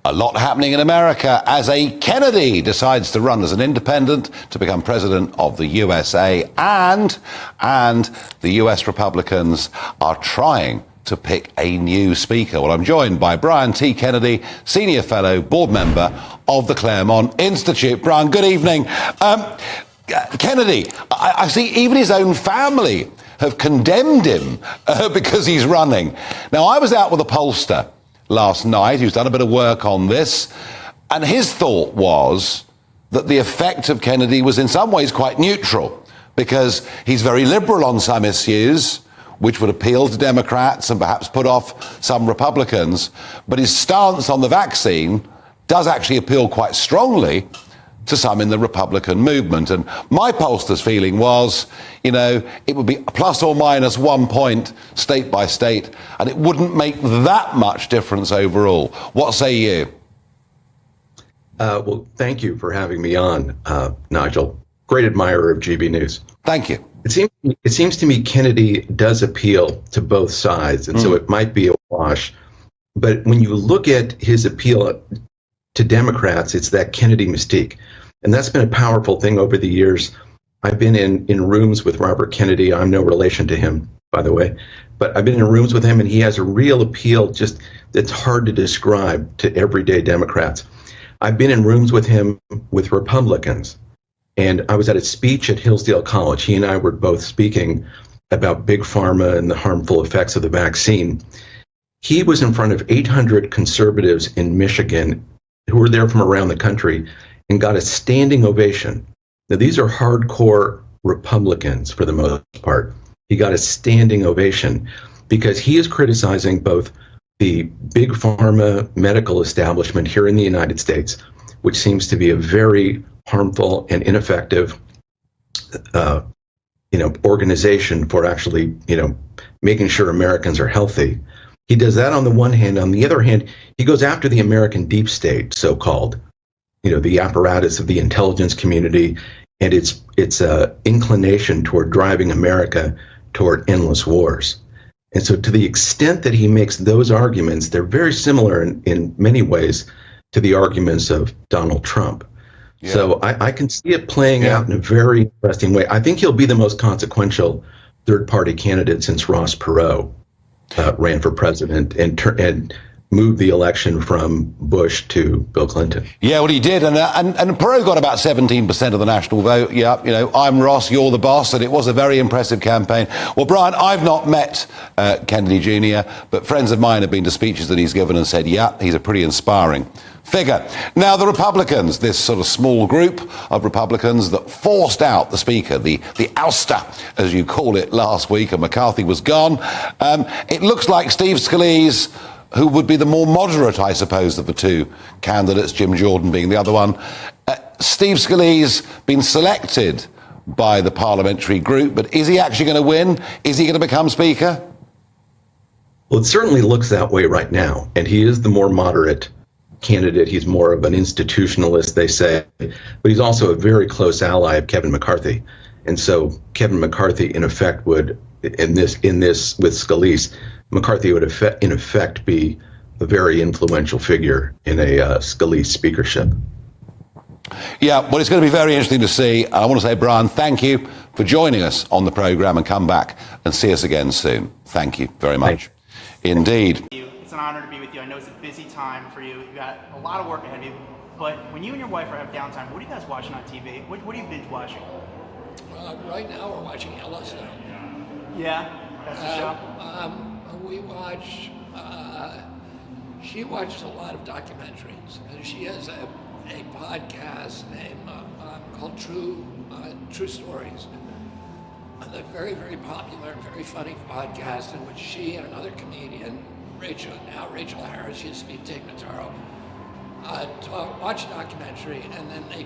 A lot happening in America as a Kennedy decides to run as an independent to become president of the USA, and the US Republicans are trying to pick a new speaker. Well, I'm joined by Brian T. Kennedy, Senior Fellow, Board Member of the Claremont Institute. Brian, good evening. Kennedy, I see even his own family have condemned him because he's running. Now, I was out with a pollster last night who's done a bit of work on this, and his thought was that the effect of Kennedy was in some ways quite neutral, because he's very liberal on some issues which would appeal to Democrats and perhaps put off some Republicans, but his stance on the vaccine does actually appeal quite strongly to some in the Republican movement. And my pollster's feeling was, you know, it would be plus or minus 1 point state by state, and it wouldn't make that much difference overall. What say you? Well, thank you for having me on, Nigel. Great admirer of GB News. Thank you. It seems to me Kennedy does appeal to both sides, and so it might be a wash. But when you look at his appeal to Democrats, it's that Kennedy mystique. And that's been a powerful thing over the years. I've been in rooms with Robert Kennedy. I'm no relation to him, by the way. But I've been in rooms with him, and he has a real appeal just that's hard to describe to everyday Democrats. I've been in rooms with him with Republicans. And I was at a speech at Hillsdale College. He and I were both speaking about big pharma and the harmful effects of the vaccine. He was in front of 800 conservatives in Michigan who were there from around the country and got a standing ovation. Now, these are hardcore Republicans for the most part. He got a standing ovation because he is criticizing both the big pharma medical establishment here in the United States, which seems to be a very harmful and ineffective, organization for actually, making sure Americans are healthy. He does that on the one hand. On the other hand, he goes after the American deep state, so-called, the apparatus of the intelligence community, and its inclination toward driving America toward endless wars. And so to the extent that he makes those arguments, they're very similar in many ways to the arguments of Donald Trump. Yeah. So I can see it playing out in a very interesting way. I think he'll be the most consequential third-party candidate since Ross Perot ran for president and moved the election from Bush to Bill Clinton. Yeah, well, he did, and Perot got about 17% of the national vote. Yeah, I'm Ross, you're the boss, and it was a very impressive campaign. Well, Brian, I've not met Kennedy Jr., but friends of mine have been to speeches that he's given and said, yeah, he's a pretty inspiring figure. Now, the Republicans, this sort of small group of Republicans that forced out the speaker, the ouster, as you call it, last week, and McCarthy was gone. It looks like Steve Scalise, who would be the more moderate, I suppose, of the two candidates, Jim Jordan being the other one. Steve Scalise been selected by the parliamentary group, but is he actually going to win? Is he going to become speaker? Well, it certainly looks that way right now, and he is the more moderate candidate. He's more of an institutionalist, they say, but he's also a very close ally of Kevin McCarthy. And so Kevin McCarthy, in effect, would, in this with Scalise, McCarthy would in effect be a very influential figure in a Scalise speakership. Yeah, well, it's going to be very interesting to see. I want to say, Brian, thank you for joining us on the programme, and come back and see us again soon. Thank you very much. Indeed. It's an honor to be with you. I know it's a busy time for you. You've got a lot of work ahead of you. But when you and your wife have downtime, what are you guys watching on TV? What are you binge watching? Right now we're watching Yellowstone. Yeah, that's the show. We watch, she watches a lot of documentaries. She has a podcast called True Stories. A very, very popular and very funny podcast in which she and another comedian, Rachel Harris, used to be Tig Notaro, watch a documentary, and then they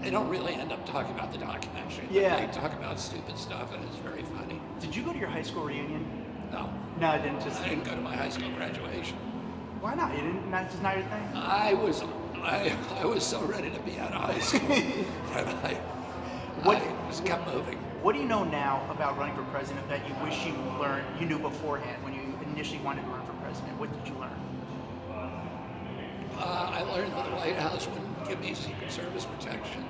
don't really end up talking about the documentary. Yeah. They talk about stupid stuff, and it's very funny. Did you go to your high school reunion? No. No, I didn't. I didn't go to my high school graduation. Why not? You didn't? That's just not your thing? I was so ready to be out of high school. But I just kept moving. What do you know now about running for president that you wish you knew beforehand when you initially wanted to run for president? What did you learn? I learned that the White House wouldn't give me Secret Service protection.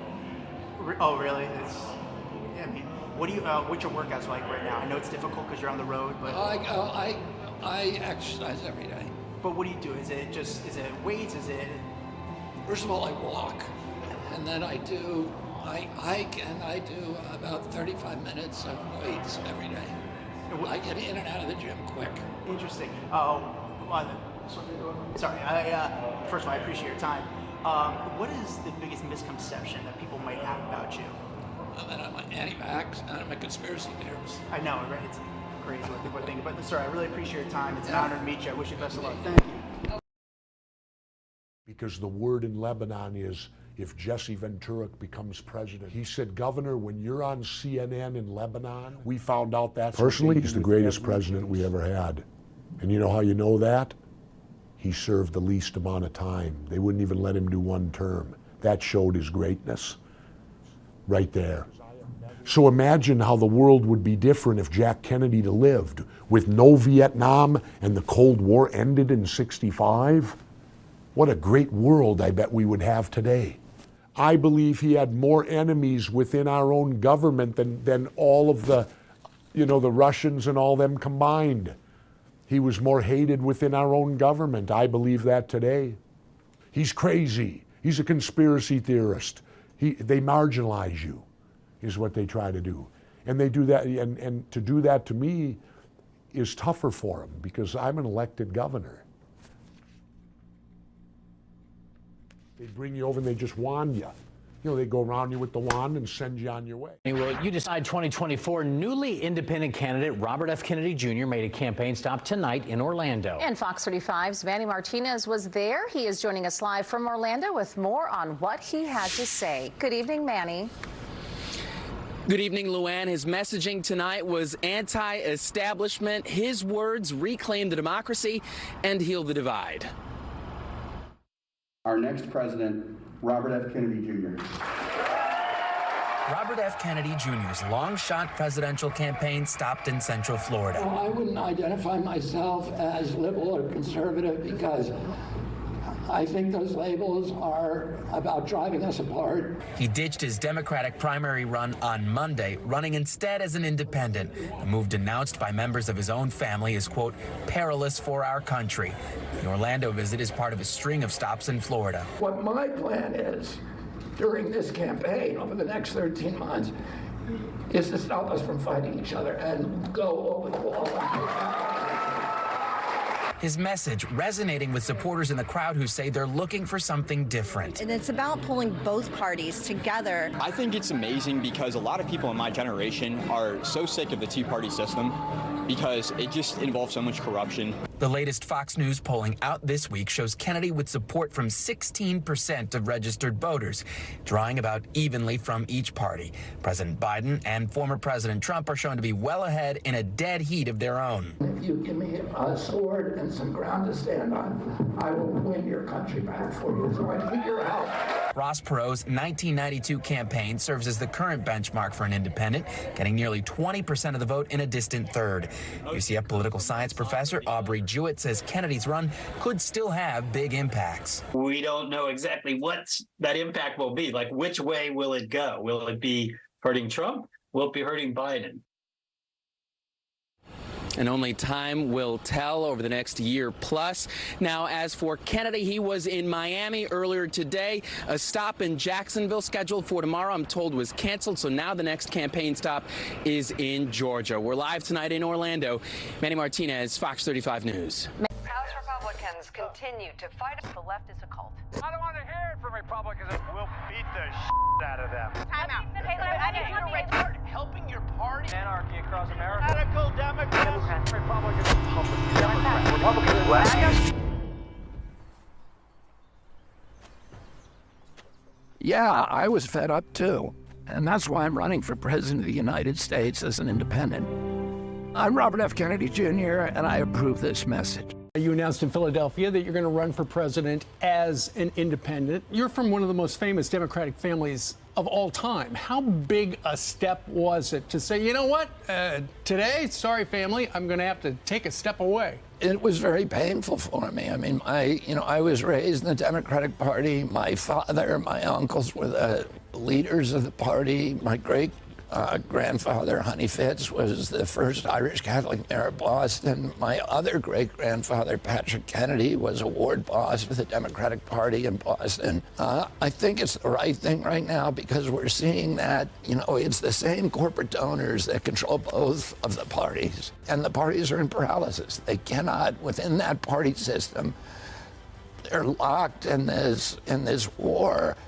Oh, really? I mean, what's your workouts like right now? I know it's difficult because you're on the road, but I exercise every day. but what do you do? Is it weights? Is it? First of all, I walk, and then I hike, and I do about 35 minutes of weights every day. I get in and out of the gym quick. Interesting. Sorry. First of all, I appreciate your time. What is the biggest misconception that people might have about you? That I'm an anti-vax and I'm a conspiracy theorist. I know, right? It's crazy what people are thinking. But sorry, I really appreciate your time. It's an honor to meet you. I wish you best of luck. Thank you. Because the word in Lebanon is, if Jesse Ventura becomes president. He said, Governor, when you're on CNN in Lebanon, we found out that personally, he's the greatest president we ever had. And you know how you know that? He served the least amount of time. They wouldn't even let him do one term. That showed his greatness right there. So imagine how the world would be different if Jack Kennedy lived with no Vietnam and the Cold War ended in '65. What a great world I bet we would have today. I believe he had more enemies within our own government than all of the Russians and all them combined. He was more hated within our own government. I believe that today. He's crazy. He's a conspiracy theorist. They marginalize you, is what they try to do. And they do that, and to do that to me is tougher for them because I'm an elected governor. They bring you over and they just wand you. They go around you with the wand and send you on your way. Well, you decide 2024 newly independent candidate Robert F. Kennedy Jr. made a campaign stop tonight in Orlando. And Fox 35's Manny Martinez was there. He is joining us live from Orlando with more on what he had to say. Good evening, Manny. Good evening, Luann. His messaging tonight was anti-establishment. His words: reclaim the democracy and heal the divide. Our next president, Robert F. Kennedy Jr. Robert F. Kennedy Jr.'s long-shot presidential campaign stopped in Central Florida. Well, I wouldn't identify myself as liberal or conservative because I think those labels are about driving us apart. He ditched his Democratic primary run on Monday, running instead as an independent, a move denounced by members of his own family as, quote, perilous for our country. The Orlando visit is part of a string of stops in Florida. What my plan is during this campaign over the next 13 months is to stop us from fighting each other and go over the wall. His message resonating with supporters in the crowd who say they're looking for something different. And it's about pulling both parties together. I think it's amazing because a lot of people in my generation are so sick of the two-party system because it just involves so much corruption. The latest Fox News polling out this week shows Kennedy with support from 16% of registered voters, drawing about evenly from each party. President Biden and former President Trump are shown to be well ahead in a dead heat of their own. If you give me a sword and some ground to stand on, I will win your country back for you. So I need your help. Ross Perot's 1992 campaign serves as the current benchmark for an independent, getting nearly 20% of the vote in a distant third. UCF political science professor Aubrey Jewett says Kennedy's run could still have big impacts. We don't know exactly what that impact will be. Like, which way will it go? Will it be hurting Trump? Will it be hurting Biden? And only time will tell over the next year plus. Now, as for Kennedy, he was in Miami earlier today. A stop in Jacksonville scheduled for tomorrow, I'm told, was canceled. So now the next campaign stop is in Georgia. We're live tonight in Orlando. Manny Martinez, Fox 35 News. House Republicans continue to fight. The left is a cult. I don't want to hear it from Republicans. We'll beat the out of them. Time out. I need you to start helping your party. Anarchy across America. Radical Democrats. Republicans. Republicans. Yeah, I was fed up too. And that's why I'm running for president of the United States as an independent. I'm Robert F. Kennedy Jr., and I approve this message. You announced in Philadelphia that you're going to run for president as an independent. You're from one of the most famous Democratic families of all time. How big a step was it to say, you know what, today, sorry family, I'm going to have to take a step away? It was very painful for me. I mean, I was raised in the Democratic Party. My father, my uncles were the leaders of the party. My great-grandfather, Honey Fitz, was the first Irish Catholic mayor of Boston. My other great-grandfather, Patrick Kennedy, was a ward boss for the Democratic Party in Boston. I think it's the right thing right now because we're seeing that, it's the same corporate donors that control both of the parties. And the parties are in paralysis. They cannot, within that party system, they're locked in this war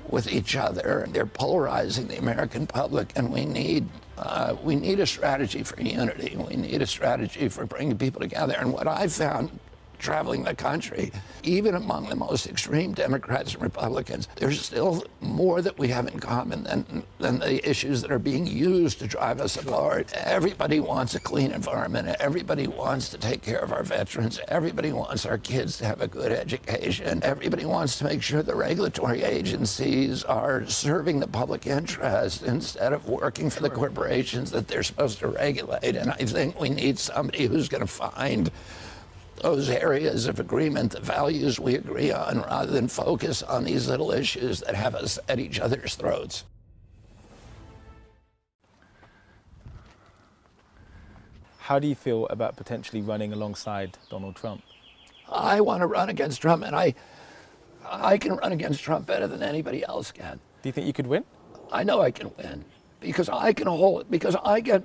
with each other. They're polarizing the American public, and we need a strategy for unity. We need a strategy for bringing people together. And what I've found traveling the country, even among the most extreme Democrats and Republicans, there's still more that we have in common than the issues that are being used to drive us apart. Everybody wants a clean environment. Everybody wants to take care of our veterans. Everybody wants our kids to have a good education. Everybody wants to make sure the regulatory agencies are serving the public interest instead of working for the corporations that they're supposed to regulate. And I think we need somebody who's going to find those areas of agreement, the values we agree on, rather than focus on these little issues that have us at each other's throats. How do you feel about potentially running alongside Donald Trump? I want to run against Trump, and I can run against Trump better than anybody else can. Do you think you could win? I know I can win because I can hold it, because I get,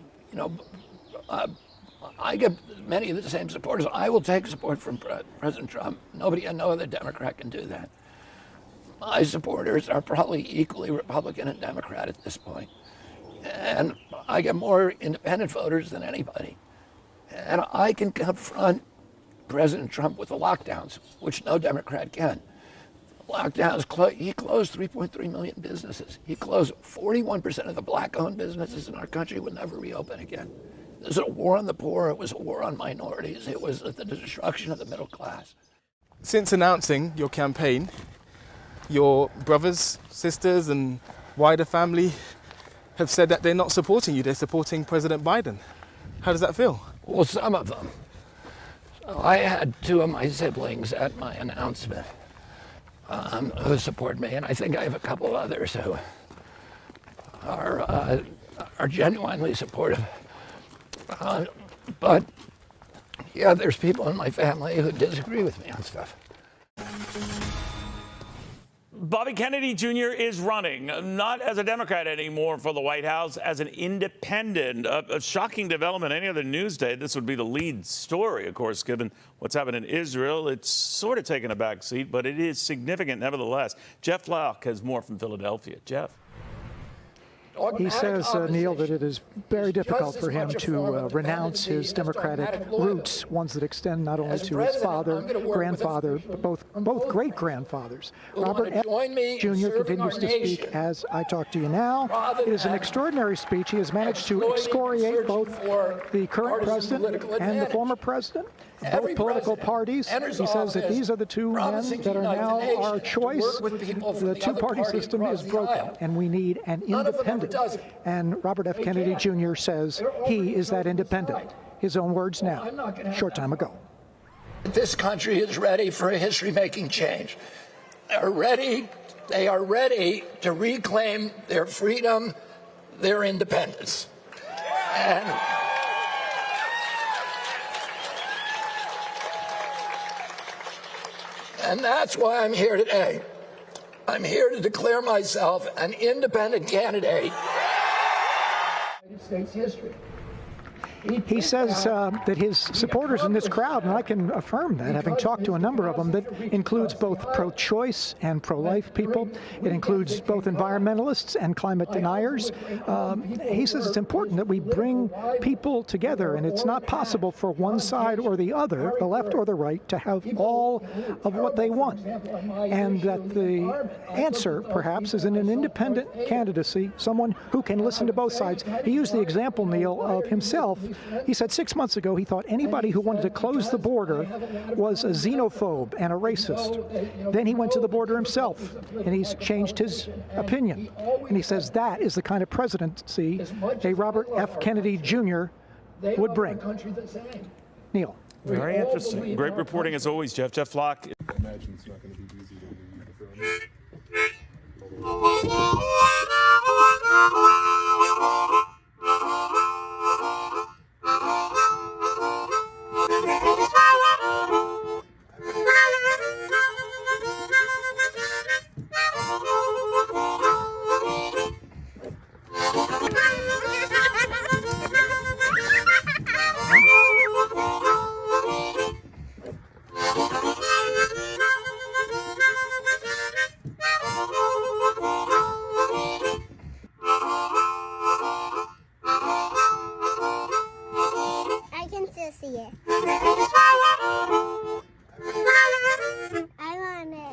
I get many of the same supporters. I will take support from President Trump. No other Democrat can do that. My supporters are probably equally Republican and Democrat at this point. And I get more independent voters than anybody. And I can confront President Trump with the lockdowns, which no Democrat can. Lockdowns, he closed 3.3 million businesses. He closed 41% of the black-owned businesses in our country would never reopen again. It was a war on the poor. It was a war on minorities. It was the destruction of the middle class. Since announcing your campaign, your brothers, sisters, and wider family have said that they're not supporting you. They're supporting President Biden. How does that feel? Well, some of them. So I had two of my siblings at my announcement who support me, and I think I have a couple of others who are genuinely supportive. But yeah, there's people in my family who disagree with me on stuff. Bobby Kennedy Jr. is running, not as a Democrat anymore for the White House, as an independent. A shocking development. Any other news day, this would be the lead story, of course, given what's happened in Israel. It's sort of taken a back seat, but it is significant nevertheless. Jeff Locke has more from Philadelphia. Jeff. He says, Neil, that it is very difficult for him to renounce his Democratic roots, ones that extend not only to his father, grandfather, but both great-grandfathers. Robert F. Jr. continues to speak as I talk to you now. It is an extraordinary speech. He has managed to excoriate both the current president and the former president, both political parties. He says that these are the two men that are now our choice. The two-party system is broken, and we need an independent. And Robert F. Kennedy Jr. says he is that independent. His own words now, short time ago. This country is ready for a history-making change. They are ready to reclaim their freedom, their independence. And that's why I'm here today. I'm here to declare myself an independent candidate. United States history. He says that his supporters in this crowd, and I can affirm that, having talked to a number of them, that includes both pro-choice and pro-life people. It includes both environmentalists and climate deniers. He says it's important that we bring people together, and it's not possible for one side or the other, the left or the right, to have all of what they want. And that the answer, perhaps, is in an independent candidacy, someone who can listen to both sides. He used the example, Neil, of himself He said 6 months ago he thought anybody who wanted to close the border was a xenophobe and a racist. Then he went to the border himself, and he's changed his opinion. And he says that is the kind of presidency a Robert F. Kennedy Jr. would bring. Neil. Very interesting. Great reporting as always, Jeff. Jeff Flock. Imagine it's not going to be easy to leave. I can still see it. I want it.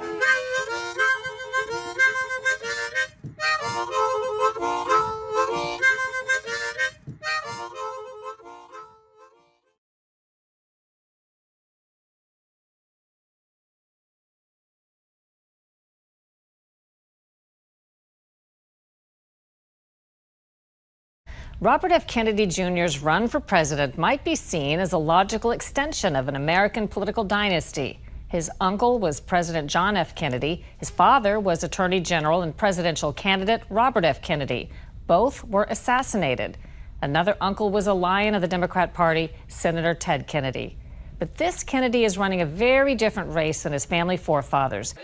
Robert F. Kennedy Jr.'s run for president might be seen as a logical extension of an American political dynasty. His uncle was President John F. Kennedy. His father was Attorney General and presidential candidate Robert F. Kennedy. Both were assassinated. Another uncle was a lion of the Democrat Party, Senator Ted Kennedy. But this Kennedy is running a very different race than his family forefathers.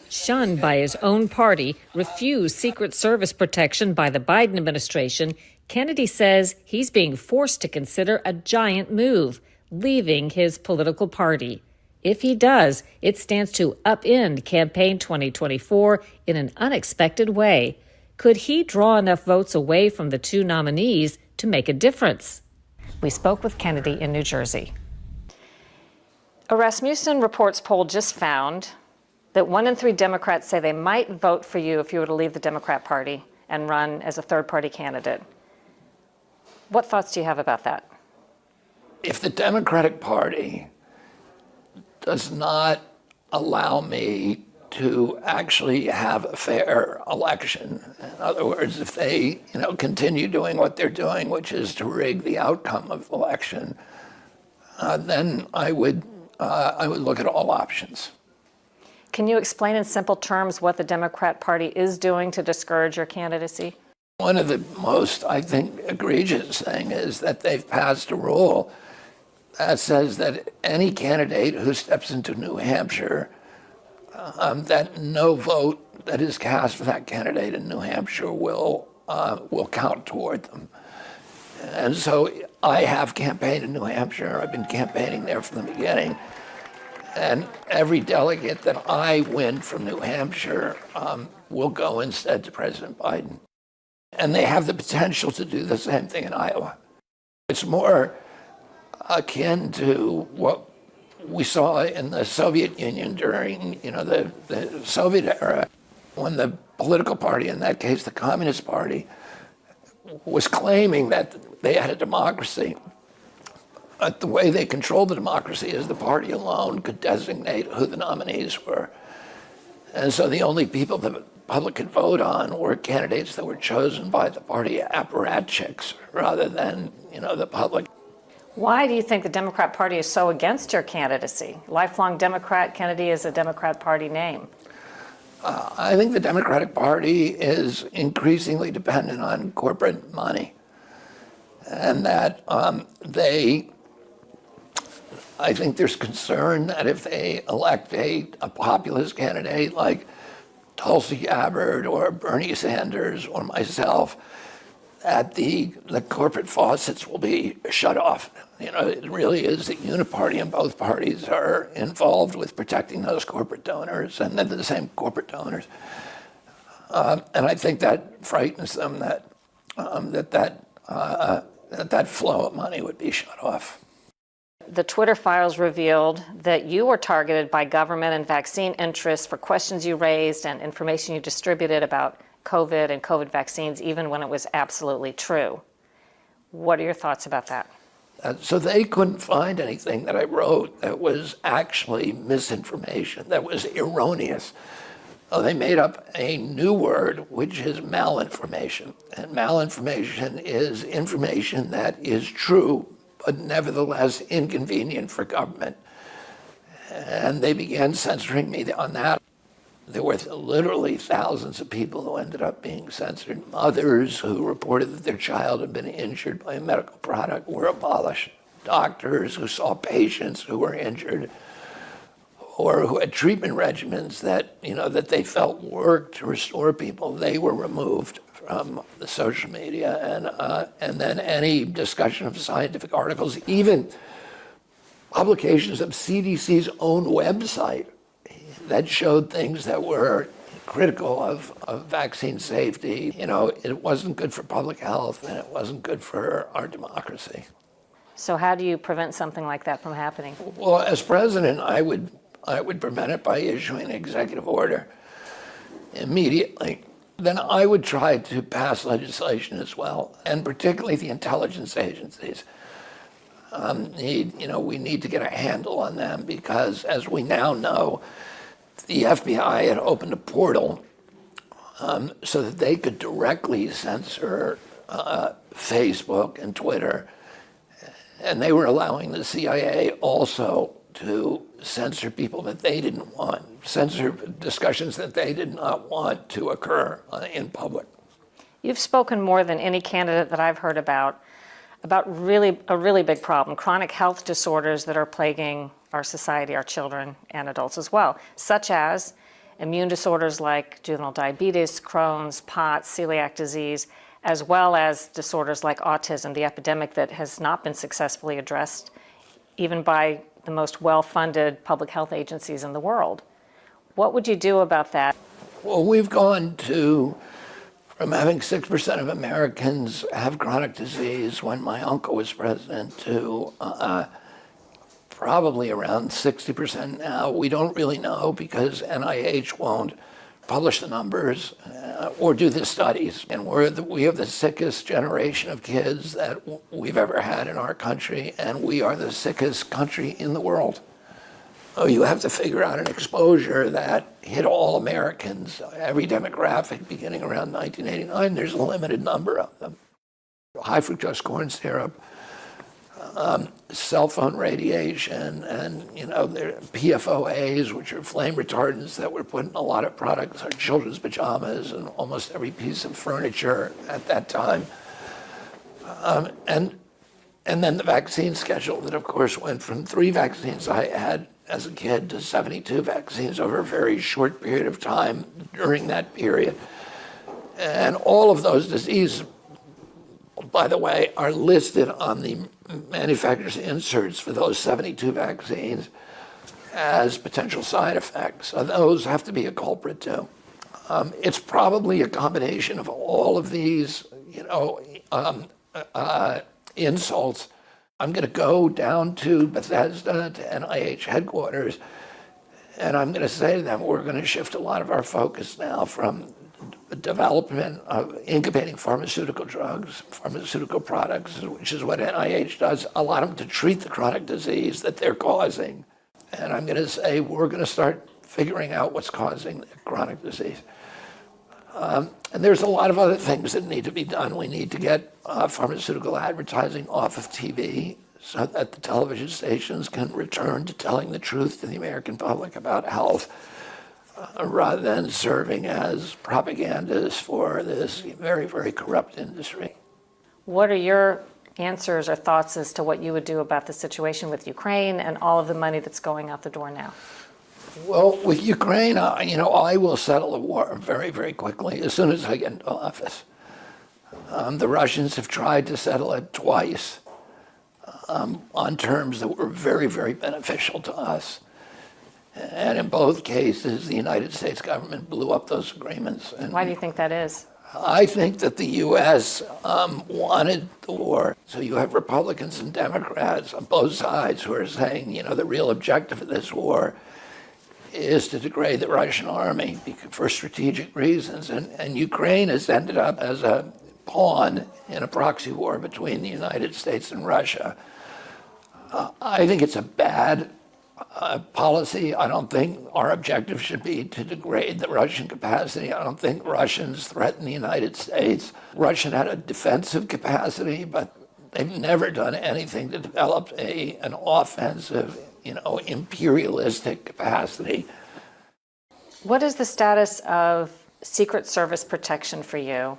Shunned by his own party, refused Secret Service protection by the Biden administration, Kennedy says he's being forced to consider a giant move, leaving his political party. If he does, it stands to upend campaign 2024 in an unexpected way. Could he draw enough votes away from the two nominees to make a difference? We spoke with Kennedy in New Jersey. A Rasmussen Reports poll just found that 1 in 3 Democrats say they might vote for you if you were to leave the Democrat Party and run as a third-party candidate. What thoughts do you have about that? If the Democratic Party does not allow me to actually have a fair election, in other words, if they continue doing what they're doing, which is to rig the outcome of the election, then I would look at all options. Can you explain in simple terms what the Democrat Party is doing to discourage your candidacy? One of the most, I think, egregious thing is that they've passed a rule that says that any candidate who steps into New Hampshire, that no vote that is cast for that candidate in New Hampshire will count toward them. And so I have campaigned in New Hampshire. I've been campaigning there from the beginning. And every delegate that I win from New Hampshire will go instead to President Biden. And they have the potential to do the same thing in Iowa. It's more akin to what we saw in the Soviet Union during, the Soviet era, when the political party, in that case the Communist Party, was claiming that they had a democracy. But the way they controlled the democracy is the party alone could designate who the nominees were. And so the only people the public could vote on were candidates that were chosen by the party apparatchiks rather than, the public. Why do you think the Democrat Party is so against your candidacy? Lifelong Democrat, Kennedy is a Democrat Party name. I think the Democratic Party is increasingly dependent on corporate money. And that I think there's concern that if they elect a populist candidate like Tulsi Gabbard or Bernie Sanders or myself, that the corporate faucets will be shut off. It really is the uniparty, and both parties are involved with protecting those corporate donors, and they're the same corporate donors. And I think that frightens them that that flow of money would be shut off. The Twitter files revealed that you were targeted by government and vaccine interests for questions you raised and information you distributed about COVID and COVID vaccines, even when it was absolutely true. What are your thoughts about that? So they couldn't find anything that I wrote that was actually misinformation, that was erroneous. They made up a new word, which is malinformation. And malinformation is information that is true, but nevertheless inconvenient for government. And they began censoring me on that. There were literally thousands of people who ended up being censored. Mothers who reported that their child had been injured by a medical product were abolished. Doctors who saw patients who were injured or who had treatment regimens that, that they felt worked to restore people, they were removed from the social media. And then any discussion of scientific articles, even publications of CDC's own website that showed things that were critical of vaccine safety. It wasn't good for public health and it wasn't good for our democracy. So how do you prevent something like that from happening? Well, as president, I would prevent it by issuing an executive order immediately. Then I would try to pass legislation as well, and particularly the intelligence agencies. We need to get a handle on them because, as we now know, the FBI had opened a portal so that they could directly censor Facebook and Twitter. And they were allowing the CIA also to censor people that they didn't want, censor discussions that they did not want to occur in public. You've spoken more than any candidate that I've heard about a really big problem, chronic health disorders that are plaguing our society, our children and adults as well, such as immune disorders like juvenile diabetes, Crohn's, POTS, celiac disease, as well as disorders like autism, the epidemic that has not been successfully addressed even by the most well-funded public health agencies in the world. What would you do about that? Well, we've gone from having 6% of Americans have chronic disease when my uncle was president to probably around 60% now. We don't really know because NIH won't publish the numbers or do the studies. And we have the sickest generation of kids that we've ever had in our country, and we are the sickest country in the world. Oh, you have to figure out an exposure that hit all Americans, every demographic beginning around 1989. There's a limited number of them. High fructose corn syrup, cell phone radiation, and there are PFOAs, which are flame retardants that were put in a lot of products, our children's pajamas and almost every piece of furniture at that time. And then the vaccine schedule that, of course, went from 3 vaccines I had as a kid to 72 vaccines over a very short period of time during that period. And all of those diseases, by the way, are listed on the manufacturer's inserts for those 72 vaccines as potential side effects. So those have to be a culprit too. It's probably a combination of all of these, insults. I'm going to go down to Bethesda, to NIH headquarters, and I'm going to say to them, we're going to shift a lot of our focus now from development of incubating pharmaceutical drugs, pharmaceutical products, which is what NIH does, allow them to treat the chronic disease that they're causing. And I'm going to say, we're going to start figuring out what's causing the chronic disease. And there's a lot of other things that need to be done. We need to get pharmaceutical advertising off of TV so that the television stations can return to telling the truth to the American public about health, rather than serving as propagandists for this very, very corrupt industry. What are your answers or thoughts as to what you would do about the situation with Ukraine and all of the money that's going out the door now? Well, with Ukraine, I will settle the war very, very quickly as soon as I get into office. The Russians have tried to settle it twice on terms that were very, very beneficial to us. And in both cases, the United States government blew up those agreements. And why do you think that is? I think that the U.S. Wanted the war. So you have Republicans and Democrats on both sides who are saying, the real objective of this war is to degrade the Russian army for strategic reasons. And Ukraine has ended up as a pawn in a proxy war between the United States and Russia. I think it's a bad policy. I don't think our objective should be to degrade the Russian capacity. I don't think Russians threaten the United States. Russia had a defensive capacity, but they've never done anything to develop an offensive, imperialistic capacity. What is the status of Secret Service protection for you?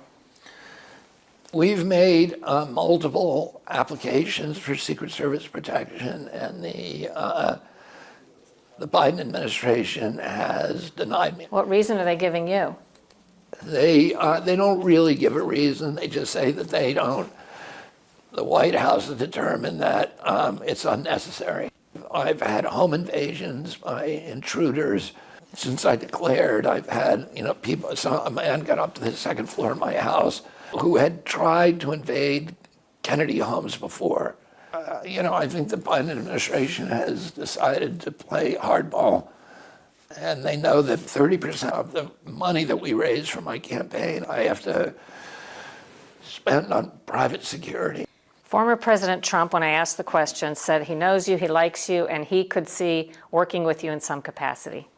We've made multiple applications for Secret Service protection, and the Biden administration has denied me. What reason are they giving you? They don't really give a reason. They just say that they don't. The White House has determined that it's unnecessary. I've had home invasions by intruders. Since I declared, I've had, people, a man got up to the second floor of my house who had tried to invade Kennedy homes before. I think the Biden administration has decided to play hardball, and they know that 30% of the money that we raise for my campaign, I have to spend on private security. Former President Trump, when I asked the question, said he knows you, he likes you, and he could see working with you in some capacity.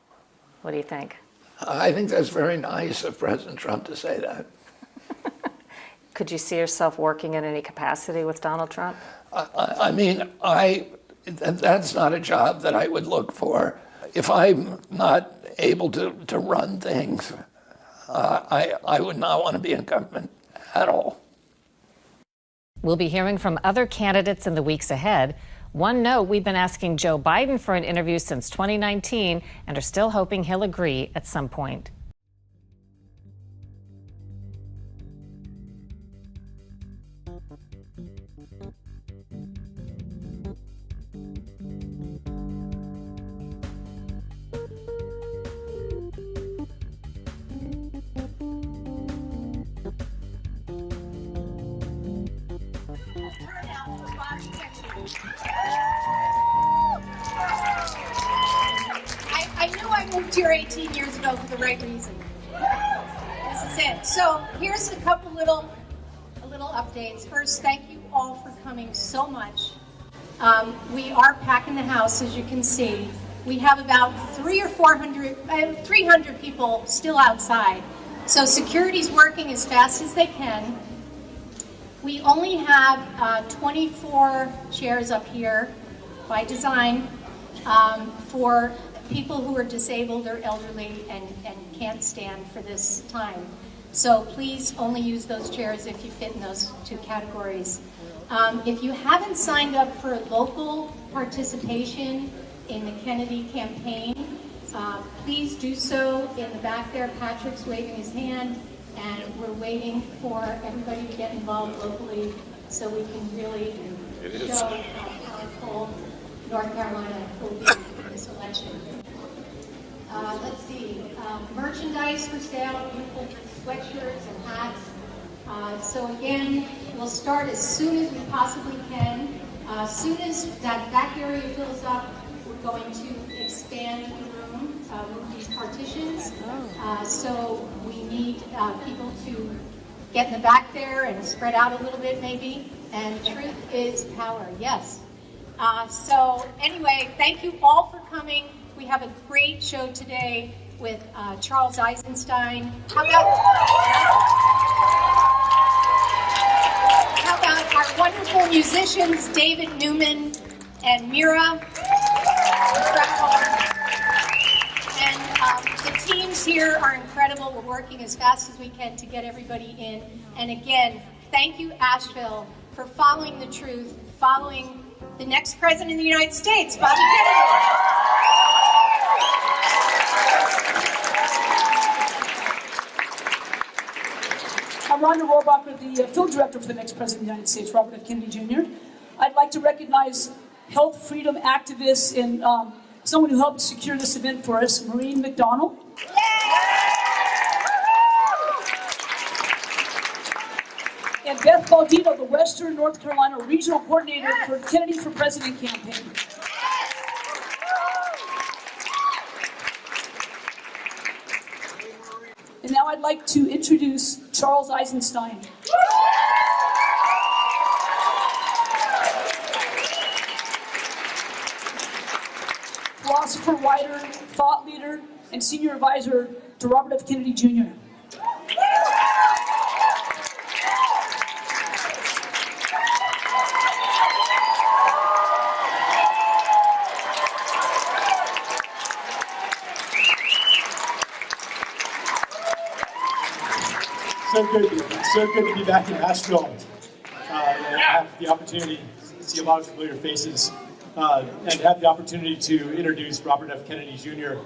What do you think? I think that's very nice of President Trump to say that. Could you see yourself working in any capacity with Donald Trump? That's not a job that I would look for. If I'm not able to run things, I would not want to be in government at all. We'll be hearing from other candidates in the weeks ahead. One note, we've been asking Joe Biden for an interview since 2019 and are still hoping he'll agree at some point. I knew I moved here 18 years ago for the right reason. This is it. So here's a couple little updates. First, thank you all for coming so much. We are packing the house, as you can see. We have about 300 people still outside. So security's working as fast as they can. We only have 24 chairs up here by design for people who are disabled or elderly and can't stand for this time. So please only use those chairs if you fit in those two categories. If you haven't signed up for local participation in the Kennedy campaign, please do so in the back there. Patrick's waving his hand, and we're waiting for everybody to get involved locally so we can really show how powerful North Carolina will be in this election. Let's see, merchandise for sale, beautiful sweatshirts and hats. So again, we'll start as soon as we possibly can. As soon as that back area fills up, we're going to expand the room with these partitions. So we need people to get in the back there and spread out a little bit maybe. And truth is power, yes. So anyway, thank you all for coming. We have a great show today with Charles Eisenstein. How about our wonderful musicians, David Newman and Mira? And the teams here are incredible. We're working as fast as we can to get everybody in. And again, thank you, Asheville, for following the truth, following the next president of the United States, Bobby Kennedy. I'm Rhonda Rohrabacher, the film director for the next president of the United States, Robert F. Kennedy Jr. I'd like to recognize health freedom activists and someone who helped secure this event for us, Maureen McDonald. And Beth Baldino, the Western North Carolina Regional Coordinator for Kennedy for President campaign. And now I'd like to introduce Charles Eisenstein. provider, thought leader, and senior advisor to Robert F. Kennedy Jr. So good to be back in Nashville and have the opportunity to see a lot of familiar faces and have the opportunity to introduce Robert F. Kennedy Jr.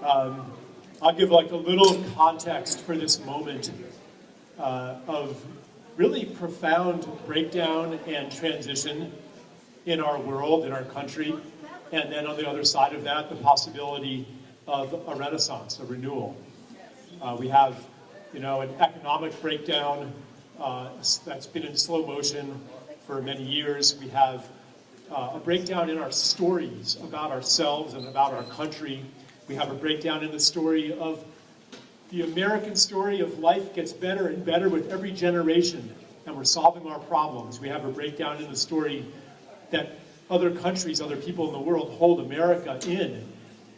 I'll give like a little context for this moment of really profound breakdown and transition in our world, in our country, and then on the other side of that, the possibility of a renaissance, a renewal. We have an economic breakdown that's been in slow motion for many years. We have a breakdown in our stories about ourselves and about our country. We have a breakdown in the story of the American story of life gets better and better with every generation, and we're solving our problems. We have a breakdown in the story that other countries, other people in the world hold America in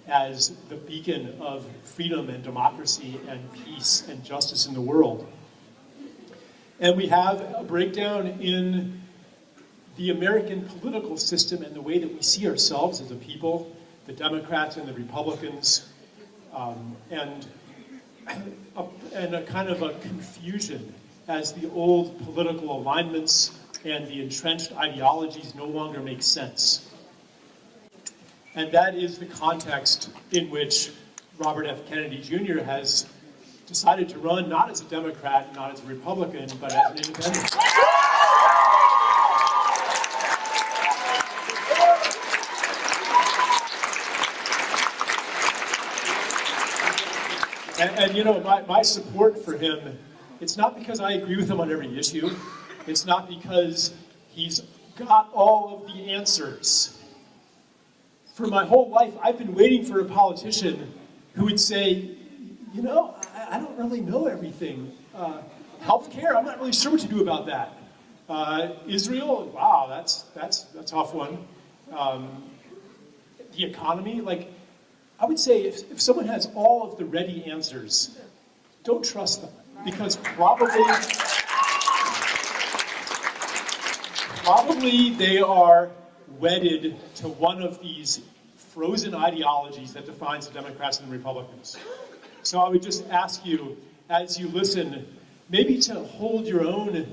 as the beacon of freedom and democracy and peace and justice in the world. And we have a breakdown in the American political system and the way that we see ourselves as a people, the Democrats and the Republicans, and a kind of a confusion as the old political alignments and the entrenched ideologies no longer make sense. And that is the context in which Robert F. Kennedy Jr. has decided to run not as a Democrat, not as a Republican, but as an independent. And my support for him, it's not because I agree with him on every issue. It's not because he's got all of the answers. For my whole life, I've been waiting for a politician who would say, I don't really know everything. Healthcare, I'm not really sure what to do about that. Israel, wow, that's a tough one. The economy, I would say if someone has all of the ready answers, don't trust them, because probably they are wedded to one of these frozen ideologies that defines the Democrats and the Republicans. So I would just ask you, as you listen, maybe to hold your own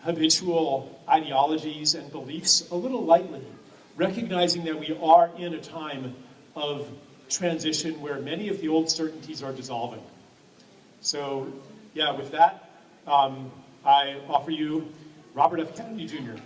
habitual ideologies and beliefs a little lightly, recognizing that we are in a time of transition where many of the old certainties are dissolving. So, with that, I offer you Robert F. Kennedy Jr.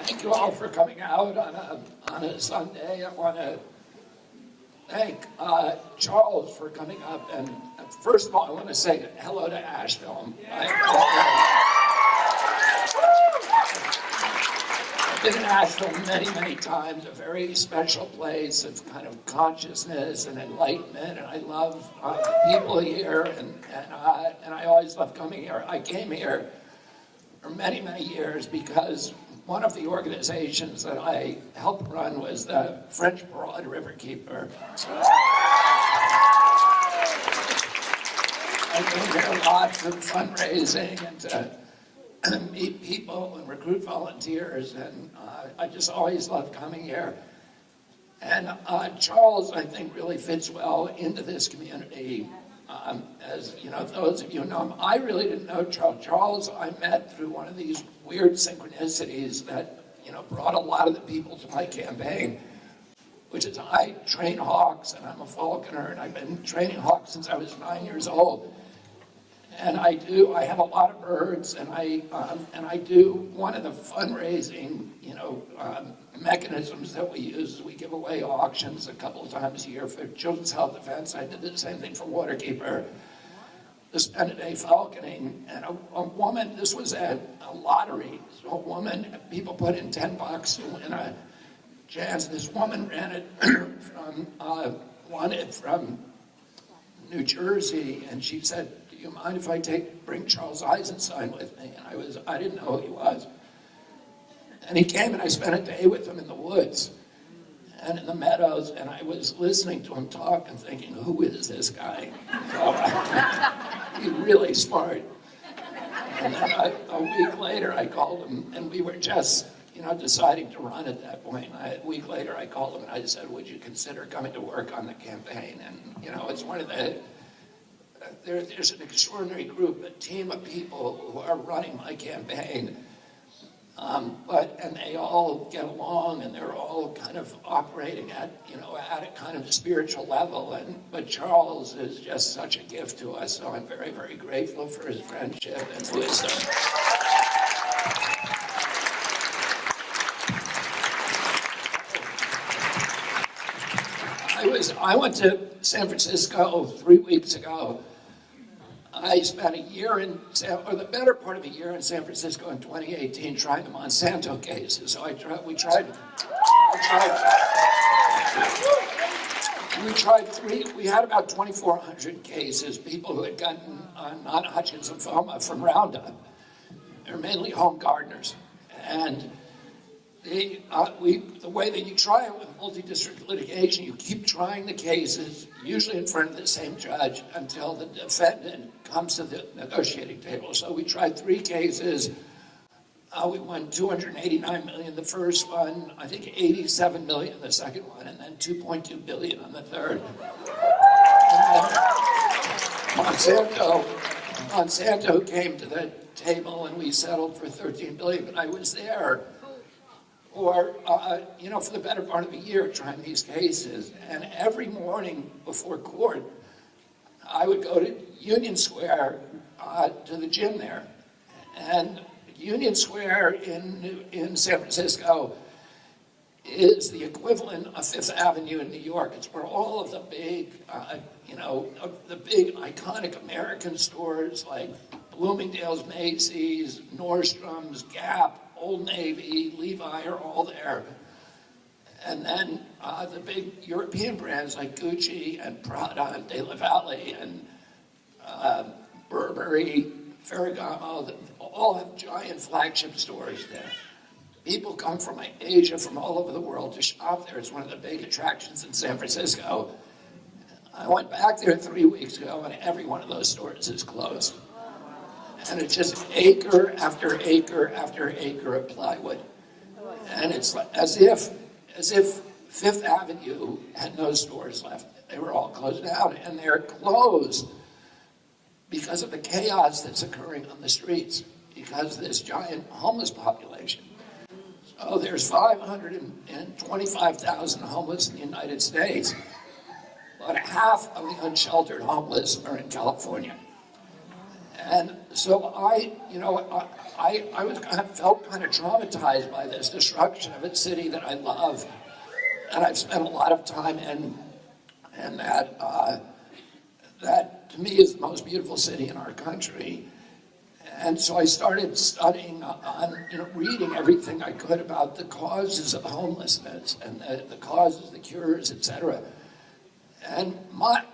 Thank you all for coming out on a Sunday. I want to thank Charles for coming up. And first of all, I want to say hello to Asheville. I've been in Asheville many, many times, a very special place of kind of consciousness and enlightenment, and I love the people here, and I always love coming here. I came here for many, many years because one of the organizations that I helped run was the French Broad Riverkeeper. I came here a lot for fundraising and to meet people and recruit volunteers, and I just always love coming here. And Charles, I think, really fits well into this community. As those of you know him, I really didn't know Charles. Charles I met through one of these weird synchronicities that brought a lot of the people to my campaign, which is I train hawks, and I'm a falconer, and I've been training hawks since I was 9 years old. And I have a lot of birds, and I do one of the fundraising, mechanisms that we use is we give away auctions a couple of times a year for children's health events. I did the same thing for Waterkeeper. To spend a day falconing, and a woman, this was a lottery, so a woman, people put in $10 to win a chance. This woman ran it from New Jersey, and she said, "Do you mind if I bring Charles Eisenstein with me?" And I didn't know who he was. And he came, and I spent a day with him in the woods and in the meadows, and I was listening to him talk and thinking, who is this guy? So, he's really smart. And then a week later, I called him, and we were just, deciding to run at that point. A week later, I called him, and I said, would you consider coming to work on the campaign? And, it's one of the, there's an extraordinary group, a team of people who are running my campaign. And they all get along, and they're all kind of operating at a kind of spiritual level. But Charles is just such a gift to us, so I'm very, very grateful for his friendship and wisdom. I went to San Francisco 3 weeks ago. I spent the better part of a year in San Francisco in 2018 trying the Monsanto cases. So we had about 2,400 cases, people who had gotten non-Hodgkin's lymphoma from Roundup. They're mainly home gardeners. And the way that you try it with multi-district litigation, you keep trying the cases, usually in front of the same judge, until the defendant comes to the negotiating table. So we tried 3 cases. We won $289 million the first one, I think $87 million the second one, and then $2.2 billion on the third. And then Monsanto came to the table, and we settled for $13 billion. But I was there for the better part of a year trying these cases. And every morning before court, I would go to Union Square to the gym there. And Union Square in San Francisco is the equivalent of Fifth Avenue in New York. It's where all of the big, the big iconic American stores like Bloomingdale's, Macy's, Nordstrom's, Gap, Old Navy, Levi are all there. And then the big European brands like Gucci and Prada and De La Valle and Burberry, Ferragamo, all have giant flagship stores there. People come from Asia, from all over the world to shop there. It's one of the big attractions in San Francisco. I went back there 3 weeks ago, and every one of those stores is closed. And it's just acre after acre after acre of plywood. And it's as if Fifth Avenue had no stores left. They were all closed down, and they're closed because of the chaos that's occurring on the streets, because of this giant homeless population. So there's 525,000 homeless in the United States, but half of the unsheltered homeless are in California. And so I felt kind of traumatized by this destruction of a city that I love, and I've spent a lot of time in, and that to me is the most beautiful city in our country. And so I started studying reading everything I could about the causes of homelessness and the causes, the cures, etc. And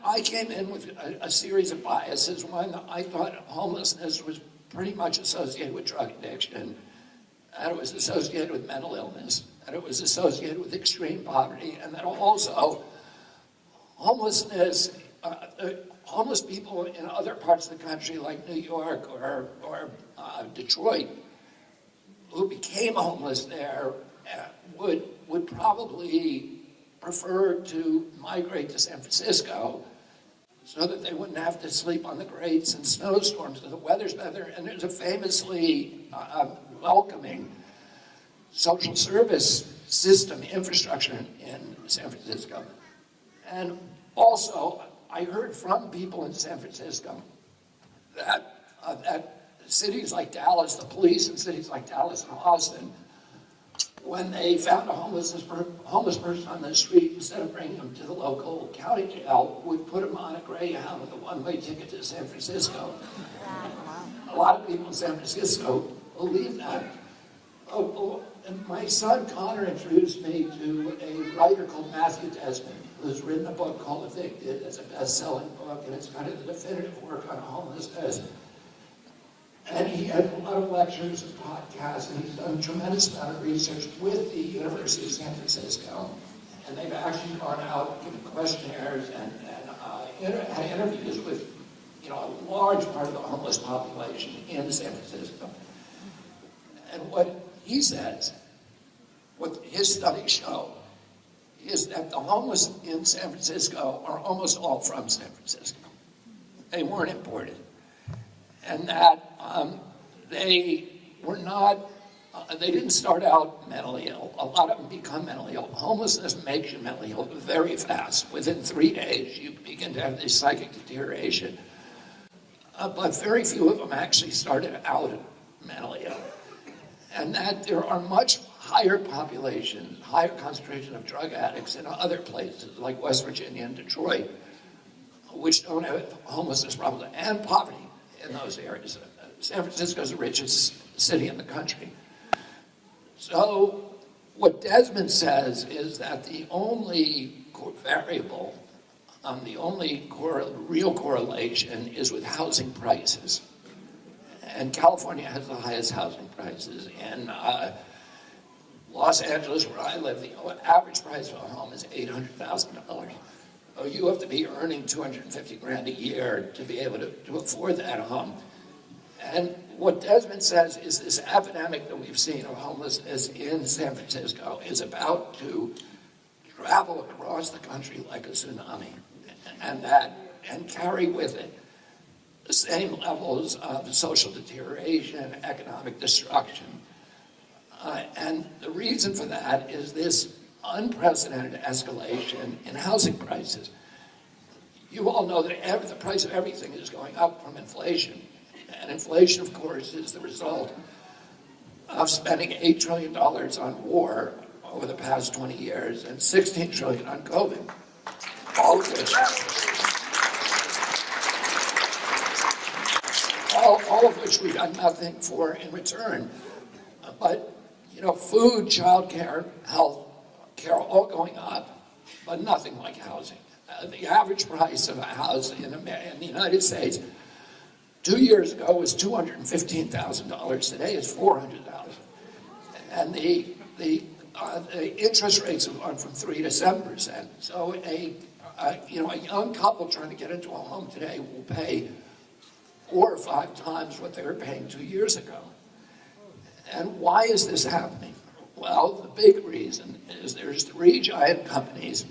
I came in with a series of biases. One, I thought homelessness was pretty much associated with drug addiction, and it was associated with mental illness, and it was associated with extreme poverty, and that also homeless people in other parts of the country, like New York or Detroit, who became homeless there, would probably prefer to migrate to San Francisco so that they wouldn't have to sleep on the grades and snowstorms, so the weather's better. And there's a famously welcoming social service system infrastructure in San Francisco. And also, I heard from people in San Francisco that that cities like Dallas, the police in cities like Dallas and Austin, when they found a homeless person on the street, instead of bringing him to the local county jail, would put him on a Greyhound with a one-way ticket to San Francisco. A lot of people in San Francisco believe that. And my son Connor introduced me to a writer called Matthew Desmond, who's written a book called Evicted. It's a best-selling book, and it's kind of the definitive work on homelessness. And he had a lot of lectures and podcasts, and he's done a tremendous amount of research with the University of San Francisco. And they've actually gone out, given questionnaires, and had interviews with, a large part of the homeless population in San Francisco. And what he says, what his studies show, is that the homeless in San Francisco are almost all from San Francisco. They weren't imported. And that they were not, they didn't start out mentally ill. A lot of them become mentally ill. Homelessness makes you mentally ill very fast. Within 3 days, you begin to have this psychic deterioration. But very few of them actually started out mentally ill. And that there are much higher populations, higher concentration of drug addicts in other places like West Virginia and Detroit, which don't have homelessness problems and poverty in those areas. San Francisco is the richest city in the country. So what Desmond says is that the only variable, the only real correlation is with housing prices. And California has the highest housing prices. In Los Angeles, where I live, the average price of a home is $800,000. So you have to be earning $250,000 a year to be able to afford that home. And what Desmond says is this epidemic that we've seen of homelessness in San Francisco is about to travel across the country like a tsunami, and carry with it the same levels of social deterioration, economic destruction. And the reason for that is this unprecedented escalation in housing prices. You all know that the price of everything is going up from inflation. And inflation, of course, is the result of spending $8 trillion on war over the past 20 years and $16 trillion on COVID, all of which we got nothing for in return. But, food, child care, health care, all going up, but nothing like housing. The average price of a house in the United States 2 years ago was $215,000. Today is $400,000. And the interest rates have gone from 3 to 7%. So a young couple trying to get into a home today will pay 4 or 5 times what they were paying 2 years ago. And why is this happening? Well, the big reason is there's 3 giant companies,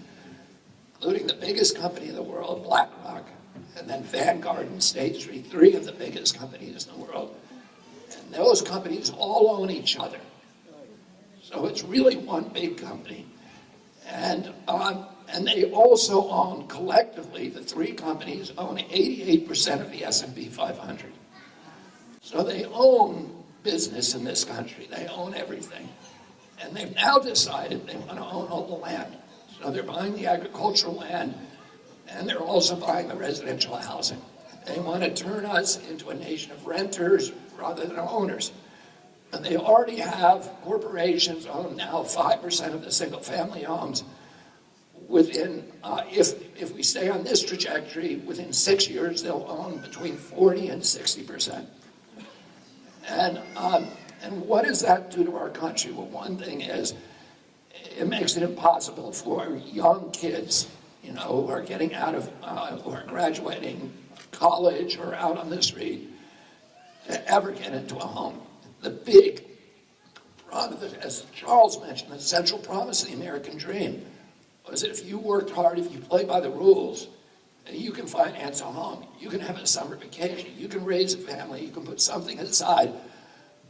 including the biggest company in the world, BlackRock, and then Vanguard and State Street, 3 of the biggest companies in the world. And those companies all own each other. So it's really one big company. And they also own, collectively, the 3 companies own 88% of the S&P 500. So they own business in this country. They own everything. And they've now decided they want to own all the land. So they're buying the agricultural land, and they're also buying the residential housing. They want to turn us into a nation of renters rather than owners. And they already have corporations own now 5% of the single-family homes. Within, if we stay on this trajectory, within 6 years, they'll own between 40 and 60%. And what does that do to our country? Well, one thing is, it makes it impossible for young kids, who are getting out of, who are graduating college or out on the street, to ever get into a home. The big promise, as Charles mentioned, the central promise of the American dream was that if you worked hard, if you play by the rules, you can finance a home, you can have a summer vacation, you can raise a family, you can put something aside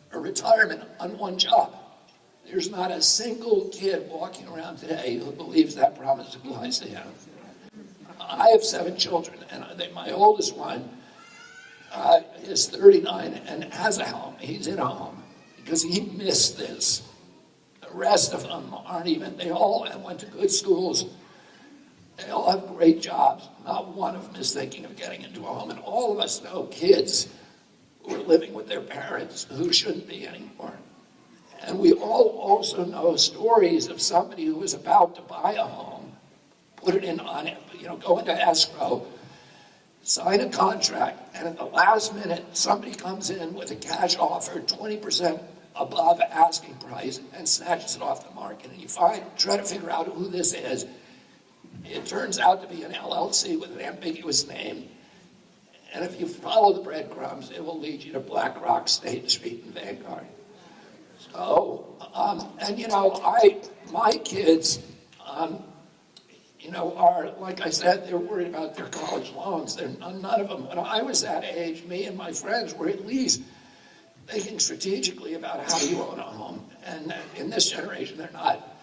for retirement on one job. There's not a single kid walking around today who believes that promise applies to him. I have 7 children, and my oldest one is 39 and has a home. He's in a home because he missed this. The rest of them aren't even, they all went to good schools. They all have great jobs. Not one of them is thinking of getting into a home. And all of us know kids who are living with their parents who shouldn't be anymore. And we all also know stories of somebody who was about to buy a home, put it in on it, go into escrow, sign a contract, and at the last minute, somebody comes in with a cash offer 20% above asking price and snatches it off the market. And you try to figure out who this is. It turns out to be an LLC with an ambiguous name. And if you follow the breadcrumbs, it will lead you to BlackRock, State Street, and Vanguard. So, my kids, are, like I said, they're worried about their college loans. None of them, when I was that age, me and my friends were at least thinking strategically about how you own a home. And in this generation, they're not.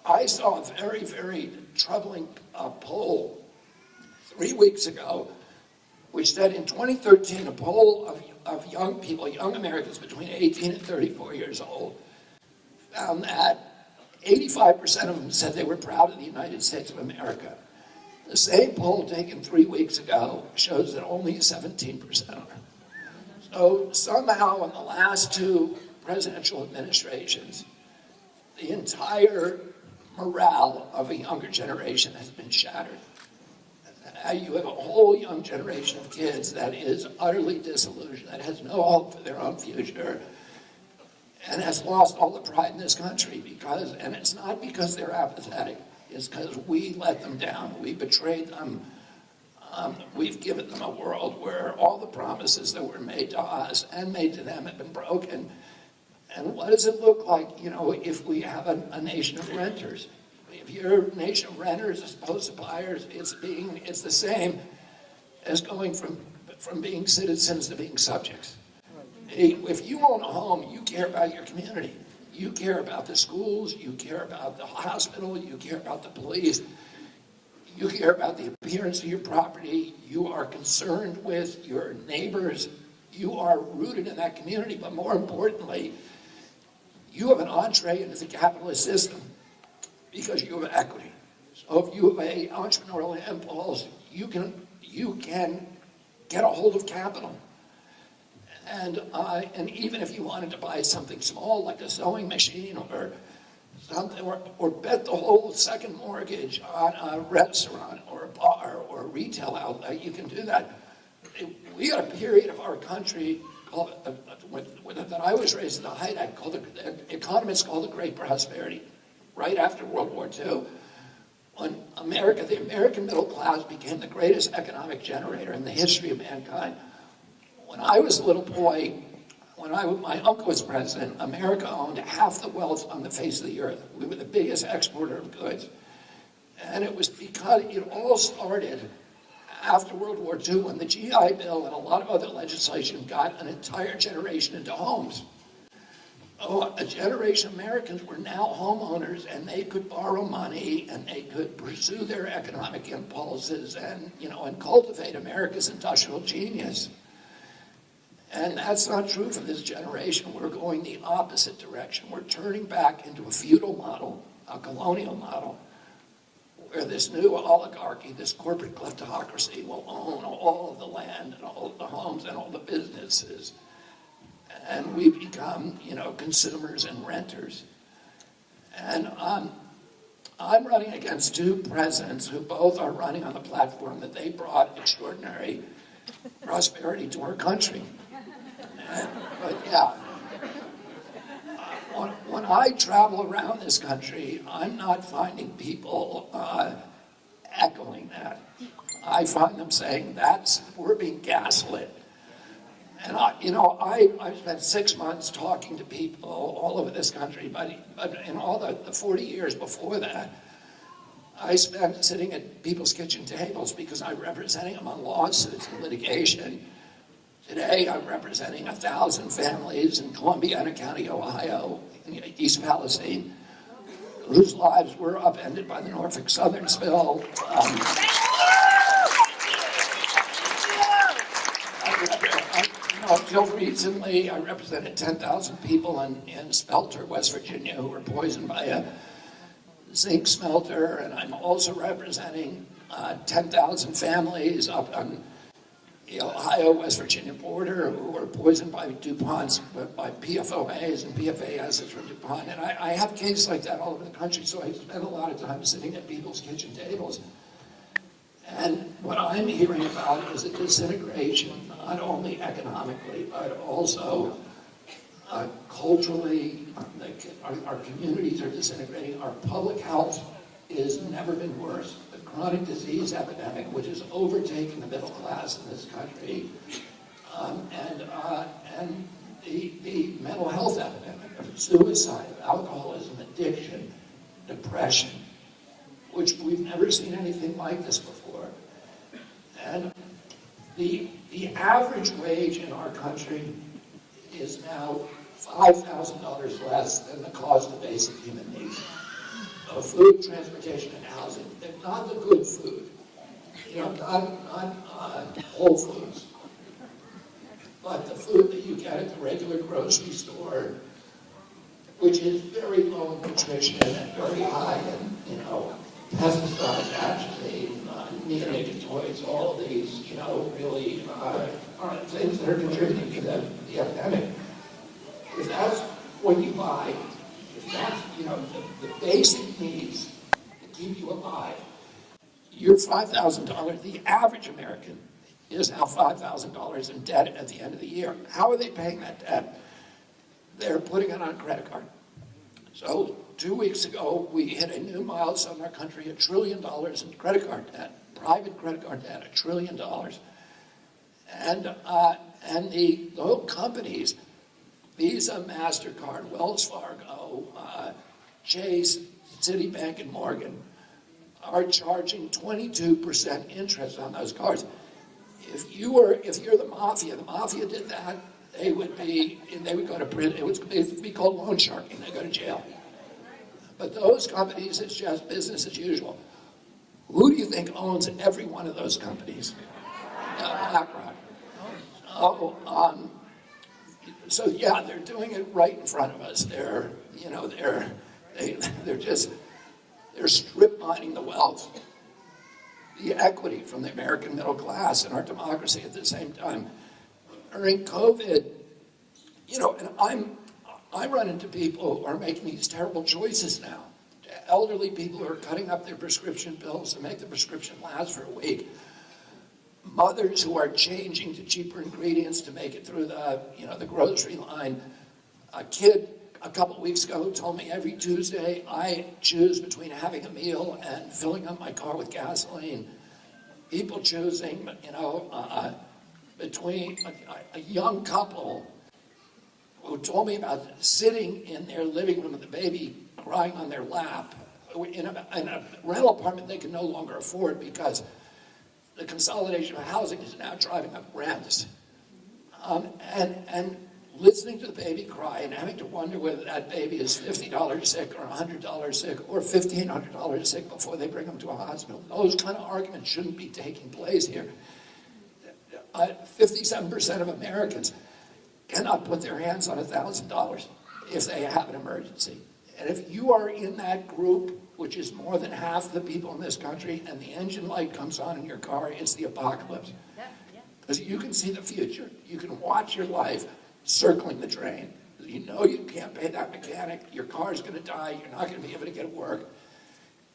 I saw a very, very troubling poll 3 weeks ago, which said in 2013, a poll of young people, young Americans between 18 and 34 years old, found that 85% of them said they were proud of the United States of America. The same poll taken 3 weeks ago shows that only 17% are. So somehow in the last two presidential administrations, the entire morale of a younger generation has been shattered. You have a whole young generation of kids that is utterly disillusioned, that has no hope for their own future, and has lost all the pride in this country and it's not because they're apathetic, it's because we let them down, we betrayed them, we've given them a world where all the promises that were made to us and made to them have been broken. And what does it look like, if we have a nation of renters? If you're a nation of renters as opposed to buyers, it's the same as going from being citizens to being subjects. If you own a home, you care about your community. You care about the schools, you care about the hospital, you care about the police, you care about the appearance of your property, you are concerned with your neighbors, you are rooted in that community, but more importantly, you have an entree into the capitalist system because you have equity. So if you have an entrepreneurial impulse, you can get a hold of capital. And even if you wanted to buy something small like a sewing machine or something, or bet the whole second mortgage on a restaurant or a bar or a retail outlet, you can do that. We had a period of our country that I was raised in the height at, economists call the Great Prosperity, right after World War II, when the American middle class became the greatest economic generator in the history of mankind. When I was a little boy, my uncle was president, America owned half the wealth on the face of the earth. We were the biggest exporter of goods. And it was because it all started after World War II when the GI Bill and a lot of other legislation got an entire generation into homes. A generation of Americans were now homeowners, and they could borrow money and they could pursue their economic impulses and cultivate America's industrial genius. And that's not true for this generation. We're going the opposite direction. We're turning back into a feudal model, a colonial model, where this new oligarchy, this corporate kleptocracy will own all of the land and all of the homes and all the businesses. And we become, consumers and renters. And I'm running against two presidents who both are running on the platform that they brought extraordinary prosperity to our country. But yeah, when I travel around this country, I'm not finding people echoing that. I find them saying we're being gaslit. And I spent 6 months talking to people all over this country, but in all the 40 years before that, I spent sitting at people's kitchen tables because I'm representing them on lawsuits and litigation. Today, I'm representing 1,000 families in Columbiana County, Ohio, in East Palestine, whose lives were upended by the Norfolk Southern spill. Until recently, I represented 10,000 people in Smelter, West Virginia, who were poisoned by a zinc smelter, and I'm also representing 10,000 families up on the Ohio-West Virginia border who were poisoned by DuPont's, by PFOAs and PFA acids from DuPont. And I have cases like that all over the country, so I spend a lot of time sitting at people's kitchen tables. And what I'm hearing about is a disintegration, not only economically, but also culturally. Our communities are disintegrating. Our public health has never been worse. The chronic disease epidemic, which is overtaking the middle class in this country, and the mental health epidemic of suicide, of alcoholism, addiction, depression, which we've never seen anything like this before. And the average wage in our country is now $5,000 less than the cost of basic human needs. So food, transportation, and housing. They're not the good food. Not Whole Foods. But the food that you get at the regular grocery store, which is very low in nutrition and very high in, pesticides, actually, neonicotinoids, all of these, really are things that are contributing to the epidemic. If that's what you buy, if that's, the basic needs to keep you alive, your $5,000, the average American is now $5,000 in debt at the end of the year. How are they paying that debt? They're putting it on a credit card. So 2 weeks ago, we hit a new milestone in our country, $1 trillion in credit card debt, private credit card debt, $1 trillion. And the little companies, Visa, MasterCard, Wells Fargo, Chase, Citibank, and Morgan, are charging 22% interest on those cards. If you're the mafia did that, they would go to prison. It would be called loan sharking. They go to jail. But those companies, it's just business as usual. Who do you think owns every one of those companies? BlackRock. So yeah, they're doing it right in front of us. They're strip mining the wealth, the equity from the American middle class and our democracy at the same time. During COVID, and I run into people who are making these terrible choices now. Elderly people who are cutting up their prescription pills to make the prescription last for a week. Mothers who are changing to cheaper ingredients to make it through the grocery line. A kid a couple of weeks ago told me every Tuesday I choose between having a meal and filling up my car with gasoline. People choosing, between a young couple who told me about sitting in their living room with the baby crying on their lap in a rental apartment they can no longer afford because the consolidation of housing is now driving up rents. And listening to the baby cry and having to wonder whether that baby is $50 sick or $100 sick or $1,500 sick before they bring them to a hospital. Those kind of arguments shouldn't be taking place here. 57% of Americans cannot put their hands on $1,000 if they have an emergency. And if you are in that group, which is more than half the people in this country, and the engine light comes on in your car, it's the apocalypse. Because you can see the future. You can watch your life circling the drain. You know you can't pay that mechanic. Your car's going to die. You're not going to be able to get to work.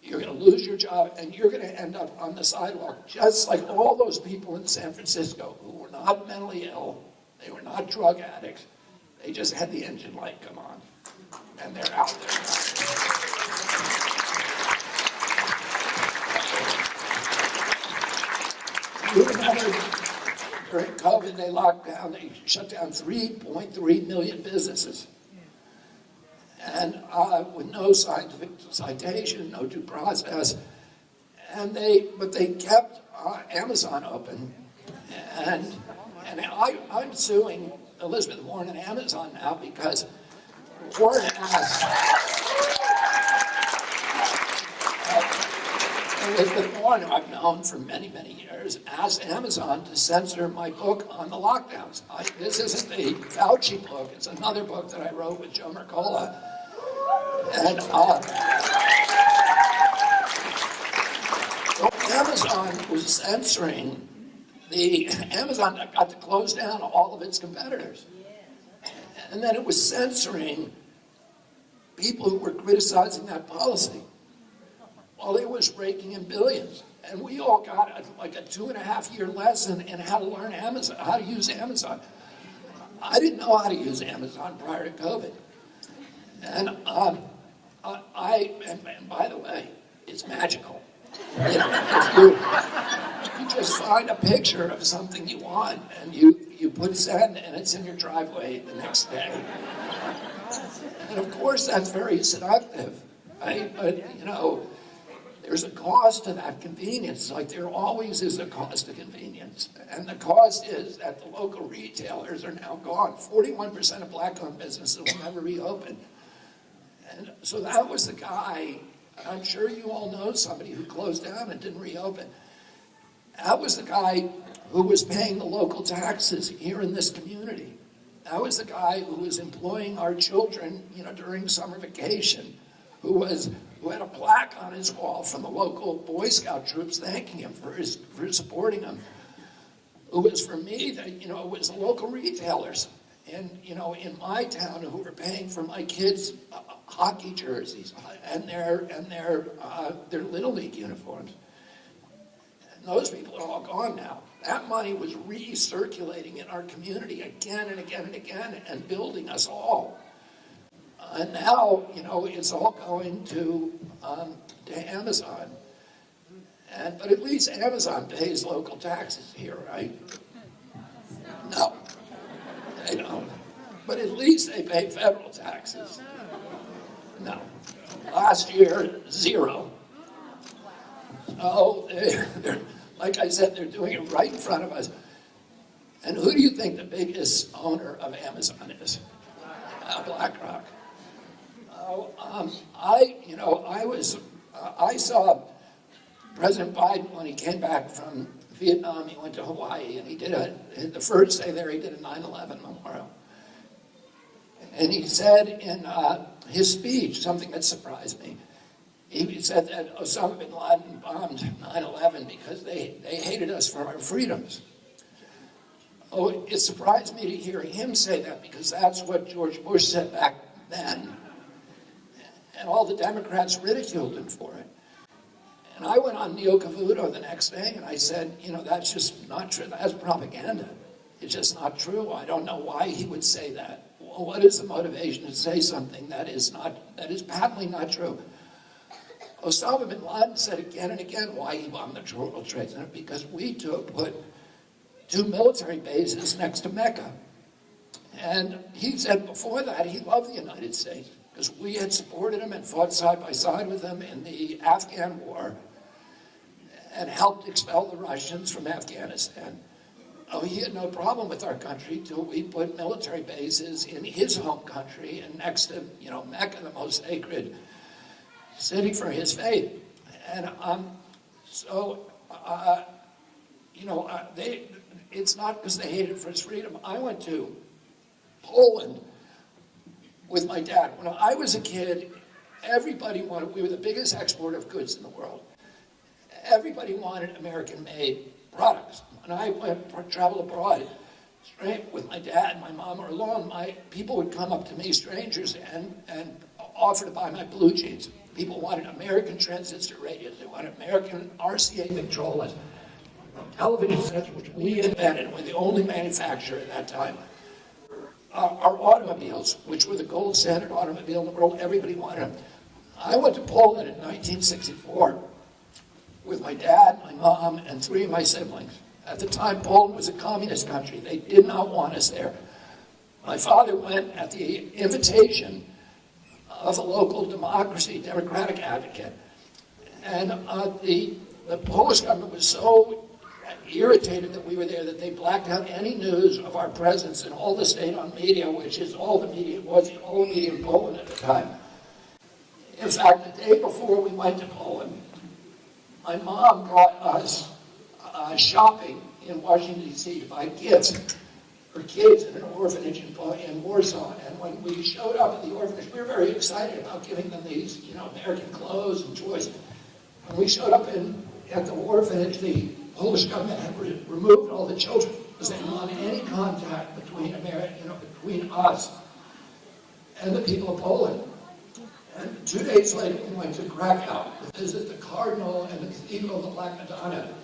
You're going to lose your job, and you're going to end up on the sidewalk, just like all those people in San Francisco who were not mentally ill. They were not drug addicts. They just had the engine light come on, and they're out there. You remember during COVID, they locked down, they shut down 3.3 million businesses. And with no scientific citation, no due process. But they kept Amazon open. And I'm suing Elizabeth Warren and Amazon now because Warren asked Elizabeth someone who I've known for many, many years asked Amazon to censor my book on the lockdowns. This isn't the Fauci book. It's another book that I wrote with Joe Mercola. And Amazon was censoring Amazon got to close down all of its competitors. And then it was censoring people who were criticizing that policy. Well, it was raking in billions. And we all got like a 2.5-year lesson in how to learn Amazon, how to use Amazon. I didn't know how to use Amazon prior to COVID. And and by the way, it's magical. You know, if you just find a picture of something you want and you put send and it's in your driveway the next day. And of course that's very seductive, right? But you know, there's a cost to that convenience, like there always is a cost to convenience. And the cost is that the local retailers are now gone. 41% of black-owned businesses will never reopen. And so that was the guy, I'm sure you all know somebody who closed down and didn't reopen. That was the guy who was paying the local taxes here in this community. That was the guy who was employing our children, you know, during summer vacation, who had a plaque on his wall from the local Boy Scout troops thanking him for supporting him. It was for me that, you know, it was the local retailers and, you know, in my town who were paying for my kids' hockey jerseys and their Little League uniforms. And those people are all gone now. That money was recirculating in our community again and again and again and building us all. And now, you know, it's all going to Amazon. But at least Amazon pays local taxes here, right? No, they don't. But at least they pay federal taxes. No. Last year, 0. So, like I said, they're doing it right in front of us. And who do you think the biggest owner of Amazon is? BlackRock. I saw President Biden when he came back from Vietnam. He went to Hawaii, and he did the first day there, he did a 9/11 memorial. And he said in his speech something that surprised me. He said that Osama bin Laden bombed 9/11 because they hated us for our freedoms. Oh, it surprised me to hear him say that because that's what George Bush said back then. And all the Democrats ridiculed him for it. And I went on Neil Cavuto the next day and I said, you know, that's just not true. That's propaganda. It's just not true. I don't know why he would say that. Well, what is the motivation to say something that is patently not true? Osama bin Laden said again and again why he bombed the World Trade Center, because we put 2 military bases next to Mecca. And he said before that he loved the United States because we had supported him and fought side by side with him in the Afghan war and helped expel the Russians from Afghanistan. Oh, he had no problem with our country till we put military bases in his home country and next to, you know, Mecca, the most sacred city for his faith. And it's not because they hated for his freedom. I went to Poland with my dad. When I was a kid, everybody wanted, we were the biggest exporter of goods in the world. Everybody wanted American-made products. When I traveled abroad, straight with my dad and my mom or alone, people would come up to me, strangers, and offer to buy my blue jeans. People wanted American transistor radios. They wanted American RCA Victrolas. Television sets, which we invented, were the only manufacturer at that time. Our automobiles, which were the gold standard automobile in the world, everybody wanted them. I went to Poland in 1964 with my dad, my mom, and 3 of my siblings. At the time, Poland was a communist country. They did not want us there. My father went at the invitation of a local democratic advocate. And the Polish government was so irritated that we were there that they blacked out any news of our presence in all the state-owned media, which is all the media in Poland at the time. In fact, the day before we went to Poland, My mom brought us shopping in Washington, D.C. to buy gifts for kids in an orphanage in Warsaw. And when we showed up at the orphanage, we were very excited about giving them these, American clothes and toys. When we showed up at the orphanage, the Polish government had removed all the children because they didn't want any contact between between us and the people of Poland. And 2 days later, we went to Krakow to visit the Cardinal and the Cathedral of the Black Madonna.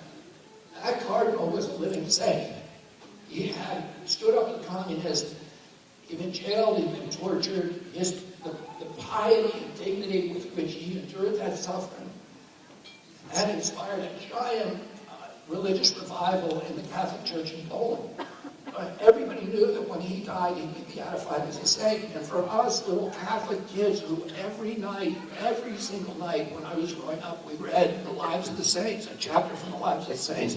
That Cardinal was a living saint. He had stood up to the communists. He'd been jailed, he'd been tortured. The piety and dignity with which he endured that suffering had inspired a giant religious revival in the Catholic Church in Poland. Everybody knew that when he died, he'd be beatified as a saint. And for us little Catholic kids who every single night when I was growing up, we read the Lives of the Saints, a chapter from the Lives of the Saints.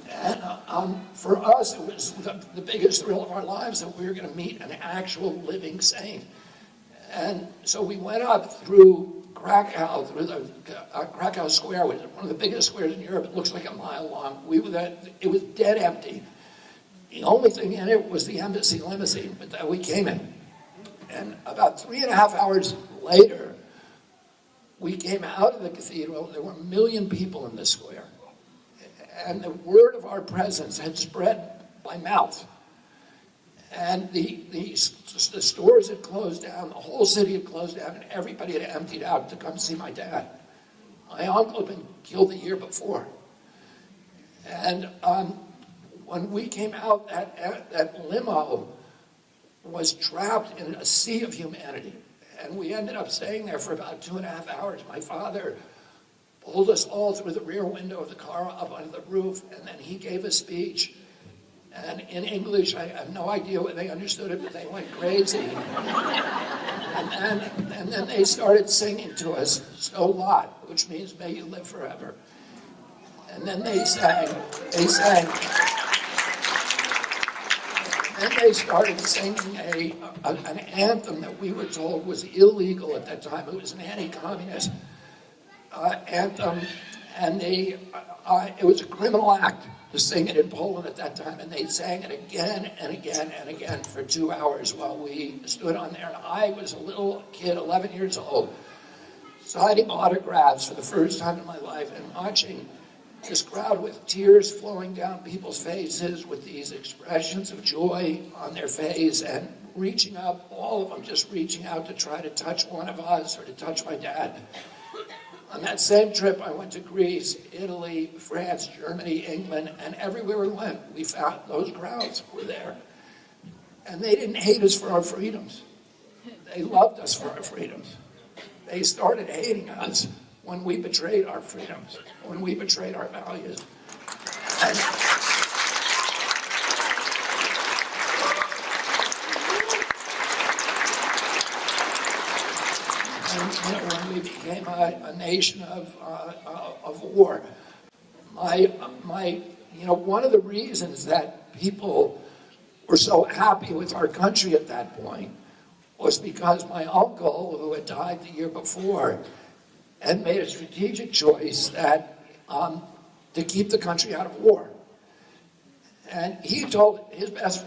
And for us, it was the biggest thrill of our lives that we were going to meet an actual living saint. And so we went up through Krakow, through the Krakow Square, which is one of the biggest squares in Europe. It looks like a mile long. It was dead empty. The only thing in it was the embassy limousine, but that we came in. And about 3.5 hours later, we came out of the cathedral. There were 1 million people in the square. And the word of our presence had spread by mouth. And the stores had closed down, the whole city had closed down, and everybody had emptied out to come see my dad. My uncle had been killed the year before. And when we came out, that limo was trapped in a sea of humanity. And we ended up staying there for about 2.5 hours. My father pulled us all through the rear window of the car up onto the roof, and then he gave a speech. And in English, I have no idea what they understood it, but they went crazy. And then they started singing to us, "So Lot," which means "May you live forever." And then they started singing an anthem that we were told was illegal at that time. It was an anti-communist anthem, and it was a criminal act to sing it in Poland at that time, and they sang it again and again and again for 2 hours while we stood on there. And I was a little kid, 11 years old, signing autographs for the first time in my life and watching this crowd with tears flowing down people's faces, with these expressions of joy on their face, and reaching up, all of them just reaching out to try to touch one of us or to touch my dad. On that same trip, I went to Greece, Italy, France, Germany, England, and everywhere we went, we found those crowds were there. And they didn't hate us for our freedoms. They loved us for our freedoms. They started hating us when we betrayed our freedoms, when we betrayed our values. And when we became a nation of war, one of the reasons that people were so happy with our country at that point was because my uncle, who had died the year before, had made a strategic choice that to keep the country out of war. And he told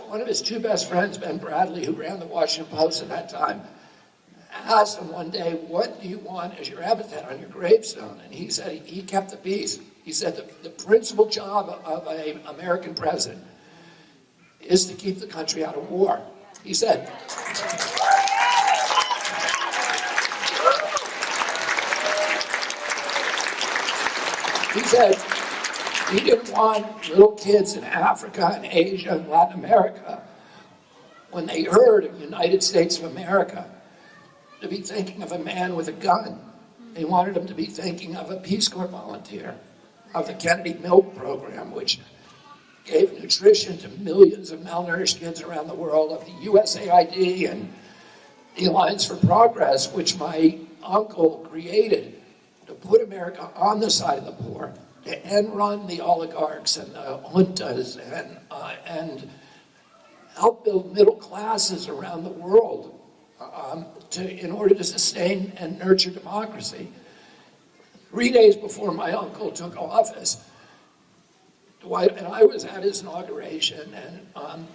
one of his two best friends, Ben Bradley, who ran the Washington Post at that time, asked him one day, "What do you want as your epitaph on your gravestone?" And he said he kept the peace. He said the principal job of an American president is to keep the country out of war. He said, he didn't want little kids in Africa and Asia and Latin America, when they heard of the United States of America, to be thinking of a man with a gun. He wanted them to be thinking of a Peace Corps volunteer, of the Kennedy Milk Program, which gave nutrition to millions of malnourished kids around the world, of the USAID and the Alliance for Progress, which my uncle created to put America on the side of the poor, to end run the oligarchs and the juntas, and help build middle classes around the world in order to sustain and nurture democracy. 3 days before my uncle took office, Dwight and I was at his inauguration, and on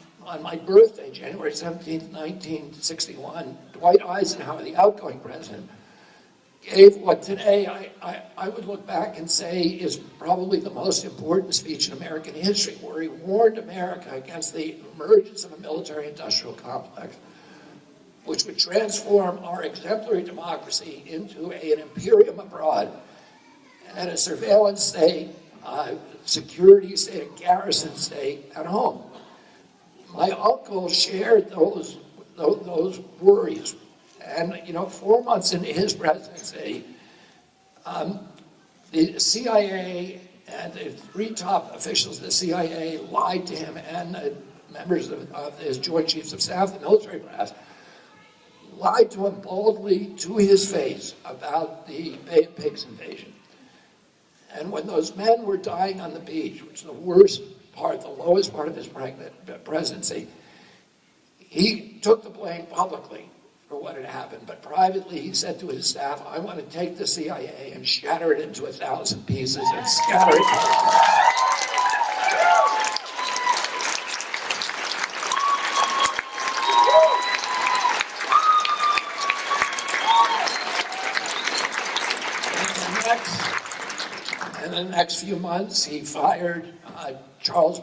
my birthday, January 17th, 1961, Dwight Eisenhower, the outgoing president, gave what today I would look back and say is probably the most important speech in American history, where he warned America against the emergence of a military-industrial complex, which would transform our exemplary democracy into an imperium abroad and a surveillance state, security state, a garrison state at home. My uncle shared those worries. And, 4 months into his presidency, the CIA and the 3 top officials of the CIA lied to him, and the members of his Joint Chiefs of Staff, the military brass, lied to him boldly to his face about the Bay of Pigs invasion. And when those men were dying on the beach, which is the worst part, the lowest part of his presidency, he took the blame publicly for what had happened. But privately, he said to his staff, I want to take the CIA and shatter it into 1,000 pieces and scatter it. In the next few months, he fired Charles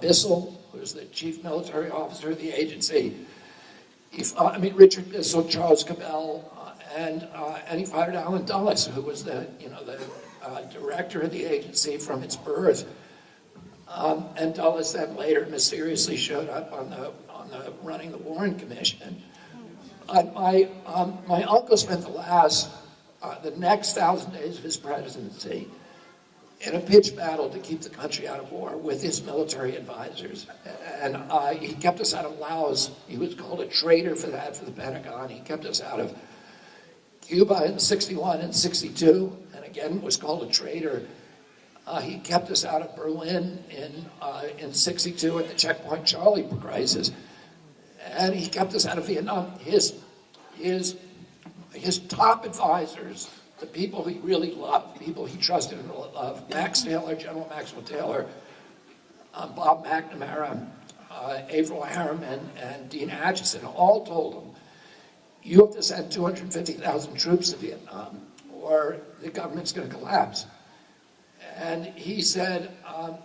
Bissell, who was the chief military officer of the agency. Richard Bissell, Charles Cabell, and he fired Alan Dulles, who was the director of the agency from its birth. And Dulles then later mysteriously showed up on the running the Warren Commission. My uncle spent the next 1,000 days of his presidency in a pitched battle to keep the country out of war with his military advisors. And he kept us out of Laos. He was called a traitor for that, for the Pentagon. He kept us out of Cuba in 61 and 62, and again was called a traitor. He kept us out of Berlin in 62 at the Checkpoint Charlie crisis. And he kept us out of Vietnam. His top advisors, the people he really loved, people he trusted and loved, Max Taylor, General Maxwell Taylor, Bob McNamara, Averell Harriman, and Dean Acheson, all told him, you have to send 250,000 troops to Vietnam or the government's going to collapse. And he said,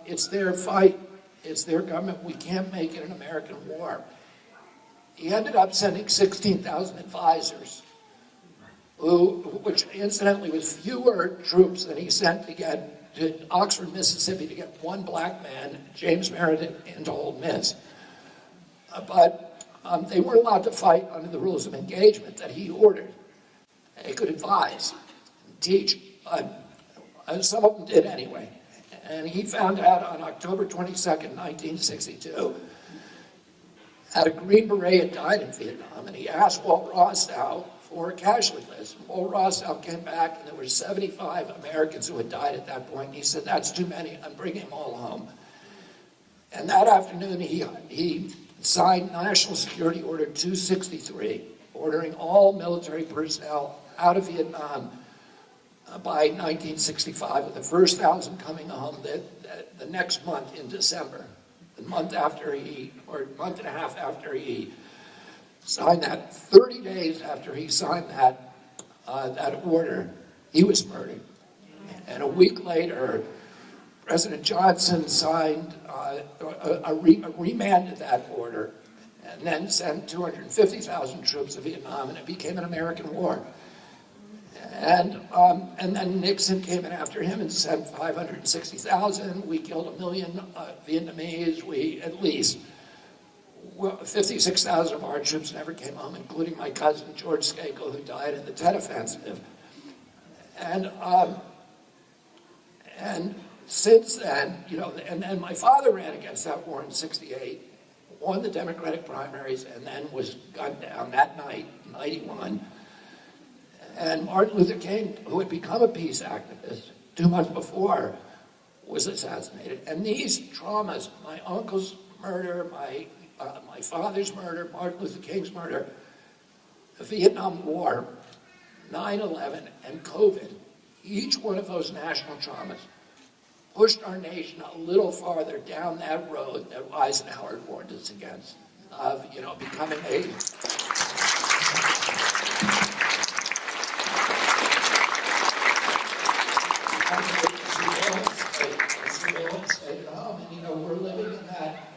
it's their fight, it's their government, we can't make it an American war. He ended up sending 16,000 advisors, which incidentally was fewer troops than he sent to Oxford, Mississippi to get one black man, James Meredith, into Ole Miss. But they weren't allowed to fight under the rules of engagement that he ordered. They could advise, teach. Some of them did anyway. And he found out on October 22nd, 1962, that a Green Beret had died in Vietnam, and he asked Walt Rostow for a casualty list. Walt Rostow came back, and there were 75 Americans who had died at that point. He said, that's too many, I'm bringing them all home. And that afternoon, he signed National Security Order 263, ordering all military personnel out of Vietnam by 1965, with the first 1,000 coming home the next month in December, the month after or a month and a half after he signed that. 30 days after he signed that order, he was murdered. And a week later, President Johnson signed remanded that order and then sent 250,000 troops to Vietnam, and it became an American war. And then Nixon came in after him and sent 560,000. We killed 1 million Vietnamese. At least 56,000 of our troops never came home, including my cousin George Skakel, who died in the Tet Offensive. And since then, and then my father ran against that war in '68, won the Democratic primaries, and then was gunned down that night, 91. And Martin Luther King, who had become a peace activist 2 months before, was assassinated. And these traumas, my uncle's murder, my father's murder, Martin Luther King's murder, the Vietnam War, 9/11, and COVID, Each one of those national traumas pushed our nation a little farther down that road that Eisenhower warned us against, of, becoming a we're living in that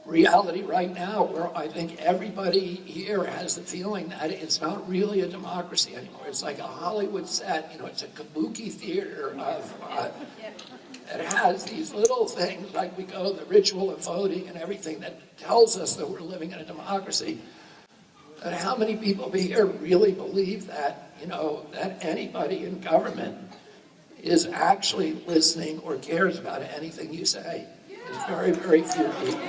reality right now where I think everybody here has the feeling that it's not really a democracy anymore. It's like a Hollywood set, it's a kabuki theater of, it has these little things like the ritual of voting and everything that tells us that we're living in a democracy. And how many people here really believe that, that anybody in government is actually listening or cares about anything you say? There's very, very few people.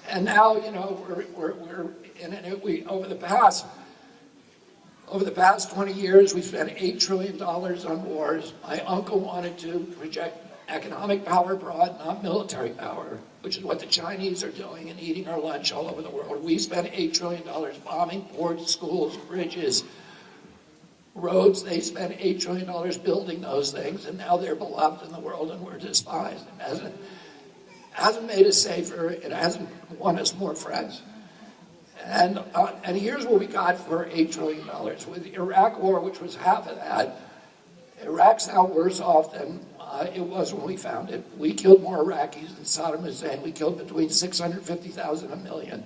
And now, we're in it. Over the past 20 years, we spent $8 trillion on wars. My uncle wanted to project economic power abroad, not military power, which is what the Chinese are doing and eating our lunch all over the world. We spent $8 trillion bombing ports, schools, bridges, roads. They spent $8 trillion building those things, and now they're beloved in the world and we're despised. It hasn't made us safer. It hasn't won us more friends. And here's what we got for $8 trillion. With the Iraq war, which was half of that, Iraq's now worse off than it was when we found it. We killed more Iraqis than Saddam Hussein. We killed between 650,000 and 1 million.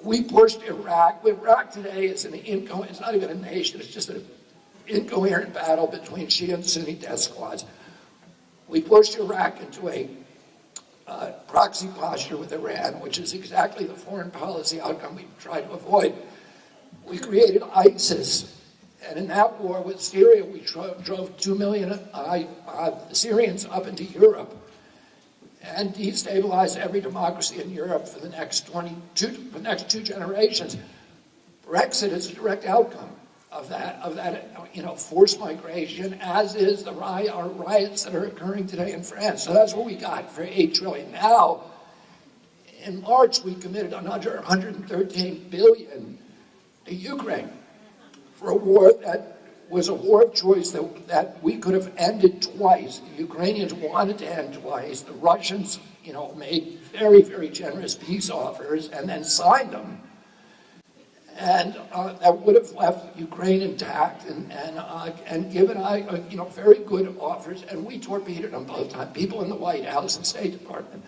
We pushed Iraq. Iraq today is it's not even a nation, it's just an incoherent battle between Shia and Sunni death squads. We pushed Iraq into a proxy posture with Iran, which is exactly the foreign policy outcome we tried to avoid. We created ISIS, and in that war with Syria, we drove 2 million Syrians up into Europe and destabilized every democracy in Europe for the next 2 generations. Brexit is a direct outcome of that, forced migration, as is the riots that are occurring today in France. So that's what we got for $8 trillion. Now, in March, we committed another $113 billion to Ukraine for a war that was a war of choice that we could have ended twice. The Ukrainians wanted to end twice. The Russians, made very, very generous peace offers and then signed them. And that would have left Ukraine intact and given very good offers, and we torpedoed them both times. People in the White House and State Department.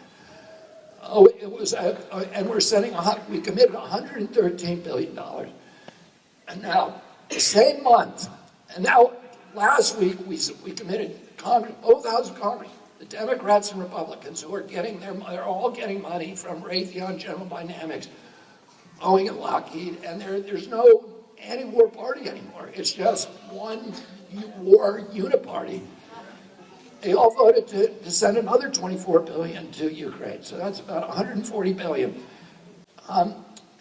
And we're we committed $113 billion. And now, the same month, and now last week we committed Congress, both houses of Congress, the Democrats and Republicans, who are they're all getting money from Raytheon, General Dynamics, Boeing and Lockheed, and there's no anti-war party anymore. It's just one war uniparty. They all voted to send another $24 billion to Ukraine, so that's about $140 billion.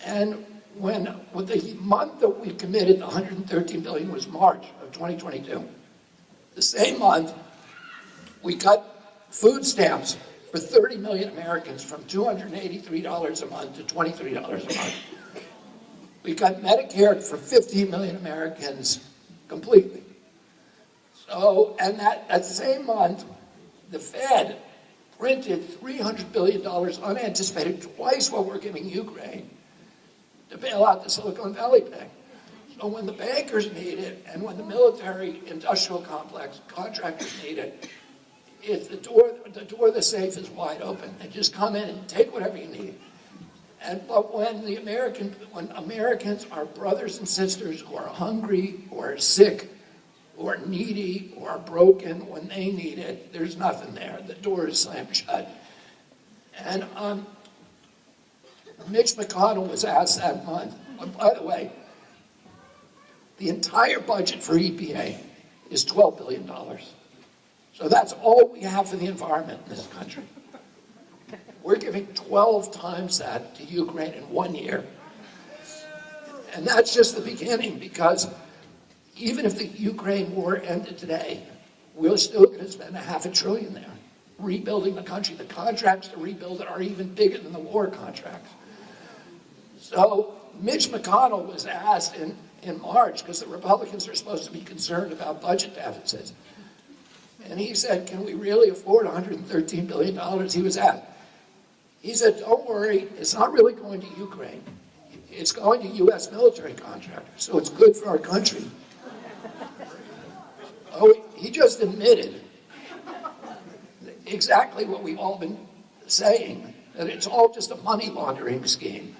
And with the month that we committed, the $113 billion was March of 2022. The same month, we cut food stamps for 30 million Americans from $283 a month to $23 a month. We cut Medicare for 15 million Americans completely. So, and that same month, the Fed printed $300 billion unanticipated, twice what we're giving Ukraine, to bail out the Silicon Valley Bank. So when the bankers need it, and when the military industrial complex contractors need it, it's the door of the safe is wide open. They just come in and take whatever you need. But when Americans, our brothers and sisters who are hungry, who are sick, who are needy, who are broken, when they need it, there's nothing there. The door is slammed shut. And Mitch McConnell was asked that month. By the way, the entire budget for EPA is $12 billion. So that's all we have for the environment in this country. We're giving 12 times that to Ukraine in 1 year. And that's just the beginning, because even if the Ukraine war ended today, we're still going to spend $500 billion there, rebuilding the country. The contracts to rebuild it are even bigger than the war contracts. So Mitch McConnell was asked in March, because the Republicans are supposed to be concerned about budget deficits. And he said, can we really afford $113 billion? He was asked. He said, don't worry, it's not really going to Ukraine. It's going to U.S. military contractors, so it's good for our country. Oh, he just admitted exactly what we've all been saying, that it's all just a money laundering scheme.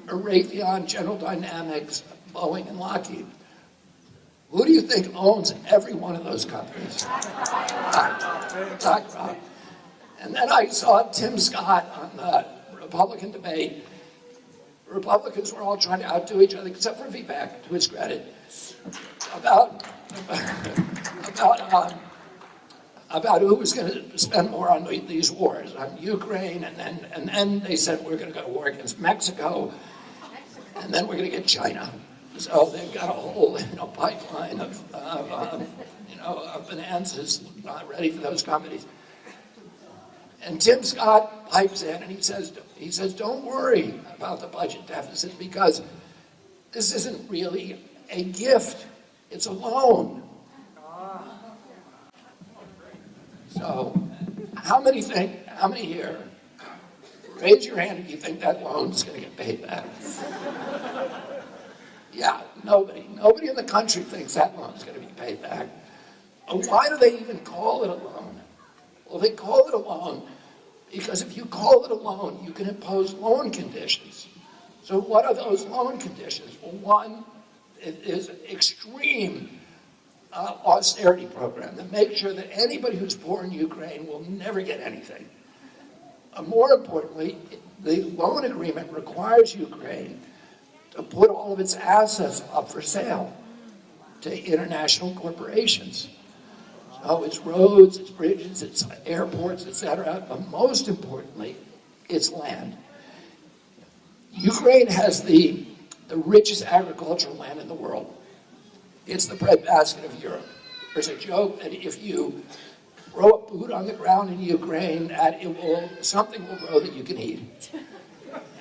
Raytheon, General Dynamics, Boeing, and Lockheed. Who do you think owns every one of those companies? BlackRock. And then I saw Tim Scott on the Republican debate. Republicans were all trying to outdo each other, except for Vivek, to his credit, about who was going to spend more on these wars, on Ukraine, and then they said we're going to go to war against Mexico, and then we're going to get China. So they've got a whole pipeline of bonanzas ready for those companies. And Tim Scott pipes in and he says, don't worry about the budget deficit because this isn't really a gift, it's a loan. So, how many here, raise your hand if you think that loan's going to get paid back? Yeah, nobody in the country thinks that loan's going to be paid back. Why do they even call it a loan? Well, they call it a loan because if you call it a loan, you can impose loan conditions. So what are those loan conditions? Well, one is extreme austerity program that makes sure that anybody who's poor in Ukraine will never get anything. More importantly, the loan agreement requires Ukraine to put all of its assets up for sale to international corporations. So it's roads, it's bridges, it's airports, etc. But most importantly, it's land. Ukraine has the richest agricultural land in the world. It's the breadbasket of Europe. There's a joke that if you throw a boot on the ground in Ukraine, that something will grow that you can eat.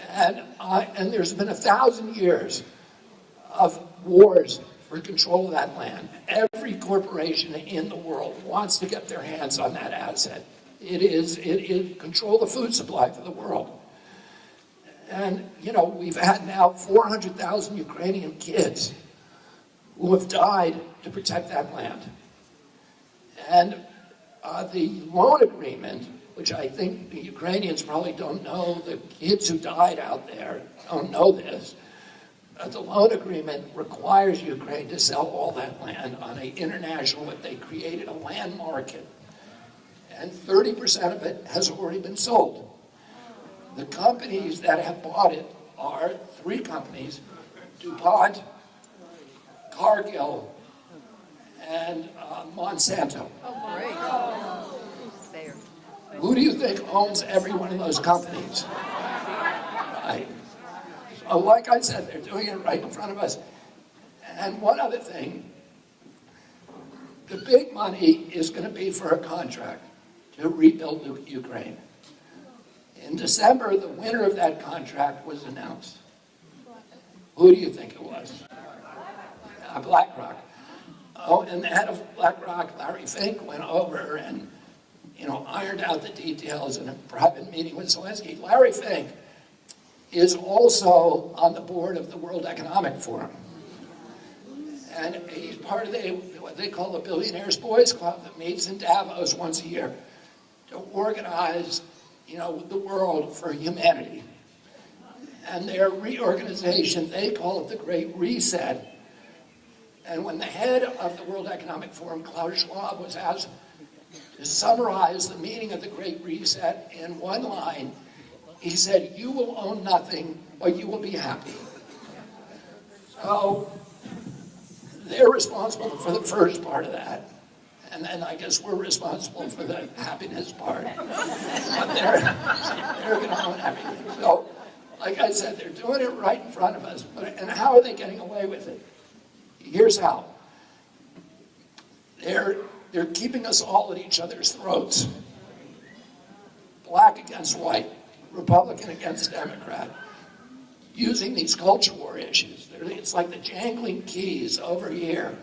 And there's been 1,000 years of wars for control of that land. Every corporation in the world wants to get their hands on that asset. It control the food supply for the world. And, we've had now 400,000 Ukrainian kids who have died to protect that land. And the loan agreement, which I think the Ukrainians probably don't know, the kids who died out there don't know this, the loan agreement requires Ukraine to sell all that land on an international, what they created, a land market. And 30% of it has already been sold. The companies that have bought it are 3 companies, DuPont, Cargill, and Monsanto. Oh, great. There. Who do you think owns every one of those companies? Right. So like I said, they're doing it right in front of us. And one other thing, the big money is going to be for a contract to rebuild Ukraine. In December, the winner of that contract was announced. Who do you think it was? BlackRock. Oh, and the head of BlackRock, Larry Fink, went over and, ironed out the details in a private meeting with Zelensky. Larry Fink is also on the board of the World Economic Forum. And he's part of what they call the Billionaires Boys Club that meets in Davos once a year to organize, the world for humanity. And their reorganization, they call it the Great Reset. And when the head of the World Economic Forum, Klaus Schwab, was asked to summarize the meaning of the Great Reset in one line, he said, "You will own nothing, but you will be happy." So they're responsible for the first part of that. And then I guess we're responsible for the happiness part. But they're going to own everything. So, like I said, they're doing it right in front of us. And how are they getting away with it? Here's how. They're keeping us all at each other's throats. Black against white, Republican against Democrat. using these culture war issues. It's like the jangling keys over here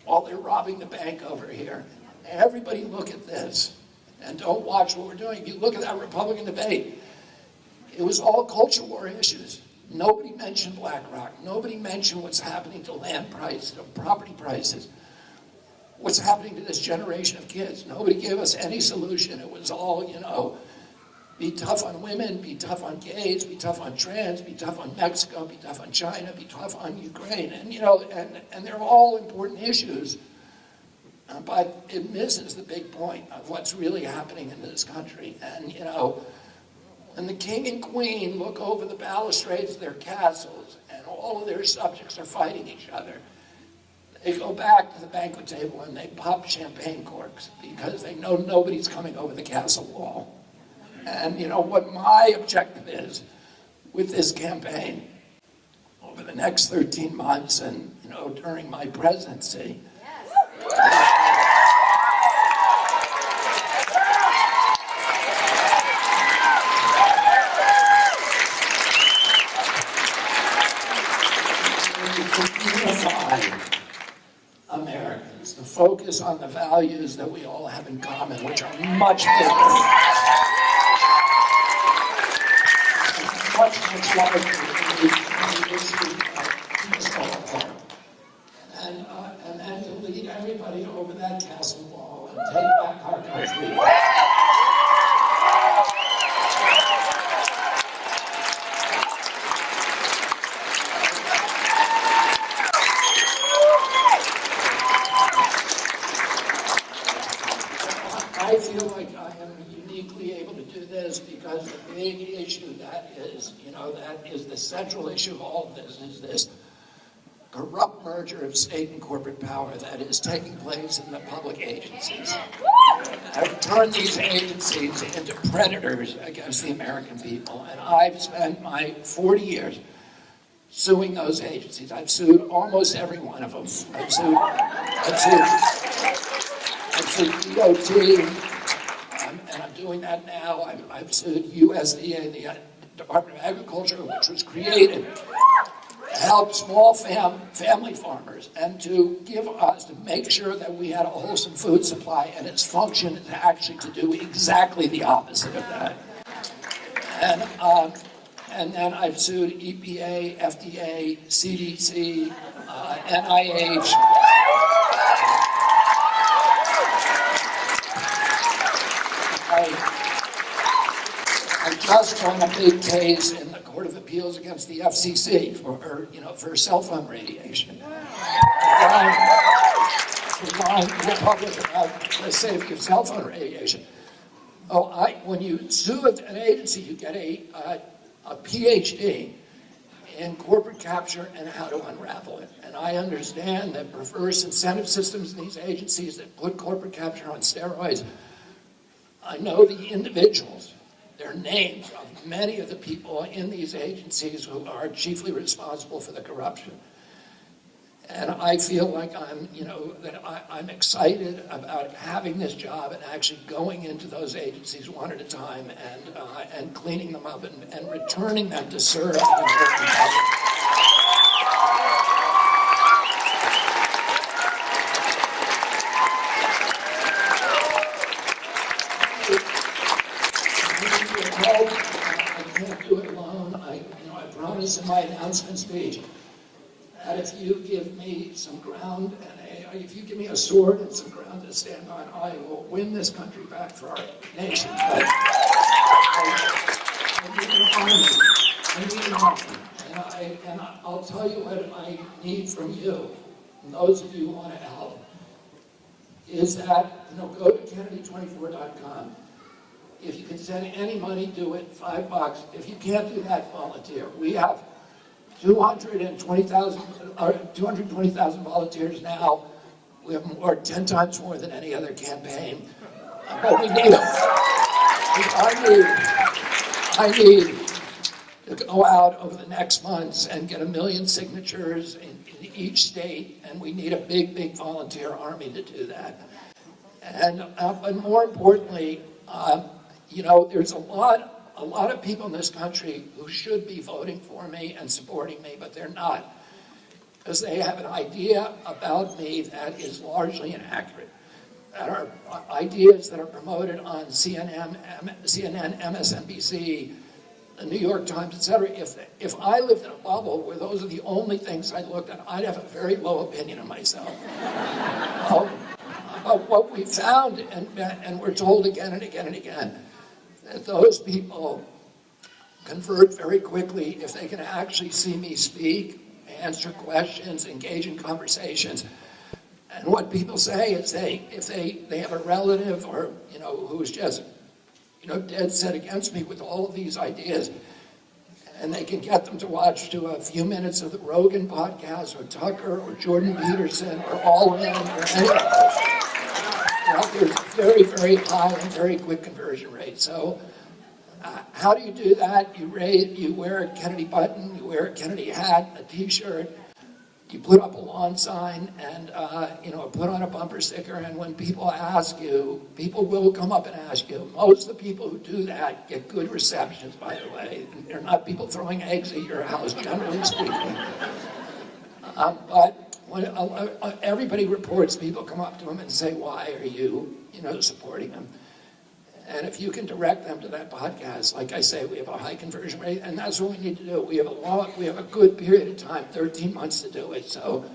while they're robbing the bank over here. Everybody look at this and don't watch what we're doing. If you look at that Republican debate, it was all culture war issues. Nobody mentioned BlackRock. Nobody mentioned what's happening to land prices, to property prices. What's happening to this generation of kids. Nobody gave us any solution. It was all, be tough on women, be tough on gays, be tough on trans, be tough on Mexico, be tough on China, be tough on Ukraine. And, and they're all important issues, but it misses the big point of what's really happening in this country. And, when the king and queen look over the balustrades of their castles and all of their subjects are fighting each other, they go back to the banquet table and they pop champagne corks because they know nobody's coming over the castle wall. And what my objective is with this campaign over the next 13 months and, during my presidency. Americans, to focus on the values that we all have in common, which are much bigger, much larger than the issue of peace war. And then to lead everybody over that castle wall and take back our country. I feel like I am uniquely able to do this because the big issue that is the central issue of all of this is this corrupt merger of state and corporate power that is taking place in the public agencies. I've turned these agencies into predators against the American people, and I've spent my 40 years suing those agencies. I've sued almost every one of them. I've sued DOT, and I'm doing that now. I've sued USDA, the Department of Agriculture, which was created to help small family farmers and to make sure that we had a wholesome food supply, and its function is actually to do exactly the opposite of that. And then I've sued EPA, FDA, CDC, NIH. I just won a big case in the Court of Appeals against the FCC for cell phone radiation. For lying to the public about the safety of cell phone radiation. When you sue an agency, you get a PhD in corporate capture and how to unravel it. And I understand that perverse incentive systems in these agencies that put corporate capture on steroids. I know the individuals, their names of many of the people in these agencies who are chiefly responsible for the corruption. And I feel like I'm excited about having this job and actually going into those agencies one at a time and cleaning them up and returning them to serve the American public. I can't do it alone. I promised in my announcement speech that if you give me some ground and if you give me a sword and some ground to stand on, I will win this country back for our nation. But I need an army. I need an army. And I'll tell you what I need from you, and those of you who want to help, is that go to Kennedy24.com. If you can send any money, do it. $5. If you can't do that, volunteer. We have 220,000 volunteers now. We have 10 times more than any other campaign. But we need them. I need to go out over the next months and get 1 million signatures in each state, and we need a big, big volunteer army to do that. And but more importantly, there's a lot a lot of people in this country who should be voting for me and supporting me, but they're not, because they have an idea about me that is largely inaccurate. That are ideas that are promoted on CNN, MSNBC, the New York Times, etc. If I lived in a bubble where those are the only things I looked at, I'd have a very low opinion of myself. But what we found, and we're told again and again and again, that those people convert very quickly if they can actually see me speak, answer questions, engage in conversations. And what people say is if they have a relative or, who's just, dead set against me with all of these ideas, and they can get them to watch to a few minutes of the Rogan podcast or Tucker or Jordan Peterson or all of them or any of those. There's a very, very high and very quick conversion rate. So how do you do that? You wear a Kennedy button, you wear a Kennedy hat, a t-shirt, you put up a lawn sign and, put on a bumper sticker, and when people ask you, people will come up and ask you. Most of the people who do that get good receptions, by the way. They're not people throwing eggs at your house, generally speaking. But when everybody reports people come up to them and say, why are you, supporting them? And if you can direct them to that podcast, like I say, we have a high conversion rate, and that's what we need to do. We have a good period of time, 13 months to do it. So,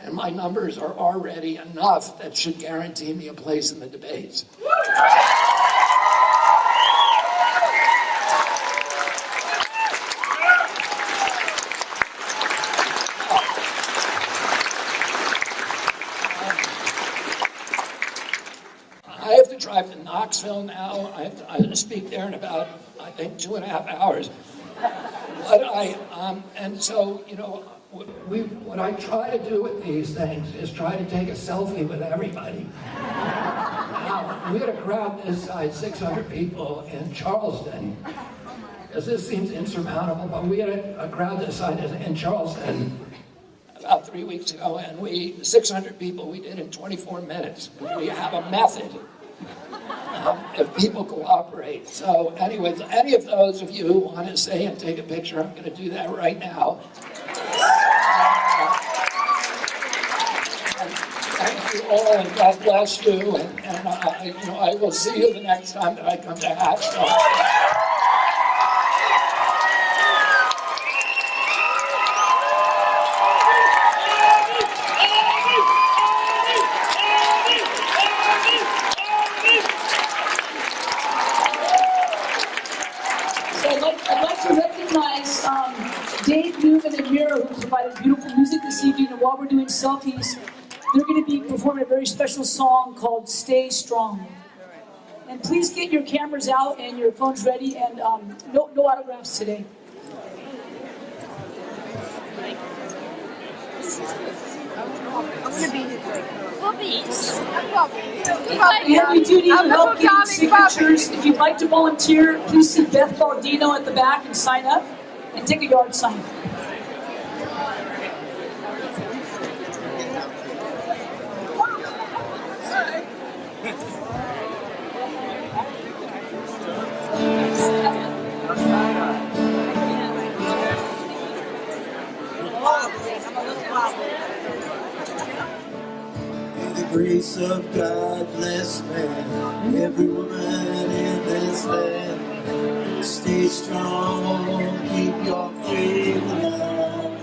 and my numbers are already enough that should guarantee me a place in the debates. I have to drive to Knoxville now. I have to speak there in about, I think, 2.5 hours. What I try to do with these things is try to take a selfie with everybody. Now, we had a crowd this size, 600 people in Charleston, because this seems insurmountable, but we had a crowd this size in Charleston about 3 weeks ago, and 600 people we did in 24 minutes. We have a method if people cooperate. So anyways, any of those of you who want to say and take a picture, I'm going to do that right now. Thank you all, and God bless you, and I will see you the next time that I come to Asheville. Dave Newman and Mira, who provided beautiful music this evening, and while we're doing selfies, they're going to be performing a very special song called Stay Strong. And please get your cameras out and your phones ready, and no autographs today. I'm going to be puppies. We do need help getting signatures. If you'd like to volunteer, please see Beth Baldino at the back and sign up and take a yard sign. The grace of God bless man and every woman in this land. Stay strong, keep your faith alive.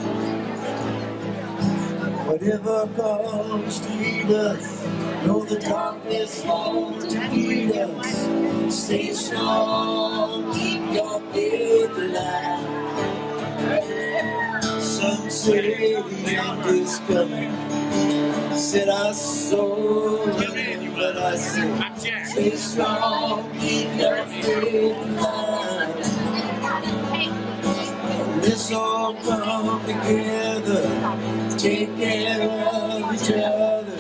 Whatever comes to meet us, know the darkness won't defeat us. Stay strong, keep your faith alive. Some say the end is coming. Said I soul, but I say, stay strong, keep your faith alive. Let's all come together, take care of each other.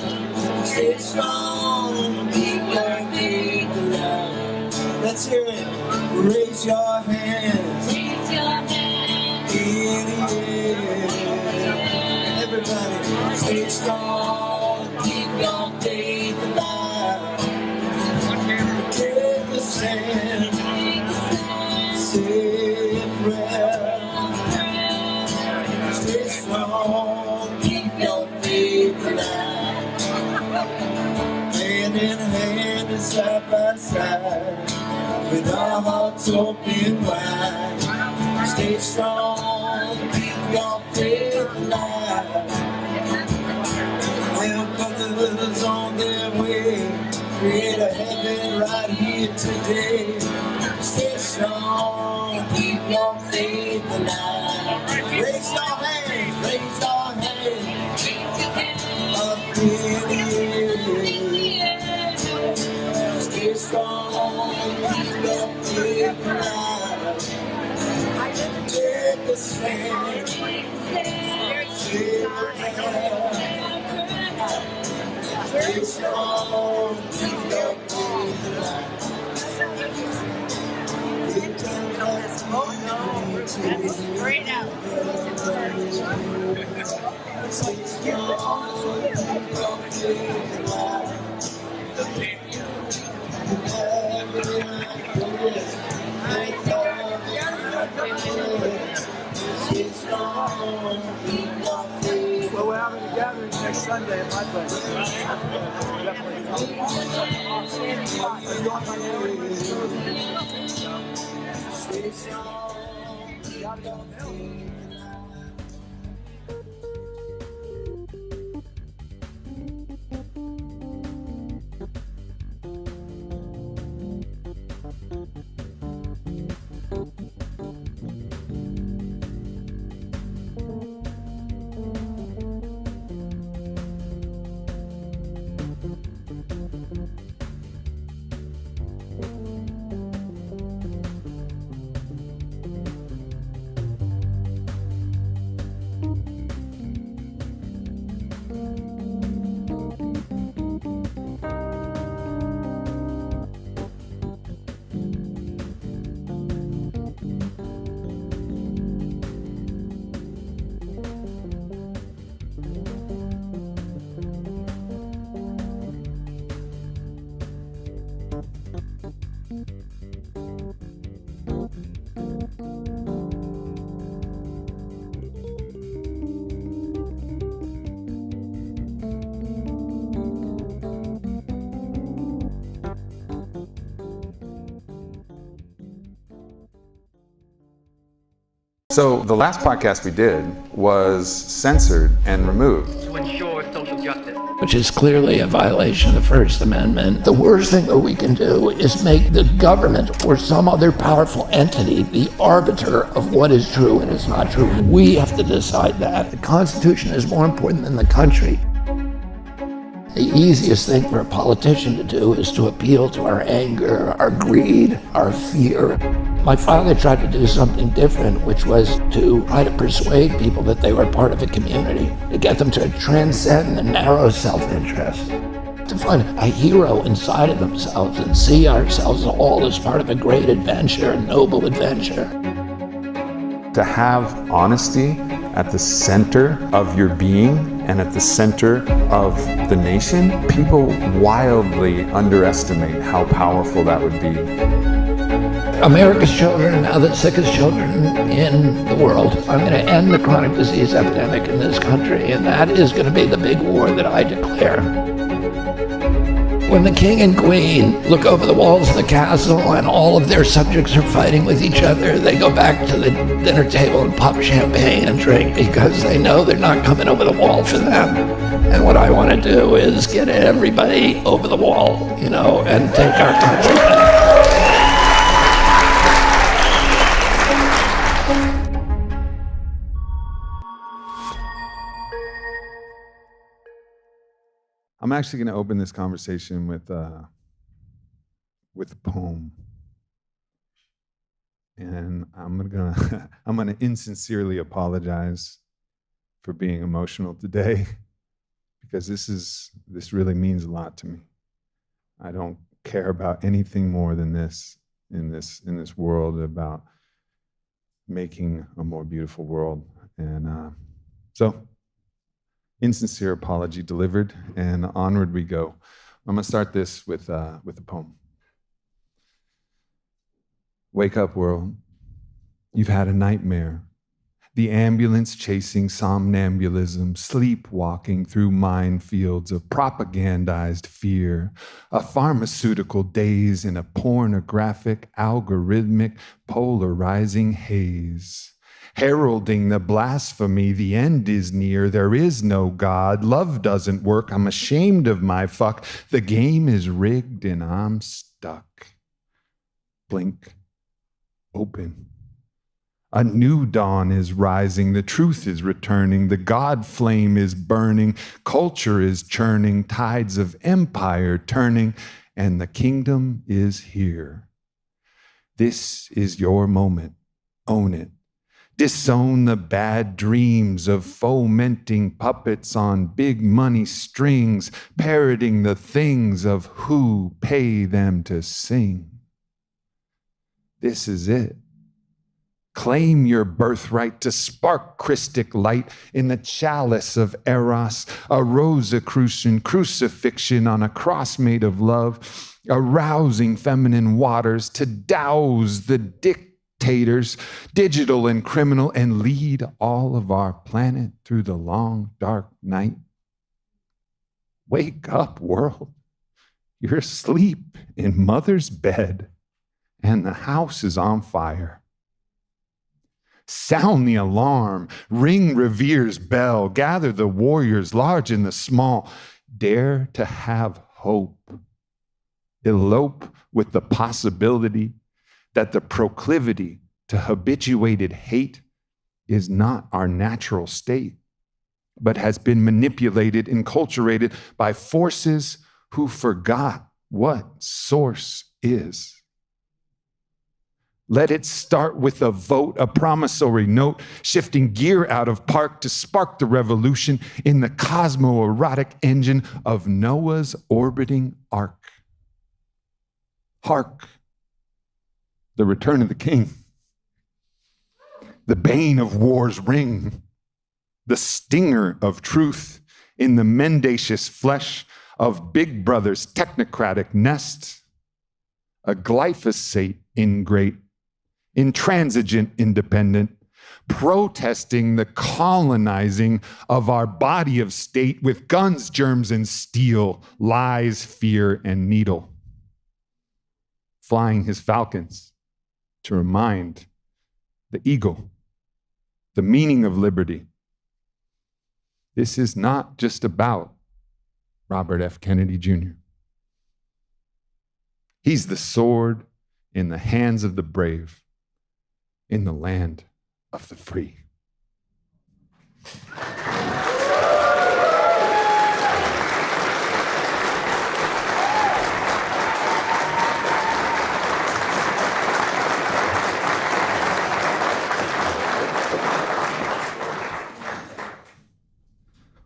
Stay strong, keep your faith alive. Let's hear it. Raise your hands. Raise your hands. In the air. Everybody, stay strong, keep your faith alive. Take a stand. strong, keep your faith alive. Hand in hand and side by side, with our hearts open wide. Stay strong, keep your faith alive. Help others on their way, create a heaven right here today. Stay strong, keep your faith alive. Raise your hands, raise your hands up in the air. Stay strong, keep your faith alive. Take a stand, stay strong, keep your faith alive. Straight out. Well, we're having a gathering next Sunday at my place. So the last podcast we did was censored and removed. To ensure social justice. Which is clearly a violation of the First Amendment. The worst thing that we can do is make the government or some other powerful entity the arbiter of what is true and is not true. We have to decide that. The Constitution is more important than the country. The easiest thing for a politician to do is to appeal to our anger, our greed, our fear. My father tried to do something different, which was to try to persuade people that they were part of a community, to get them to transcend the narrow self-interest, to find a hero inside of themselves and see ourselves all as part of a great adventure, a noble adventure. To have honesty at the center of your being and at the center of the nation, people wildly underestimate how powerful that would be. America's children are now the sickest children in the world. I'm going to end the chronic disease epidemic in this country, and that is going to be the big war that I declare. When the king and queen look over the walls of the castle and all of their subjects are fighting with each other, they go back to the dinner table and pop champagne and drink because they know they're not coming over the wall for them. And what I want to do is get everybody over the wall, and take our country back. I'm actually going to open this conversation with a poem, and I'm gonna insincerely apologize for being emotional today, because this really means a lot to me. I don't care about anything more than this in this world, about making a more beautiful world, and so. Insincere apology delivered, and onward we go. I'm going to start this with a poem. Wake up, world. You've had a nightmare. The ambulance chasing somnambulism, sleepwalking through minefields of propagandized fear, a pharmaceutical daze in a pornographic, algorithmic, polarizing haze. Heralding the blasphemy, the end is near, there is no God, love doesn't work, I'm ashamed of my fuck, the game is rigged and I'm stuck. Blink, open. A new dawn is rising, the truth is returning, the God flame is burning, culture is churning, tides of empire turning, and the kingdom is here. This is your moment. Own it. Disown the bad dreams of fomenting puppets on big money strings, parroting the things of who pay them to sing. This is it. Claim your birthright to spark Christic light in the chalice of Eros, a Rosicrucian crucifixion on a cross made of love, arousing feminine waters to douse the dictators, digital and criminal, and lead all of our planet through the long, dark night. Wake up, world. You're asleep in mother's bed, and the house is on fire. Sound the alarm, ring Revere's bell, gather the warriors large and the small. Dare to have hope. Elope with the possibility that the proclivity to habituated hate is not our natural state, but has been manipulated, enculturated by forces who forgot what source is. Let it start with a vote, a promissory note, shifting gear out of park to spark the revolution in the cosmo-erotic engine of Noah's orbiting ark. Hark, the return of the king. The bane of war's ring. The stinger of truth in the mendacious flesh of Big Brother's technocratic nest. A glyphosate ingrate, intransigent independent, protesting the colonizing of our body of state with guns, germs, and steel, lies, fear, and needle. Flying his falcons to remind the eagle the meaning of liberty. This is not just about Robert F. Kennedy Jr. He's the sword in the hands of the brave, in the land of the free.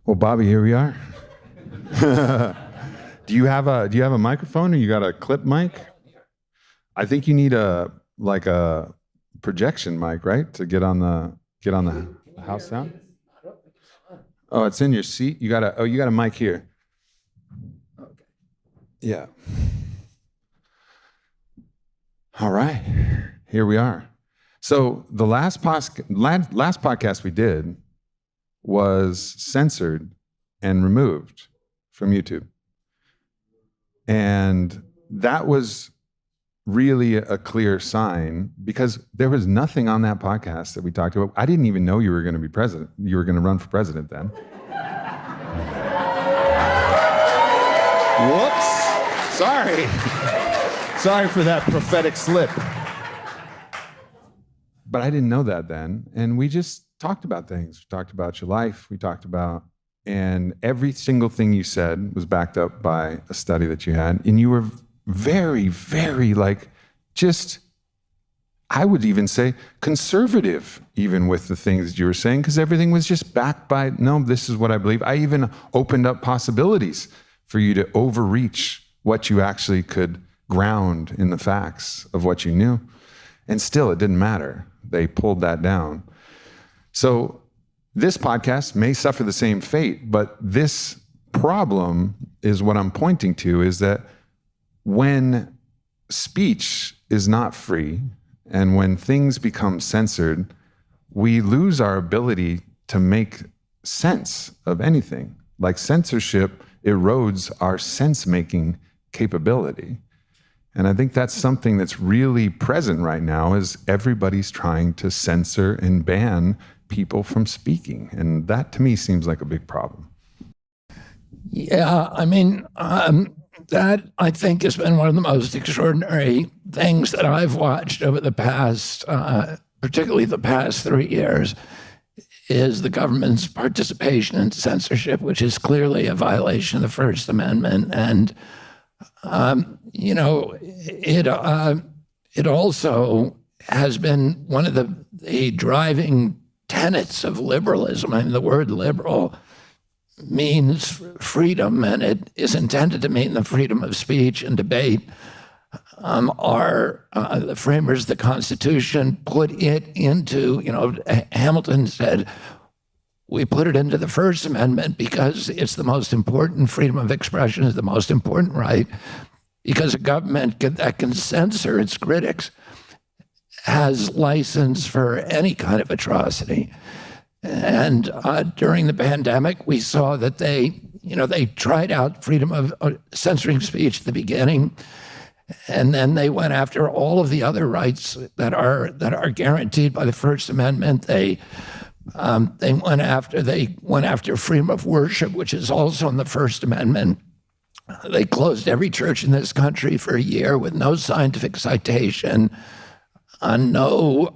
Well, Bobby, here we are. Do you have a microphone, or you got a clip mic? I think you need a projection mic, right? To get on the house sound. Oh, it's in your seat. You got a mic here. Yeah. All right. Here we are. So the last podcast we did was censored and removed from YouTube. And that was really a clear sign, because there was nothing on that podcast that we talked about. I didn't even know you were going to be president. You were going to run for president then. Whoops. Sorry. Sorry for that prophetic slip. But I didn't know that then. And we just talked about things. We talked about your life. We talked about, and every single thing you said was backed up by a study that you had. And you were very, very I would even say conservative, even with the things that you were saying, because everything was just backed by, no, this is what I believe. I even opened up possibilities for you to overreach what you actually could ground in the facts of what you knew. And still, it didn't matter. They pulled that down. So this podcast may suffer the same fate, but this problem is what I'm pointing to, is that when speech is not free and when things become censored, we lose our ability to make sense of anything. Like censorship erodes our sense-making capability. And I think that's something that's really present right now is everybody's trying to censor and ban people from speaking. And that to me seems like a big problem. Yeah, I mean, that I think has been one of the most extraordinary things that I've watched over the past, particularly the past 3 years, is the government's participation in censorship, which is clearly a violation of the First Amendment. And, you know, it also has been one of the driving tenets of liberalism. I mean, the word liberal means freedom, and it is intended to mean the freedom of speech and debate. The framers of the Constitution put it into, you know, Hamilton said, we put it into the First Amendment because it's the most important. Freedom of expression is the most important right, because a government that can censor its critics has license for any kind of atrocity. And during the pandemic, we saw that they tried out freedom of censoring speech at the beginning, and then they went after all of the other rights that are guaranteed by the First Amendment. They went after freedom of worship, which is also in the First Amendment. They closed every church in this country for a year with no scientific citation. No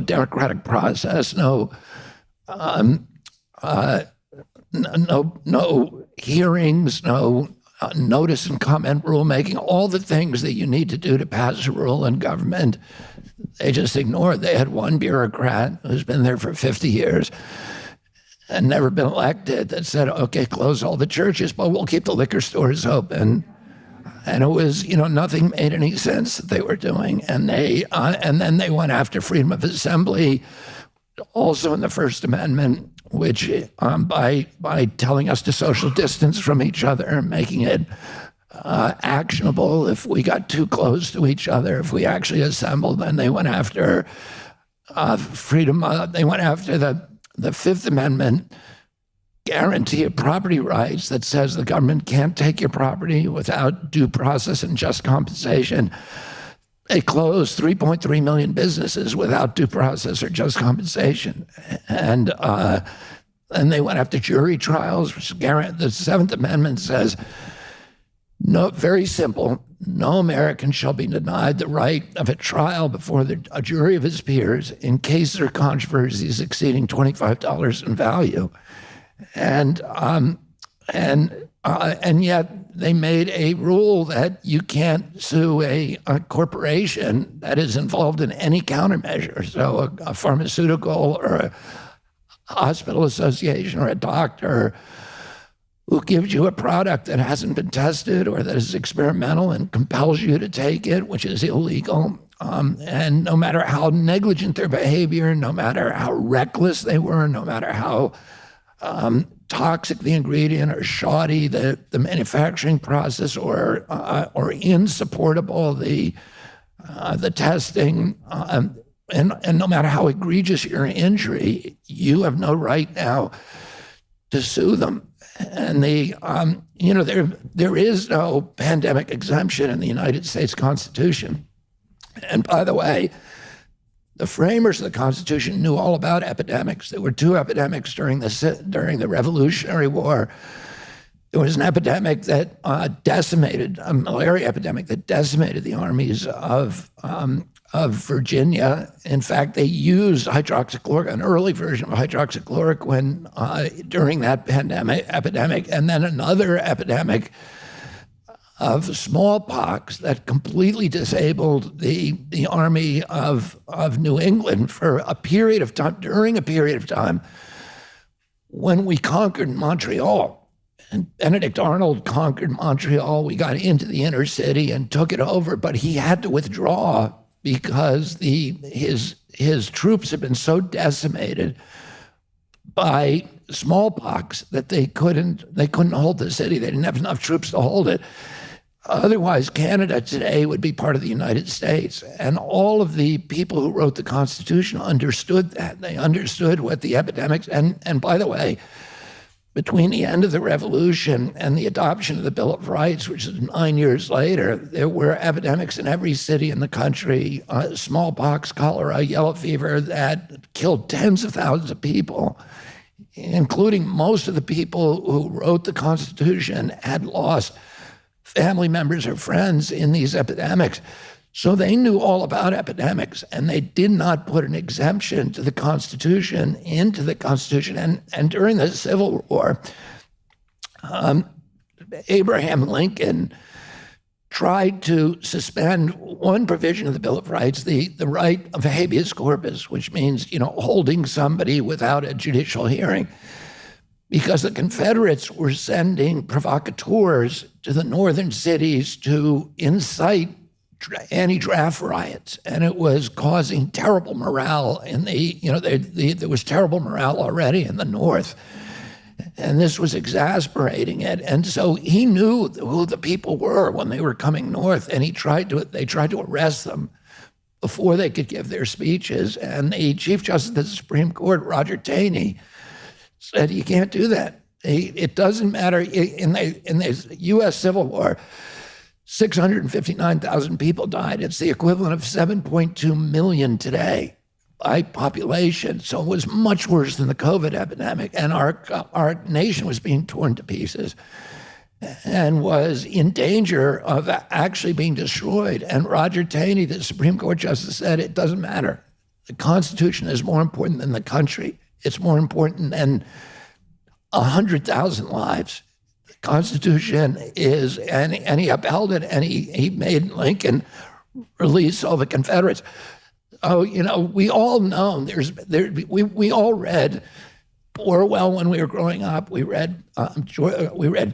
democratic process, no hearings, no notice and comment rulemaking, all the things that you need to do to pass a rule in government. They just ignored. They had one bureaucrat who's been there for 50 years and never been elected that said, okay, close all the churches, but we'll keep the liquor stores open. And it was, you know, nothing made any sense that they were doing. And then they went after freedom of assembly, also in the First Amendment, which by telling us to social distance from each other and making it actionable if we got too close to each other, if we actually assembled. Then they went after freedom. They went after the Fifth Amendment guarantee of property rights that says the government can't take your property without due process and just compensation. They closed 3.3 million businesses without due process or just compensation. And they went after jury trials, which the Seventh Amendment says, no, very simple, no American shall be denied the right of a trial before a jury of his peers in cases or controversies exceeding $25 in value. And yet they made a rule that you can't sue a corporation that is involved in any countermeasure. So a pharmaceutical or a hospital association or a doctor who gives you a product that hasn't been tested or that is experimental and compels you to take it, which is illegal. And no matter how negligent their behavior, no matter how reckless they were, no matter how toxic the ingredient or shoddy the manufacturing process or insupportable the testing, and no matter how egregious your injury, you have no right now to sue them. And there is no pandemic exemption in the United States Constitution. And by the way, the framers of the Constitution knew all about epidemics. There were two epidemics during the Revolutionary War. There was an epidemic that decimated, a malaria epidemic that decimated the armies of Virginia. In fact, they used hydroxychloroquine, an early version of hydroxychloroquine during that epidemic, and then another epidemic of smallpox that completely disabled the army of New England for a period of time, during a period of time when we conquered Montreal. And Benedict Arnold conquered Montreal. We got into the inner city and took it over, but he had to withdraw because his troops had been so decimated by smallpox that they couldn't hold the city. They didn't have enough troops to hold it. Otherwise, Canada today would be part of the United States. And all of the people who wrote the Constitution understood that. They understood what the epidemics, and by the way, between the end of the Revolution and the adoption of the Bill of Rights, which is 9 years later, there were epidemics in every city in the country, smallpox, cholera, yellow fever, that killed tens of thousands of people, including most of the people who wrote the Constitution had lost family members or friends in these epidemics. So they knew all about epidemics, and they did not put an exemption to the Constitution into the Constitution. And during the Civil War, Abraham Lincoln tried to suspend one provision of the Bill of Rights, the right of habeas corpus, which means, holding somebody without a judicial hearing, because the Confederates were sending provocateurs to the northern cities to incite anti-draft riots, and it was causing terrible morale in there was terrible morale already in the North, and this was exasperating it. And so he knew who the people were when they were coming north, and they tried to arrest them before they could give their speeches. And the Chief Justice of the Supreme Court, Roger Taney, said, you can't do that. It doesn't matter. In the U.S. Civil War, 659,000 people died. It's the equivalent of 7.2 million today by population. So it was much worse than the COVID epidemic. And our nation was being torn to pieces and was in danger of actually being destroyed. And Roger Taney, the Supreme Court justice, said, it doesn't matter. The Constitution is more important than the country. It's more important than 100,000 lives. The Constitution is, and he upheld it, and he made Lincoln release all the Confederates. Oh, we all know we all read Orwell when we were growing up. We read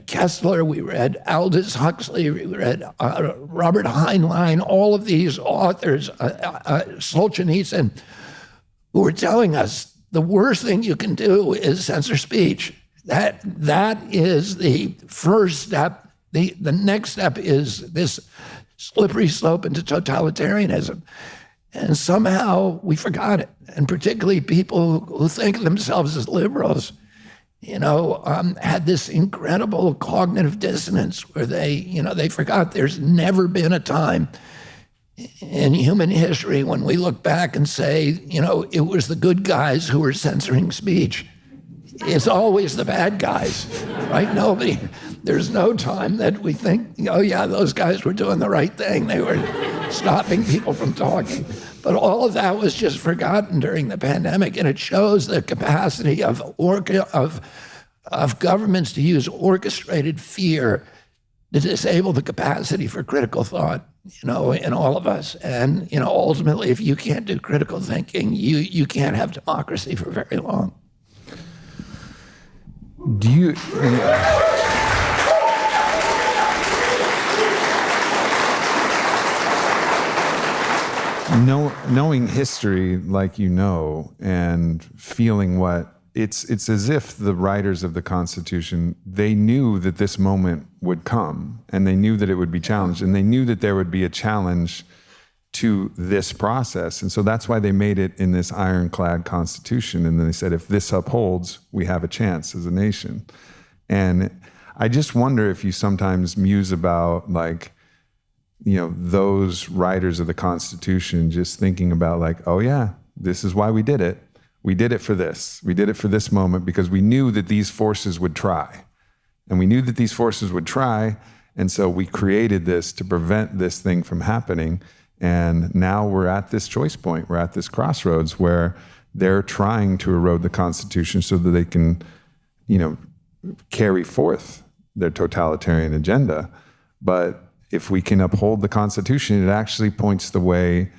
Kessler, we read Aldous Huxley, we read Robert Heinlein, all of these authors, Solzhenitsyn, who were telling us the worst thing you can do is censor speech. That is the first step. The next step is this slippery slope into totalitarianism. And somehow we forgot it. And particularly people who think of themselves as liberals, had this incredible cognitive dissonance where they forgot there's never been a time in human history when we look back and say, it was the good guys who were censoring speech. It's always the bad guys, right? There's no time that we think, oh yeah, those guys were doing the right thing. They were stopping people from talking. But all of that was just forgotten during the pandemic, and it shows the capacity of governments to use orchestrated fear to disable the capacity for critical thought, in all of us. And, ultimately, if you can't do critical thinking, you can't have democracy for very long. Do you... knowing history like and feeling it's as if the writers of the Constitution, they knew that this moment would come, and they knew that it would be challenged, and they knew that there would be a challenge to this process. And so that's why they made it in this ironclad Constitution. And then they said, if this upholds, we have a chance as a nation. And I just wonder if you sometimes muse about those writers of the Constitution just thinking about oh yeah, this is why we did it. We did it for this. We did it for this moment because we knew that these forces would try. And we knew that these forces would try. And so we created this to prevent this thing from happening. And now we're at this choice point. We're at this crossroads where they're trying to erode the Constitution so that they can, carry forth their totalitarian agenda. But if we can uphold the Constitution, it actually points the way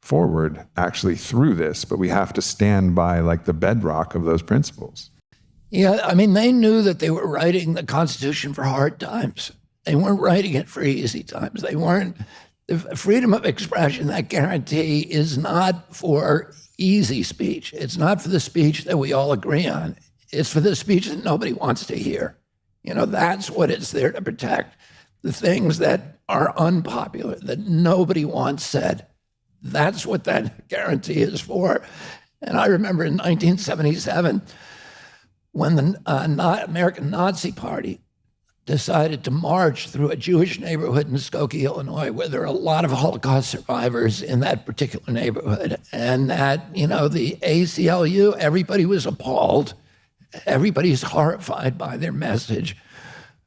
forward, actually through this. But we have to stand by the bedrock of those principles. Yeah, they knew that they were writing the Constitution for hard times. They weren't writing it for easy times. They weren't. The freedom of expression, that guarantee, is not for easy speech. It's not for the speech that we all agree on. It's for the speech that nobody wants to hear. That's what it's there to protect. the things that are unpopular, that nobody wants said. That's what that guarantee is for. And I remember in 1977, when the American Nazi Party decided to march through a Jewish neighborhood in Skokie, Illinois, where there are a lot of Holocaust survivors in that particular neighborhood. And that, the ACLU, everybody was appalled. Everybody's horrified by their message.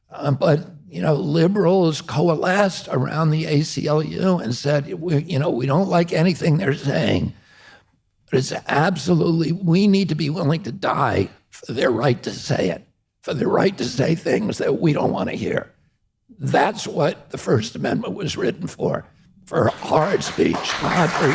But liberals coalesced around the ACLU and said, we don't like anything they're saying, but it's absolutely, we need to be willing to die for their right to say it, for their right to say things that we don't want to hear. That's what the First Amendment was written for hard speech, not for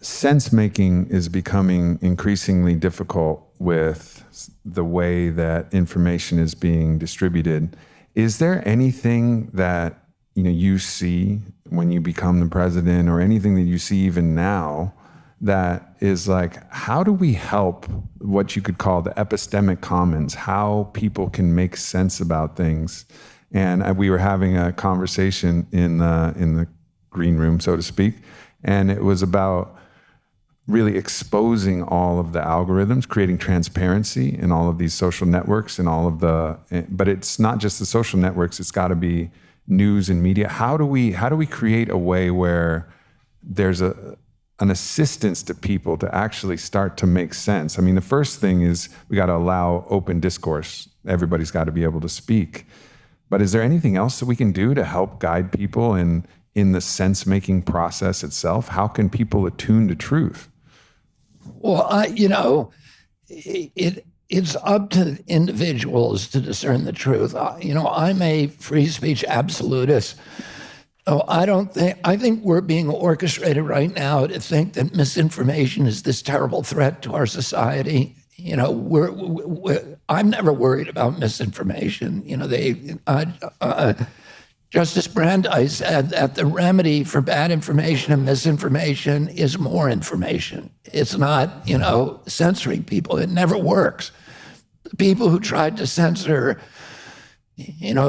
Sense making is becoming increasingly difficult with the way that information is being distributed. Is there anything that you see when you become the president, or anything that you see even now, that is like, how do we help what you could call the epistemic commons, how people can make sense about things? And we were having a conversation in the green room, so to speak, and it was about really exposing all of the algorithms, creating transparency in all of these social networks and but it's not just the social networks, it's got to be news and media. How do we create a way where there's an assistance to people to actually start to make sense? I mean, the first thing is we got to allow open discourse. Everybody's got to be able to speak. But is there anything else that we can do to help guide people in the sense-making process itself? How can people attune to truth? Well, it's up to individuals to discern the truth. I'm a free speech absolutist. I think we're being orchestrated right now to think that misinformation is this terrible threat to our society. I'm never worried about misinformation. Justice Brandeis said that the remedy for bad information and misinformation is more information. It's not, censoring people. It never works. The people who tried to censor,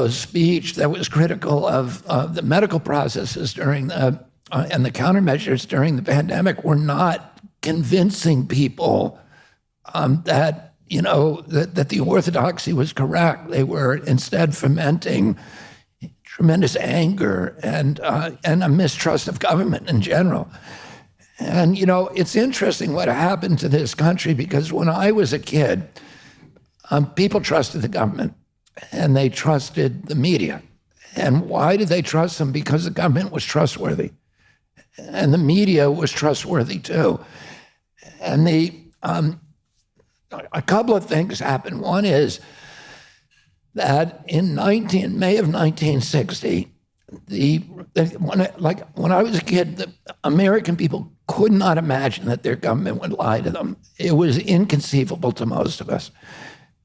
speech that was critical of the medical processes during and the countermeasures during the pandemic were not convincing people that the orthodoxy was correct. They were instead fomenting tremendous anger and a mistrust of government in general. And, it's interesting what happened to this country, because when I was a kid, people trusted the government and they trusted the media. And why did they trust them? Because the government was trustworthy and the media was trustworthy too. And a couple of things happened. One is that in May of 1960, when I was a kid, the American people could not imagine that their government would lie to them. It was inconceivable to most of us.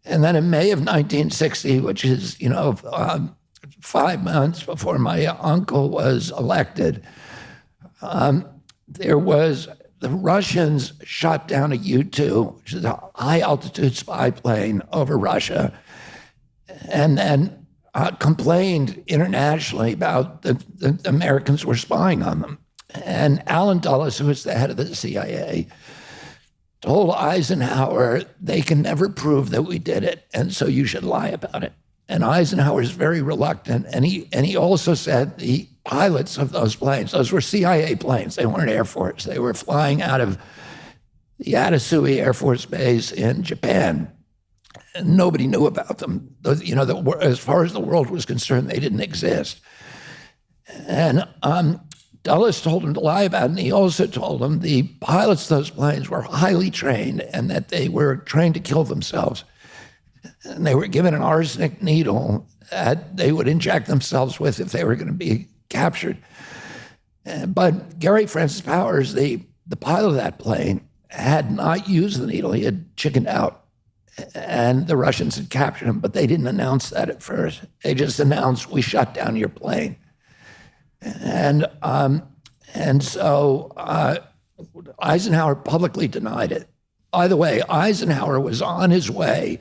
And then in May of 1960, which is 5 months before my uncle was elected, the Russians shot down a U-2, which is a high-altitude spy plane over Russia, and then complained internationally about the Americans were spying on them. And Allen Dulles, who was the head of the CIA, told Eisenhower, they can never prove that we did it, and so you should lie about it. And Eisenhower is very reluctant, and he also said the pilots of those planes, those were CIA planes, they weren't Air Force, they were flying out of the Yasui Air Force Base in Japan. And nobody knew about them. As far as the world was concerned, they didn't exist. And Dulles told him to lie about it, and he also told him the pilots of those planes were highly trained and that they were trained to kill themselves. And they were given an arsenic needle that they would inject themselves with if they were going to be captured. But Gary Francis Powers, the pilot of that plane, had not used the needle. He had chickened out. And the Russians had captured him, but they didn't announce that at first. They just announced, we shut down your plane. And so Eisenhower publicly denied it. By the way, Eisenhower was on his way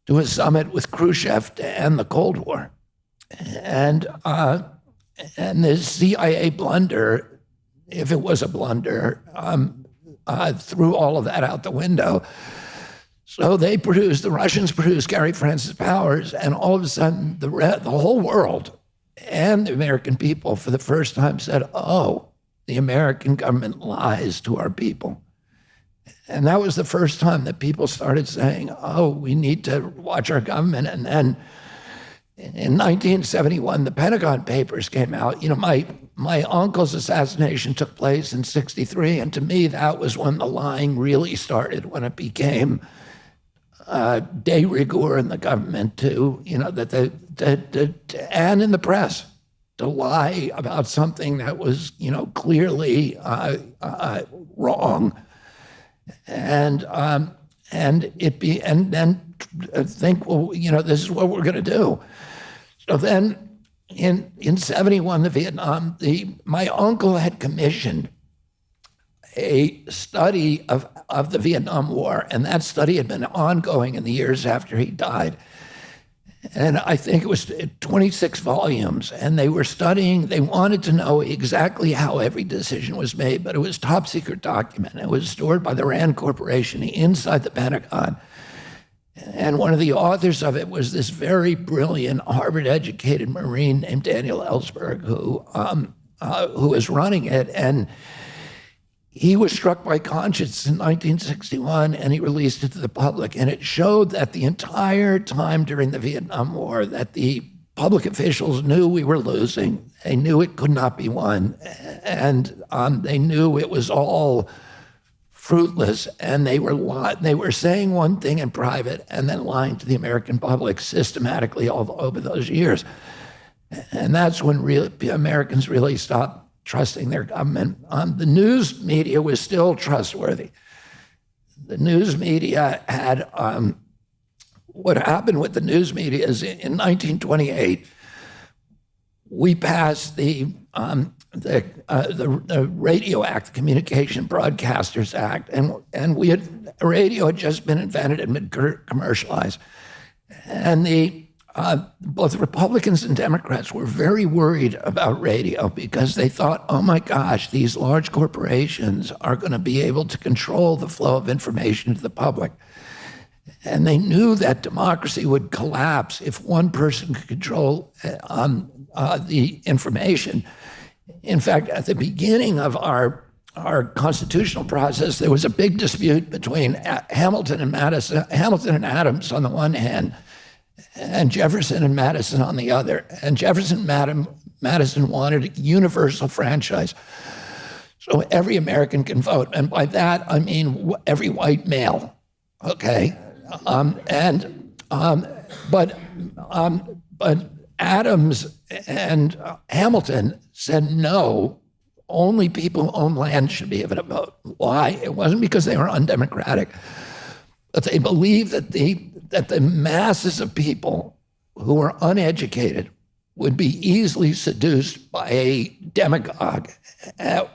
to a summit with Khrushchev to end the Cold War. And the CIA blunder, if it was a blunder, threw all of that out the window. So the Russians produced Gary Francis Powers, and all of a sudden the whole world and the American people for the first time said, oh, the American government lies to our people. And that was the first time that people started saying, oh, we need to watch our government. And then in 1971, the Pentagon Papers came out. You know, my uncle's assassination took place in 1963, and to me, that was when the lying really started, when it became de rigueur in the government to, you know, and in the press, to lie about something that was, you know, clearly wrong. And then think, well, you know, this is what we're going to do. So then in 71, the Vietnam, my uncle had commissioned a study of the Vietnam War, and that study had been ongoing in the years after he died. And I think it was 26 volumes, and they were studying, they wanted to know exactly how every decision was made, but it was top secret document. It was stored by the Rand Corporation inside the Pentagon. And one of the authors of it was this very brilliant Harvard-educated Marine named Daniel Ellsberg, who was running it. And he was struck by conscience in 1961, and he released it to the public. And it showed that the entire time during the Vietnam War, that the public officials knew we were losing. They knew it could not be won. And they knew it was all fruitless, and they were saying one thing in private and then lying to the American public systematically all over those years. And that's when Americans really stopped trusting their government. The news media was still trustworthy. The news media had, what happened with the news media is in 1928, we passed the Radio Act, the Communication Broadcasters Act, and radio had just been invented and been commercialized. And both Republicans and Democrats were very worried about radio because they thought, oh my gosh, these large corporations are going to be able to control the flow of information to the public. And they knew that democracy would collapse if one person could control the information. In fact, at the beginning of our constitutional process, there was a big dispute between Hamilton and Adams on the one hand, and Jefferson and Madison on the other. And Jefferson and Madison wanted a universal franchise, so every American can vote. And by that, I mean every white male, okay? But Adams and Hamilton said no, only people who own land should be able to vote. Why? It wasn't because they were undemocratic, but they believed that the masses of people who were uneducated would be easily seduced by a demagogue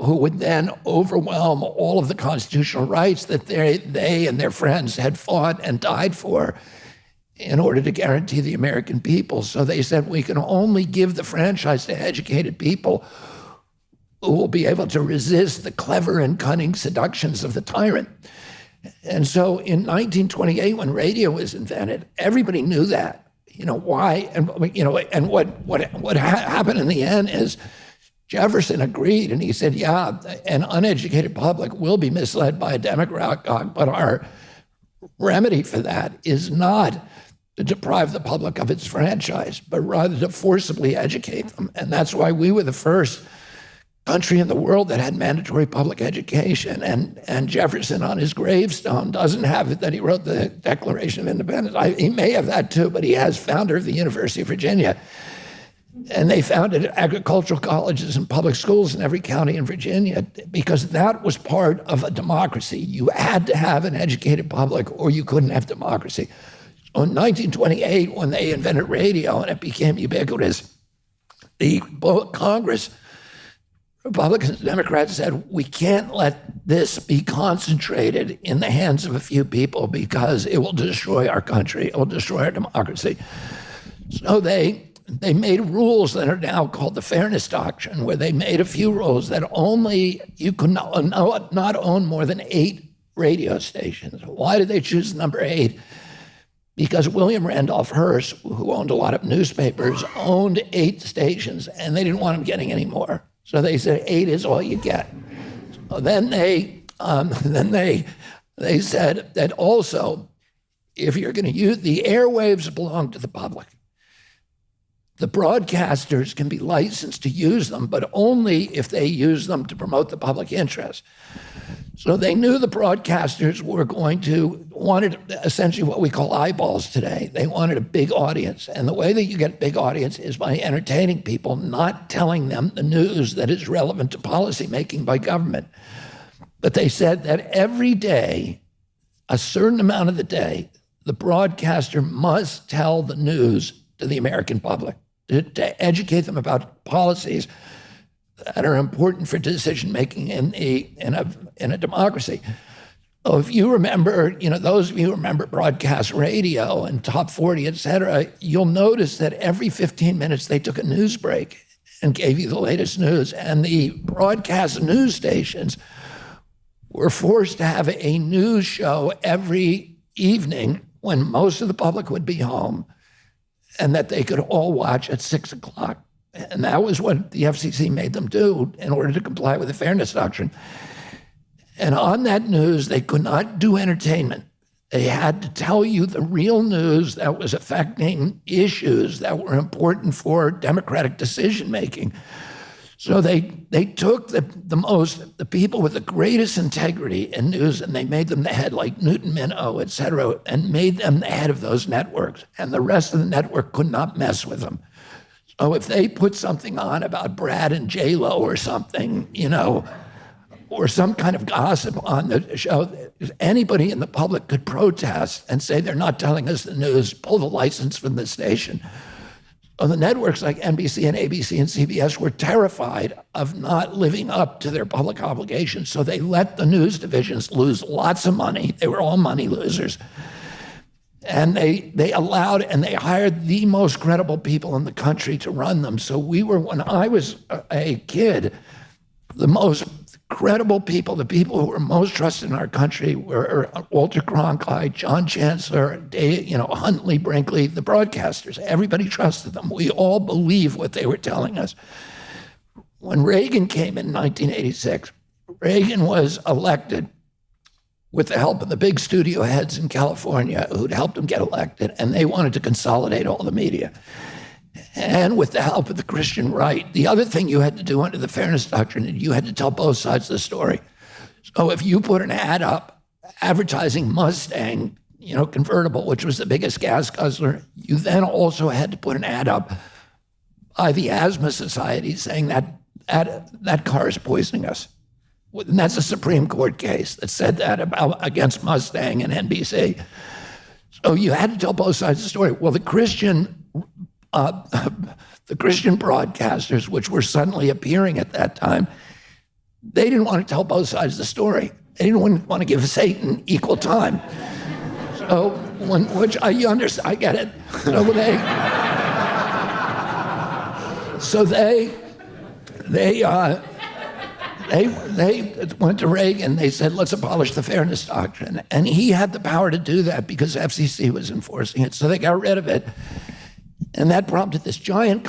who would then overwhelm all of the constitutional rights that they and their friends had fought and died for in order to guarantee the American people. So they said, we can only give the franchise to educated people who will be able to resist the clever and cunning seductions of the tyrant. And so in 1928, when radio was invented, everybody knew that. You know, why? And, you know, and what happened in the end is Jefferson agreed, and he said, yeah, an uneducated public will be misled by a demagogue, but our remedy for that is not to deprive the public of its franchise, but rather to forcibly educate them. And that's why we were the first country in the world that had mandatory public education. And Jefferson on his gravestone doesn't have it that he wrote the Declaration of Independence. He may have that too, but he has founder of the University of Virginia. And they founded agricultural colleges and public schools in every county in Virginia because that was part of a democracy. You had to have an educated public or you couldn't have democracy. So in 1928, when they invented radio and it became ubiquitous, Congress Republicans and Democrats said, we can't let this be concentrated in the hands of a few people because it will destroy our country, it will destroy our democracy. So they made rules that are now called the Fairness Doctrine, where they made a few rules that only you could not own more than 8 radio stations. Why did they choose number 8? Because William Randolph Hearst, who owned a lot of newspapers, owned 8 stations, and they didn't want him getting any more. So they said 8 is all you get. So then they said that also, if you're going to use the airwaves, belong to the public. The broadcasters can be licensed to use them, but only if they use them to promote the public interest. So they knew the broadcasters wanted essentially what we call eyeballs today. They wanted a big audience. And the way that you get a big audience is by entertaining people, not telling them the news that is relevant to policymaking by government. But they said that every day, a certain amount of the day, the broadcaster must tell the news to the American public, to educate them about policies that are important for decision-making in a democracy. So if you remember, those of you who remember broadcast radio and Top 40, et cetera, you'll notice that every 15 minutes they took a news break and gave you the latest news. And the broadcast news stations were forced to have a news show every evening when most of the public would be home and that they could all watch at 6 o'clock. And that was what the FCC made them do in order to comply with the Fairness Doctrine. And on that news, they could not do entertainment. They had to tell you the real news that was affecting issues that were important for democratic decision-making. So they took the people with the greatest integrity in news, and they made them the head, like Newton Minow, et cetera, and made them the head of those networks. And the rest of the network could not mess with them. So if they put something on about Brad and J-Lo or something, or some kind of gossip on the show, anybody in the public could protest and say they're not telling us the news, pull the license from the station. So the networks like NBC and ABC and CBS were terrified of not living up to their public obligations. So they let the news divisions lose lots of money. They were all money losers. And they allowed and they hired the most credible people in the country to run them. So when I was a kid, the most credible people, the people who were most trusted in our country were Walter Cronkite, John Chancellor, Huntley Brinkley, the broadcasters. Everybody trusted them. We all believed what they were telling us. When Reagan came in 1986, Reagan was elected with the help of the big studio heads in California who'd helped him get elected, and they wanted to consolidate all the media. And with the help of the Christian right, the other thing you had to do under the Fairness Doctrine, you had to tell both sides of the story. So if you put an ad up advertising Mustang, convertible, which was the biggest gas guzzler, you then also had to put an ad up by the Asthma Society saying that car is poisoning us. And that's a Supreme Court case that said that against Mustang and NBC. So you had to tell both sides of the story. Well, the Christian broadcasters, which were suddenly appearing at that time, they didn't want to tell both sides of the story. They didn't want to give Satan equal time. So, you understand, I get it. So they went to Reagan. They said, let's abolish the Fairness Doctrine. And he had the power to do that because FCC was enforcing it. So they got rid of it. And that prompted this giant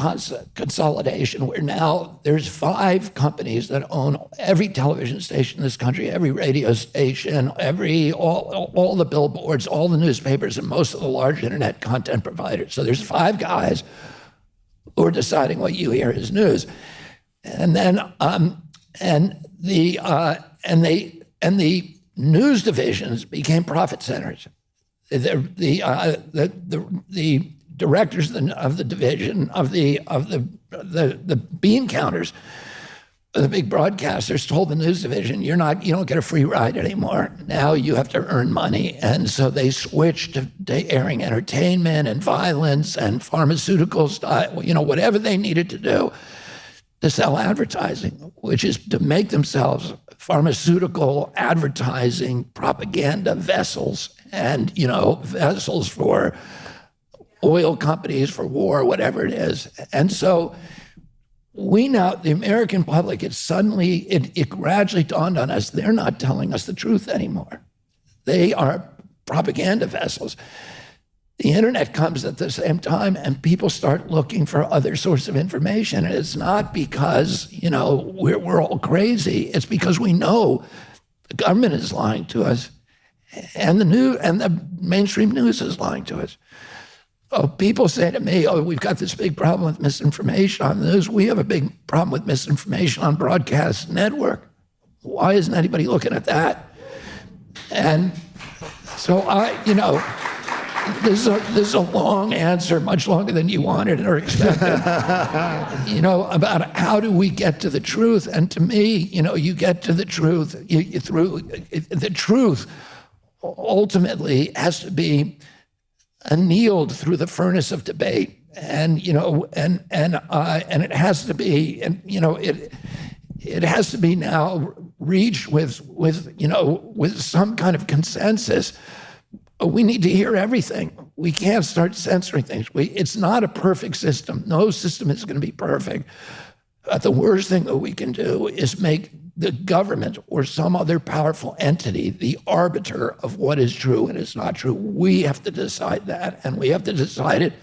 consolidation where now there's 5 companies that own every television station in this country, every radio station, all the billboards, all the newspapers, and most of the large internet content providers. So there's 5 guys who are deciding what you hear is news. And then the news divisions became profit centers. The directors of the division of the bean counters, the big broadcasters, told the news division, you don't get a free ride anymore. Now you have to earn money. And so they switched to airing entertainment and violence and pharmaceuticals, whatever they needed to do to sell advertising, which is to make themselves pharmaceutical advertising propaganda vessels and, vessels for oil companies, for war, whatever it is. And so the American public, it gradually dawned on us, they're not telling us the truth anymore. They are propaganda vessels. The internet comes at the same time, and people start looking for other sources of information. And it's not because, we're all crazy. It's because we know the government is lying to us, and the mainstream news is lying to us. Oh, people say to me, we've got this big problem with misinformation on news. We have a big problem with misinformation on broadcast network. Why isn't anybody looking at that? And so this is a long answer, much longer than you wanted or expected, about how do we get to the truth. And to me, you get to the truth through the truth ultimately has to be annealed through the furnace of debate. And, and it has to be, it has to be now reached with some kind of consensus. We need to hear everything. We can't start censoring things. It's not a perfect system. No system is going to be perfect. The worst thing that we can do is make the government or some other powerful entity the arbiter of what is true and is not true. We have to decide that, and we have to decide it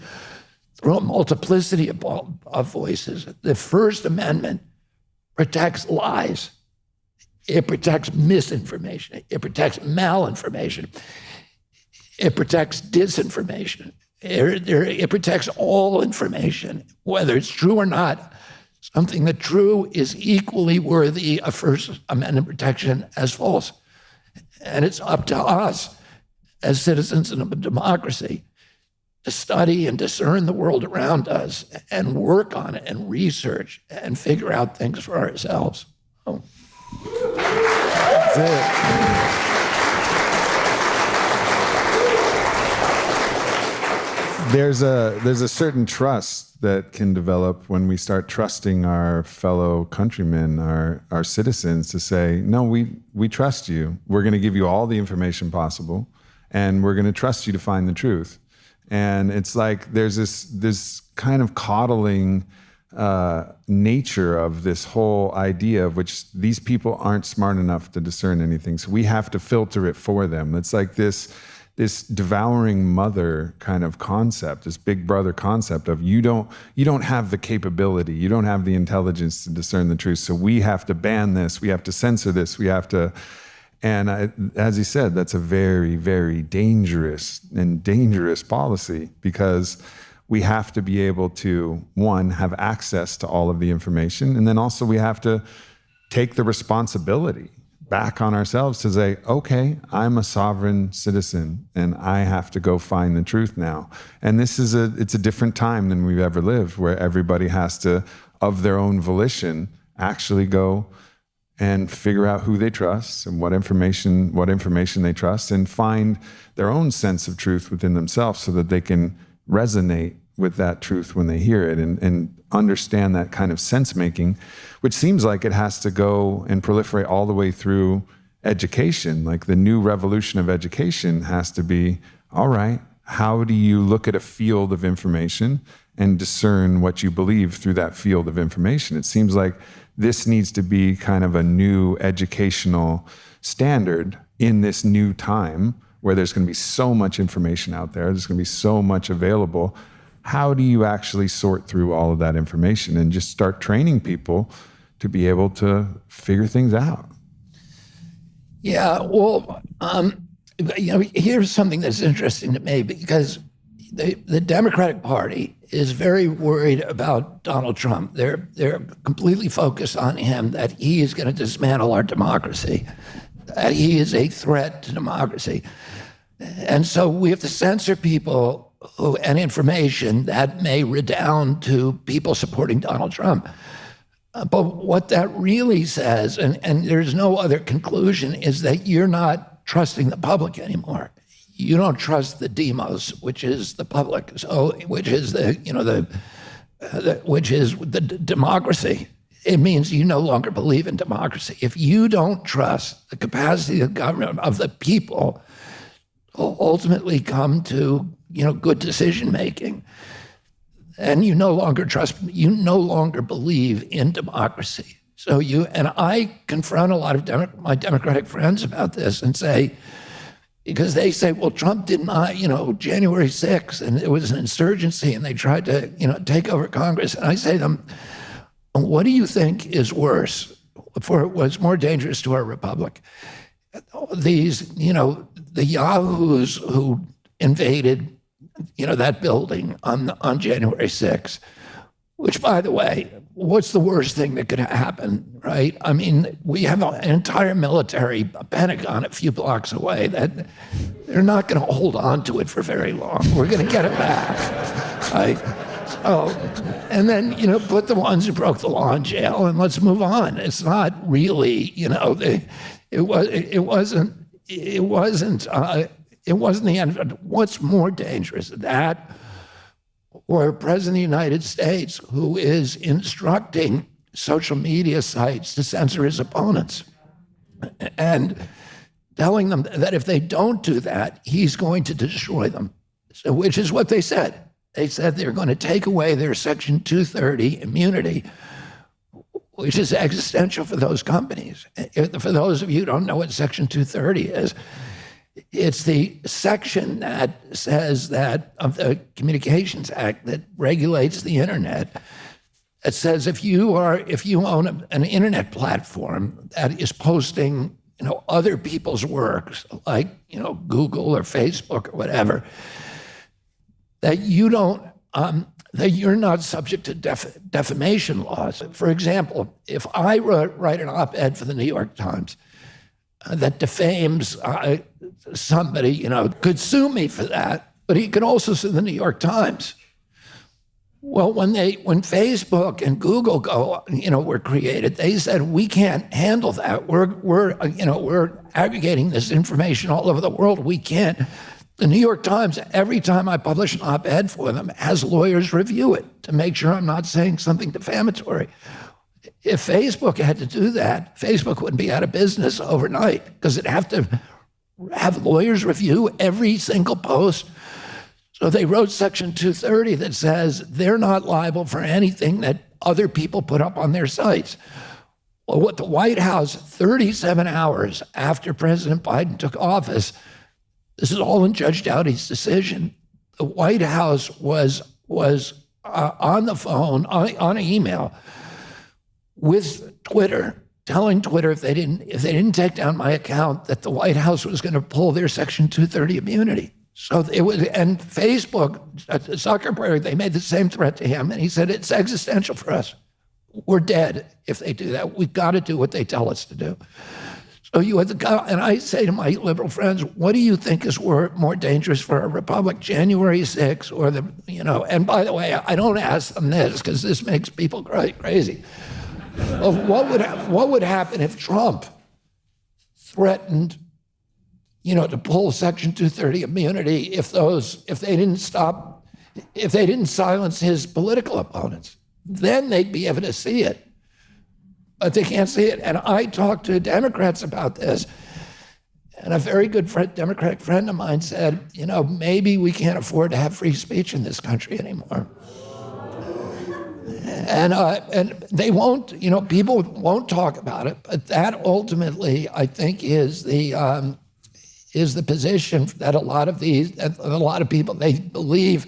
through a multiplicity of voices. The First Amendment protects lies. It protects misinformation. It protects malinformation. It protects disinformation. It protects all information, whether it's true or not. Something that's true is equally worthy of First Amendment protection as false. And it's up to us as citizens in a democracy to study and discern the world around us and work on it and research and figure out things for ourselves. Oh. That's it. There's a certain trust that can develop when we start trusting our fellow countrymen, our citizens, to say, no, we trust you. We're going to give you all the information possible, and we're going to trust you to find the truth. And it's like there's this kind of coddling nature of this whole idea of which these people aren't smart enough to discern anything. So we have to filter it for them. It's like this devouring mother kind of concept, this big brother concept of you don't have the capability, you don't have the intelligence to discern the truth. So we have to ban this, we have to censor this, we have to. And as he said, that's a very, very dangerous policy, because we have to be able to, one, have access to all of the information, and then also we have to take the responsibility back on ourselves to say, okay, I'm a sovereign citizen and I have to go find the truth now. And it's a different time than we've ever lived, where everybody has to, of their own volition, actually go and figure out who they trust and what information they trust, and find their own sense of truth within themselves so that they can resonate with that truth when they hear it, and understand that kind of sense making, which seems like it has to go and proliferate all the way through education. Like the new revolution of education has to be, all right, how do you look at a field of information and discern what you believe through that field of information? It seems like this needs to be kind of a new educational standard in this new time where there's going to be so much information out there, there's going to be so much available. How do you actually sort through all of that information and just start training people to be able to figure things out? Yeah, well, here's something that's interesting to me, because the Democratic Party is very worried about Donald Trump. They're completely focused on him, that he is going to dismantle our democracy, that he is a threat to democracy. And so we have to censor people and information that may redound to people supporting Donald Trump. But what that really says, and there's no other conclusion, is that you're not trusting the public anymore. You don't trust the demos, which is the public, which is the democracy. it means you no longer believe in democracy. If you don't trust the capacity of government, of the people, to ultimately come to, good decision making, and you no longer believe in democracy. So and I confront a lot of my Democratic friends about this and say, because they say, well, Trump did not, January 6th, and it was an insurgency, and they tried to, take over Congress. And I say to them, what do you think is worse, what's more dangerous to our republic? These, the yahoos who invaded, that building on January 6th, which, by the way, what's the worst thing that could happen, right? I mean, we have an entire military Pentagon a few blocks away that they're not going to hold on to it for very long. We're going to get it back, right? So, and then, put the ones who broke the law in jail and let's move on. It's not really, it wasn't the end. What's more dangerous, that or President of the United States who is instructing social media sites to censor his opponents and telling them that if they don't do that, he's going to destroy them, so, which is what they said. They said they're going to take away their Section 230 immunity, which is existential for those companies. For those of you who don't know what Section 230 is, it's the section that says that of the Communications Act that regulates the internet. It says if you own an internet platform that is posting, other people's works, like Google or Facebook or whatever, that you're not subject to defamation laws. For example, if I write an op-ed for the New York Times that defames somebody, could sue me for that, but he could also sue the New York Times. Well, when Facebook and Google were created, they said we can't handle that. We're aggregating this information all over the world. We can't. The New York Times, every time I publish an op-ed for them, has lawyers review it to make sure I'm not saying something defamatory. If Facebook had to do that, Facebook wouldn't be out of business overnight because it'd have to have lawyers review every single post. So they wrote Section 230 that says they're not liable for anything that other people put up on their sites. Well, what the White House, 37 hours after President Biden took office, this is all in Judge Doughty's decision, the White House was on the phone, on an email with Twitter, telling Twitter if they didn't take down my account, that the White House was going to pull their Section 230 immunity. So it was, and Facebook, Zuckerberg, they made the same threat to him, and he said it's existential for us. We're dead if they do that. We've got to do what they tell us to do. So you had the guy, and I say to my liberal friends, what do you think is more dangerous for a republic, January 6th or the, and by the way, I don't ask them this because this makes people crazy. Well, what would happen if Trump threatened, to pull Section 230 immunity if they didn't silence his political opponents? Then they'd be able to see it. But they can't see it. And I talked to Democrats about this, and a very good Democratic friend of mine said, maybe we can't afford to have free speech in this country anymore. And they won't, people won't talk about it, but that ultimately, I think, is the position that a lot of people, they believe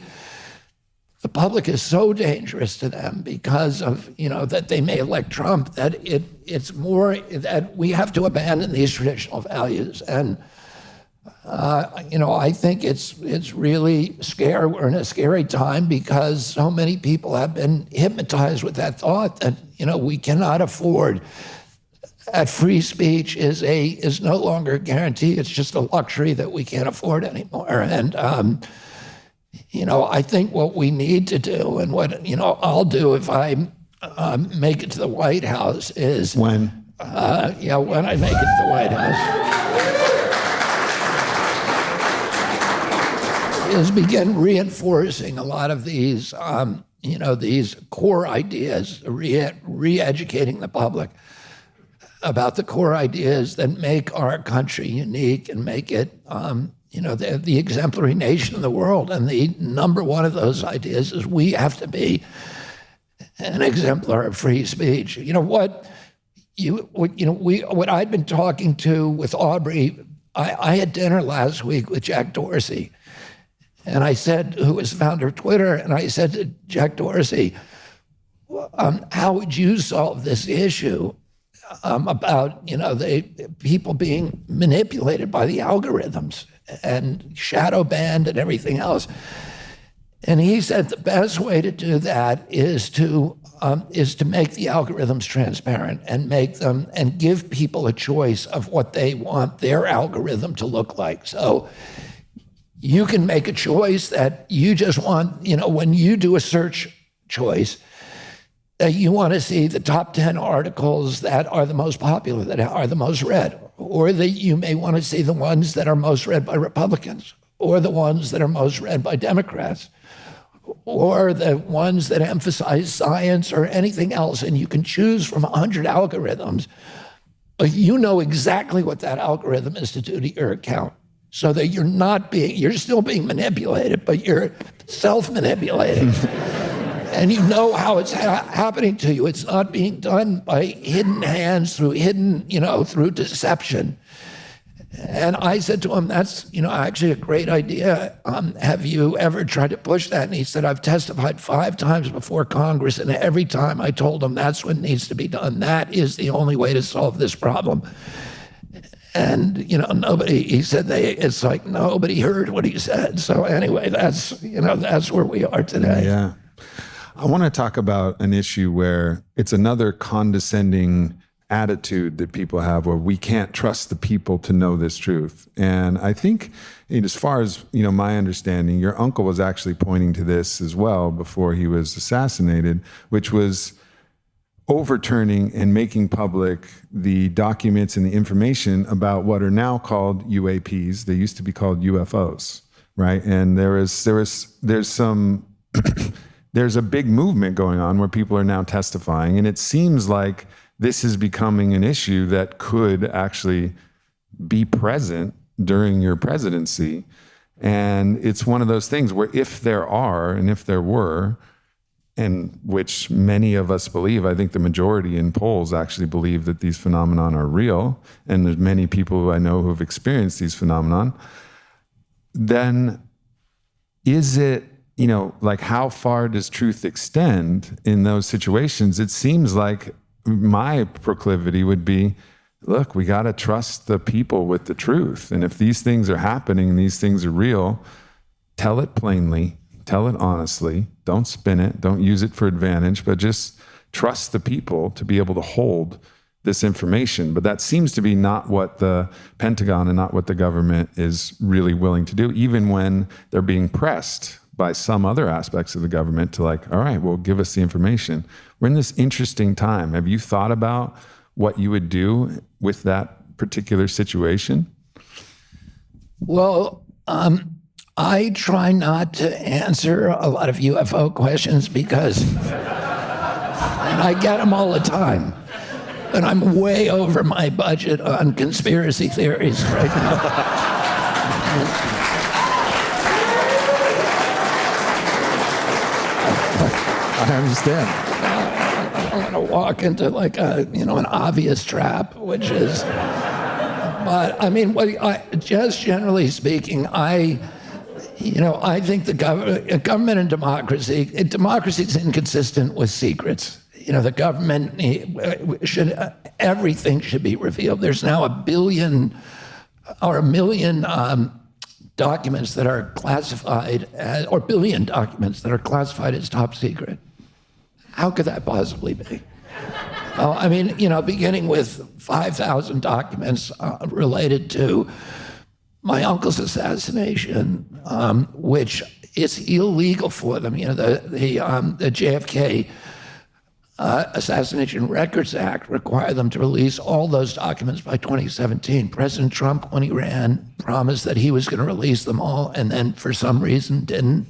the public is so dangerous to them because of, that they may elect Trump, that it's more that we have to abandon these traditional values. And, I think it's really scary. We're in a scary time because so many people have been hypnotized with that thought that, we cannot afford, that free speech is no longer a guarantee. It's just a luxury that we can't afford anymore. And, I think what we need to do, and what, I'll do if I make it to the White House is... When? When I make it to the White House, is begin reinforcing a lot of these, these core ideas, re-educating the public about the core ideas that make our country unique and make it, the exemplary nation of the world. And the number one of those ideas is we have to be an exemplar of free speech. What I'd been talking to with Aubrey, I had dinner last week with Jack Dorsey, and I said, who was the founder of Twitter, and I said to Jack Dorsey, how would you solve this issue about the people being manipulated by the algorithms and shadow banned and everything else? And he said the best way to do that is to make the algorithms transparent and make them and give people a choice of what they want their algorithm to look like. So you can make a choice that you just want, when you do a search choice, that you want to see the top 10 articles that are the most popular, that are the most read, or that you may want to see the ones that are most read by Republicans, or the ones that are most read by Democrats, or the ones that emphasize science or anything else. And you can choose from 100 algorithms, but you know exactly what that algorithm is to do to your account, so that you're still being manipulated, but you're self-manipulating. And you know how it's happening to you. It's not being done by hidden hands through deception. And I said to him, that's, actually a great idea. Have you ever tried to push that? And he said, I've testified 5 times before Congress, and every time I told him that's what needs to be done. That is the only way to solve this problem. And, he said it's like nobody heard what he said. So anyway, that's where we are today. Yeah. I want to talk about an issue where it's another condescending attitude that people have, where we can't trust the people to know this truth. And I think, as far as my understanding, your uncle was actually pointing to this as well before he was assassinated, which was overturning and making public the documents and the information about what are now called UAPs. They used to be called UFOs, right? And there's a big movement going on where people are now testifying, and it seems like this is becoming an issue that could actually be present during your presidency. And it's one of those things where if there are, and if there were, and which many of us believe, I think the majority in polls actually believe that these phenomenon are real, and there's many people who I know who have experienced these phenomenon, then is it, like, how far does truth extend in those situations? It seems like my proclivity would be, look, we got to trust the people with the truth. And if these things are happening and these things are real, tell it plainly, tell it honestly, don't spin it, don't use it for advantage, but just trust the people to be able to hold this information. But that seems to be not what the Pentagon and not what the government is really willing to do, even when they're being pressed by some other aspects of the government to, like, all right, well, give us the information. We're in this interesting time. Have you thought about what you would do with that particular situation? Well, I try not to answer a lot of UFO questions because, and I get them all the time, but I'm way over my budget on conspiracy theories right now. I understand. I don't want to walk into like an obvious trap, which is, but I mean, just generally speaking, I think the government and democracy is inconsistent with secrets. The government everything should be revealed. There's now 1 billion documents that are classified or billion documents that are classified as top secret. How could that possibly be? Well, I mean, beginning with 5,000 documents related to my uncle's assassination, which is illegal for them. The JFK Assassination Records Act required them to release all those documents by 2017. President Trump, when he ran, promised that he was going to release them all, and then for some reason didn't.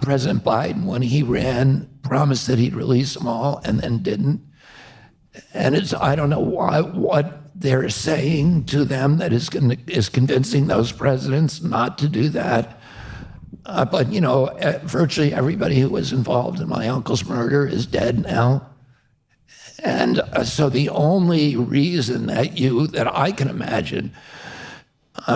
President Biden, when he ran, promised that he'd release them all and then didn't. And I don't know what they're saying to them that is convincing those presidents not to do that. But virtually everybody who was involved in my uncle's murder is dead now. And so the only reason that I can imagine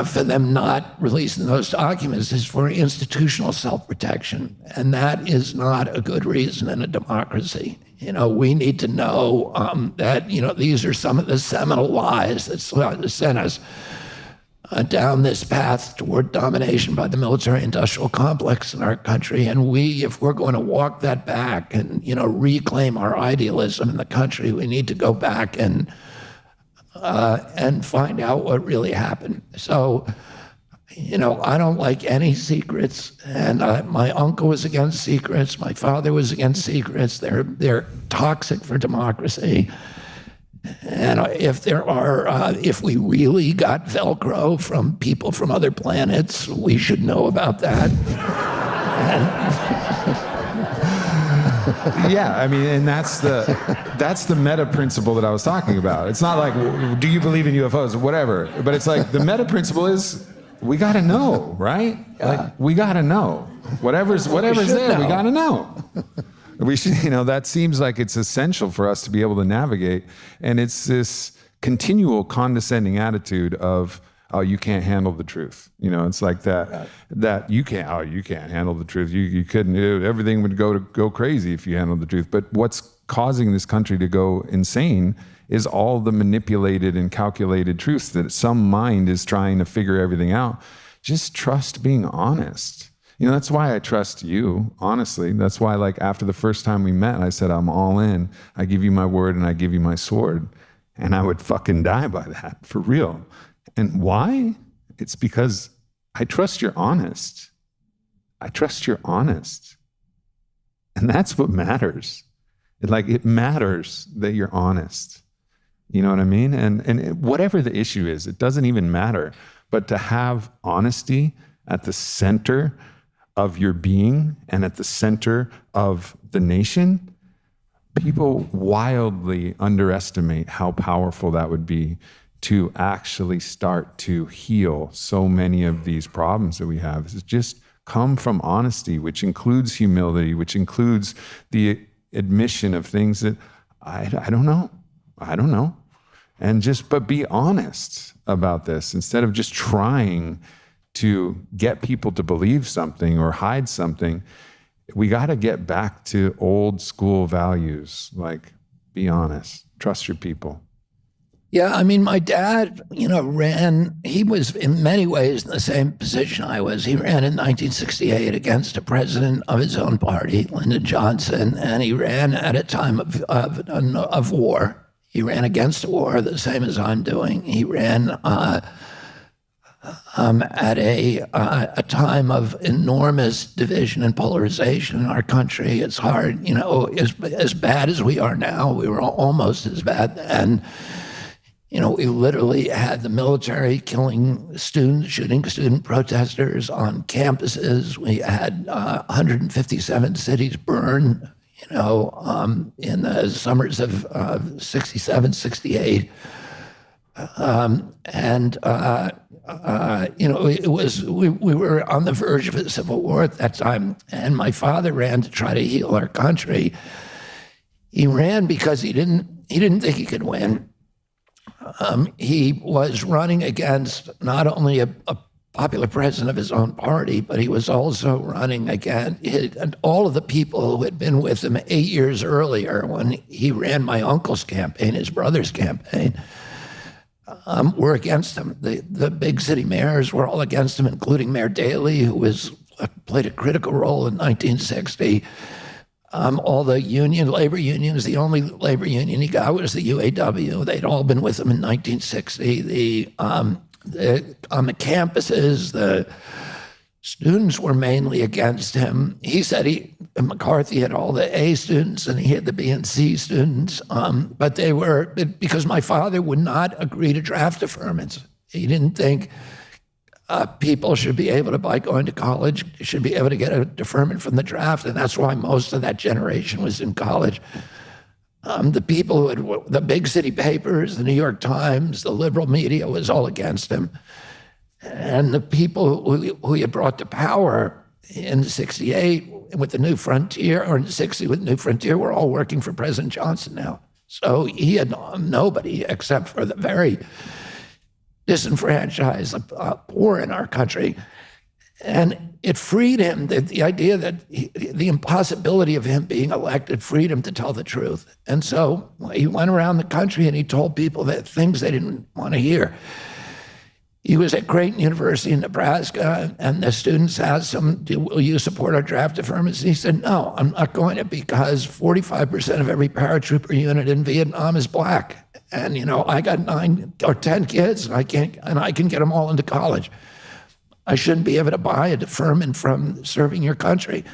for them not releasing those documents is for institutional self-protection. And that is not a good reason in a democracy. We need to know that, these are some of the seminal lies that sent us down this path toward domination by the military-industrial complex in our country. And if we're going to walk that back and, reclaim our idealism in the country, we need to go back and find out what really happened. So, I don't like any secrets, and my uncle was against secrets. My father was against secrets. They're toxic for democracy. And if we really got Velcro from people from other planets, we should know about that. Yeah, I mean, and that's the meta principle that I was talking about. It's not like, do you believe in UFOs or whatever, but it's like the meta principle is we got to know, right? Yeah. Like, we got to know. Whatever's there, we got to know. We should, that seems like it's essential for us to be able to navigate. And it's this continual condescending attitude of, oh, you can't handle the truth. It's like that you can't handle the truth. You couldn't, everything would go crazy if you handled the truth. But what's causing this country to go insane is all the manipulated and calculated truths that some mind is trying to figure everything out. Just trust being honest. That's why I trust you, honestly. That's why, after the first time we met, I said, I'm all in. I give you my word and I give you my sword. And I would fucking die by that, for real. And why? It's because I trust you're honest. I trust you're honest. And that's what matters. It matters that you're honest. You know what I mean? And whatever the issue is, it doesn't even matter. But to have honesty at the center of your being and at the center of the nation, people wildly underestimate how powerful that would be to actually start to heal so many of these problems that we have. It's just come from honesty, which includes humility, which includes the admission of things that I don't know. But be honest about this instead of just trying to get people to believe something or hide something. We got to get back to old school values, like be honest, trust your people. Yeah, I mean, my dad, ran, he was in many ways in the same position I was. He ran in 1968 against a president of his own party, Lyndon Johnson, and he ran at a time of war. He ran against a war, the same as I'm doing. He ran at a time of enormous division and polarization in our country. It's hard, as bad as we are now, we were almost as bad then. We literally had the military killing students, shooting student protesters on campuses. We had 157 cities burned, in the summers of 67, 68. We were on the verge of a civil war at that time, and my father ran to try to heal our country. He ran because he didn't think he could win. He was running against not only a popular president of his own party, but he was also running against all of the people who had been with him 8 years earlier when he ran my uncle's campaign, his brother's campaign. Were against him. The big city mayors were all against him, including Mayor Daley, who played a critical role in 1960. All the labor unions, the only labor union he got was the UAW. They'd all been with him in 1960. On the campuses, the students were mainly against him. He said McCarthy had all the A students and he had the B and C students, but they were, because my father would not agree to draft deferments. He didn't think people should be able to, by going to college, should be able to get a deferment from the draft, and that's why most of that generation was in college. The people who had, the big city papers, the New York Times, the liberal media was all against him. And the people who he had brought to power in 68 with the New Frontier, or in 60 with New Frontier, were all working for President Johnson now. So he had nobody except for the very disenfranchised, poor in our country. And it freed him, the idea that the impossibility of him being elected freed him to tell the truth. And so he went around the country and he told people that things they didn't want to hear. He was at Creighton University in Nebraska, and the students asked him, will you support our draft deferments? And he said, no, I'm not going to, because 45% of every paratrooper unit in Vietnam is black. And, you know, I got 9 or 10 kids, and I can get them all into college. I shouldn't be able to buy a deferment from serving your country.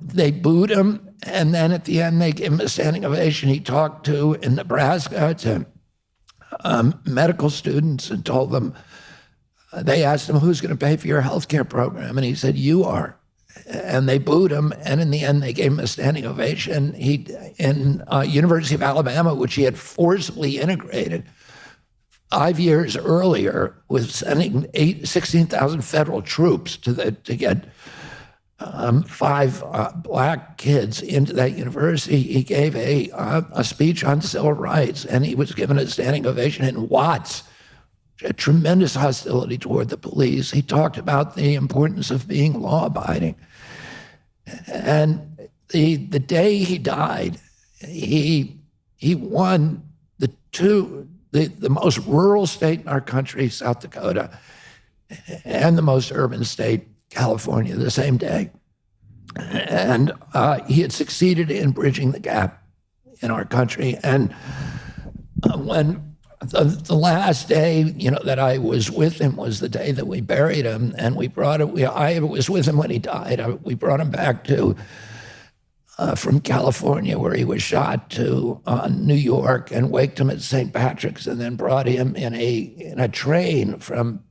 They booed him, and then at the end, they gave him a standing ovation. He talked to, in Nebraska, to medical students and told them, they asked him, who's going to pay for your health care program? And he said, you are. And they booed him, and in the end, they gave him a standing ovation. He, in University of Alabama, which he had forcibly integrated 5 years earlier, was sending 16,000 federal troops to get 5 black kids into that university. He gave a speech on civil rights, and he was given a standing ovation in Watts. A tremendous hostility toward the police. He talked about the importance of being law-abiding. And the day he died, he won the most rural state in our country, South Dakota, and the most urban state, California, the same day. And he had succeeded in bridging the gap in our country. And when the last day, you know, that I was with him was the day that we buried him, and I was with him when he died. We brought him back from California, where he was shot, to New York, and waked him at St. Patrick's, and then brought him in a train from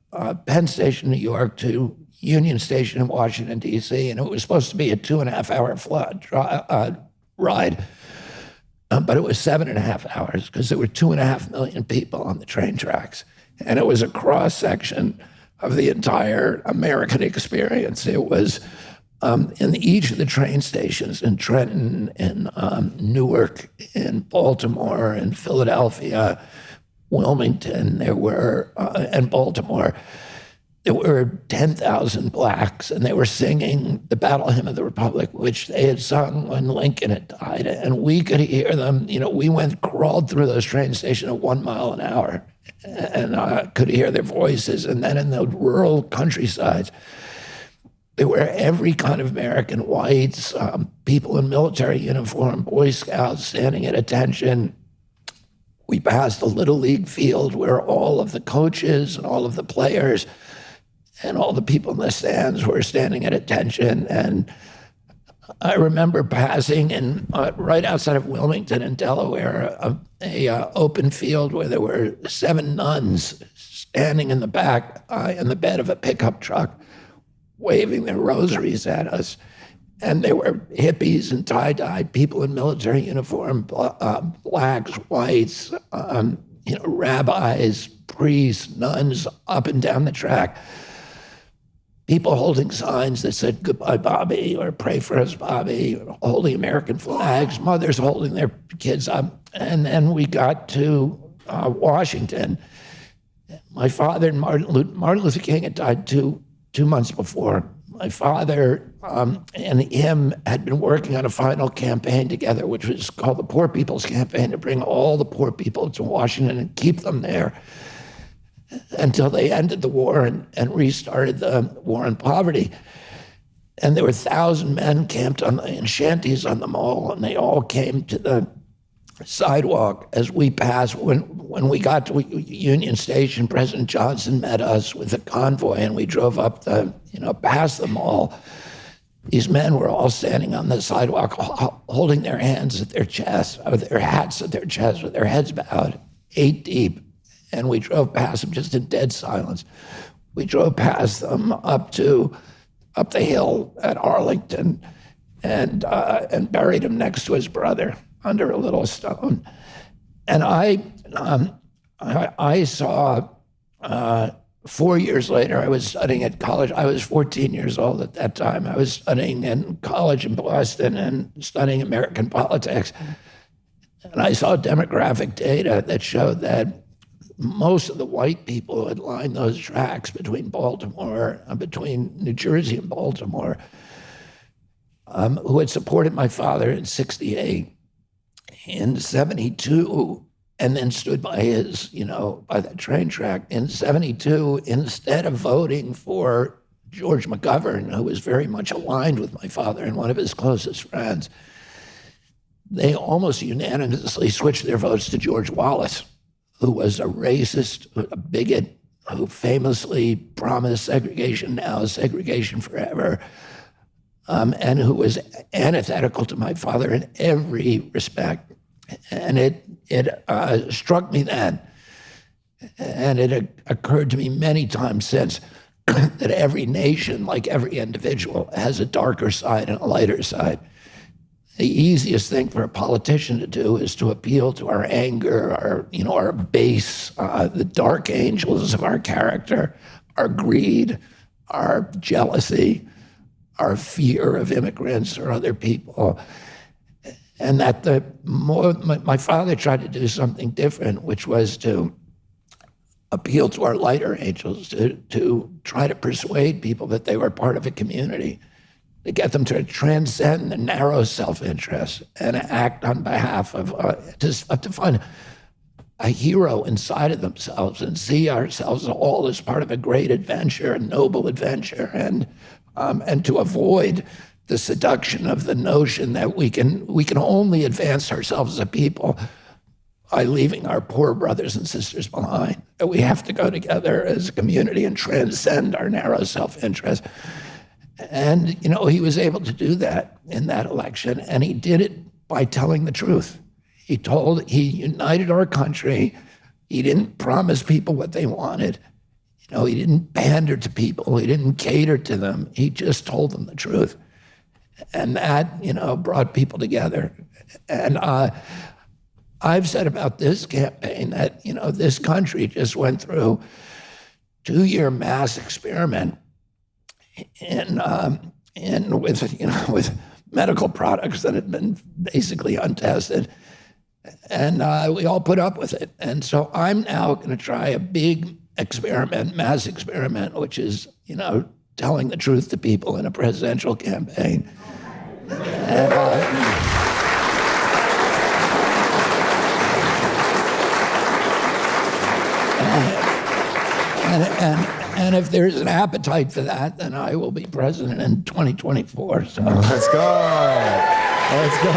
Penn Station, New York, to Union Station in Washington, D.C., and it was supposed to be a 2.5-hour ride. But it was 7.5 hours, because there were 2.5 million people on the train tracks. And it was a cross-section of the entire American experience. It was in each of the train stations, in Trenton, in Newark, in Baltimore, in Philadelphia, Wilmington, and Baltimore. There were 10,000 blacks, and they were singing the Battle Hymn of the Republic, which they had sung when Lincoln had died. And we could hear them. You know, we crawled through those train stations at 1 mile an hour, and could hear their voices. And then in the rural countrysides, there were every kind of American, whites, people in military uniform, Boy Scouts standing at attention. We passed a Little League field where all of the coaches and all of the players and all the people in the stands were standing at attention. And I remember passing right outside of Wilmington in Delaware, a open field where there were 7 nuns standing in the back, in the bed of a pickup truck, waving their rosaries at us. And there were hippies and tie-dyed people in military uniform, blacks, whites, rabbis, priests, nuns, up and down the track. People holding signs that said, "Goodbye, Bobby," or "Pray for us, Bobby," holding American flags, mothers holding their kids up. And then we got to Washington. My father and Martin Luther King had died two months before. My father and him had been working on a final campaign together, which was called the Poor People's Campaign, to bring all the poor people to Washington and keep them there until they ended the war and restarted the war on poverty. And there were 1,000 men camped in shanties on the mall, and they all came to the sidewalk as we passed. When we got to Union Station, President Johnson met us with a convoy, and we drove up past the mall. These men were all standing on the sidewalk, holding their hands at their chest, or their hats at their chest, with their heads bowed, 8 deep. And we drove past them just in dead silence. We drove past them up the hill at Arlington and buried him next to his brother under a little stone. And I saw 4 years later, I was studying at college. I was 14 years old at that time. I was studying in college in Boston and studying American politics. And I saw demographic data that showed that most of the white people who had lined those tracks between between New Jersey and Baltimore, who had supported my father in 68, in 72, and then stood by by that train track. In 72, instead of voting for George McGovern, who was very much aligned with my father and one of his closest friends, they almost unanimously switched their votes to George Wallace, who was a racist, a bigot, who famously promised segregation now, segregation forever, and who was antithetical to my father in every respect. And it struck me then, and it occurred to me many times since, that every nation, like every individual, has a darker side and a lighter side. The easiest thing for a politician to do is to appeal to our anger, our base, the dark angels of our character, our greed, our jealousy, our fear of immigrants or other people. And that my father tried to do something different, which was to appeal to our lighter angels, to try to persuade people that they were part of a community, to get them to transcend the narrow self-interest and act on behalf of, to find a hero inside of themselves and see ourselves all as part of a great adventure, a noble adventure, and to avoid the seduction of the notion that we can only advance ourselves as a people by leaving our poor brothers and sisters behind. That we have to go together as a community and transcend our narrow self-interest. And, he was able to do that in that election, and he did it by telling the truth. He united our country. He didn't promise people what they wanted. He didn't pander to people. He didn't cater to them. He just told them the truth. And that, brought people together. And I've said about this campaign that, this country just went through a 2-year mass experiment with medical products that had been basically untested. And we all put up with it. And so I'm now going to try a big experiment, mass experiment, which is, telling the truth to people in a presidential campaign. And if there's an appetite for that, then I will be president in 2024. So. Let's go. Let's go.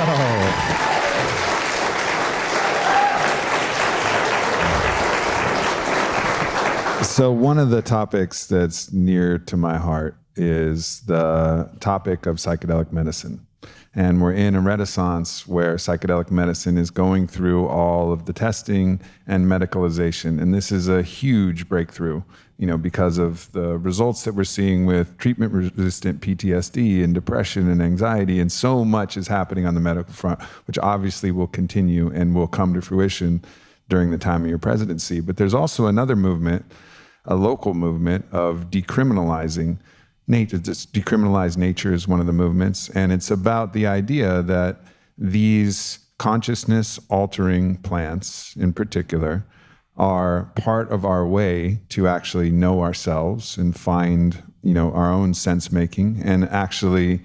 So one of the topics that's near to my heart is the topic of psychedelic medicine. And we're in a renaissance where psychedelic medicine is going through all of the testing and medicalization. And this is a huge breakthrough, because of the results that we're seeing with treatment-resistant PTSD and depression and anxiety. And so much is happening on the medical front, which obviously will continue and will come to fruition during the time of your presidency. But there's also another movement, a local movement of decriminalizing nature. Decriminalized nature is one of the movements, and it's about the idea that these consciousness-altering plants, in particular, are part of our way to actually know ourselves and find, our own sense-making and actually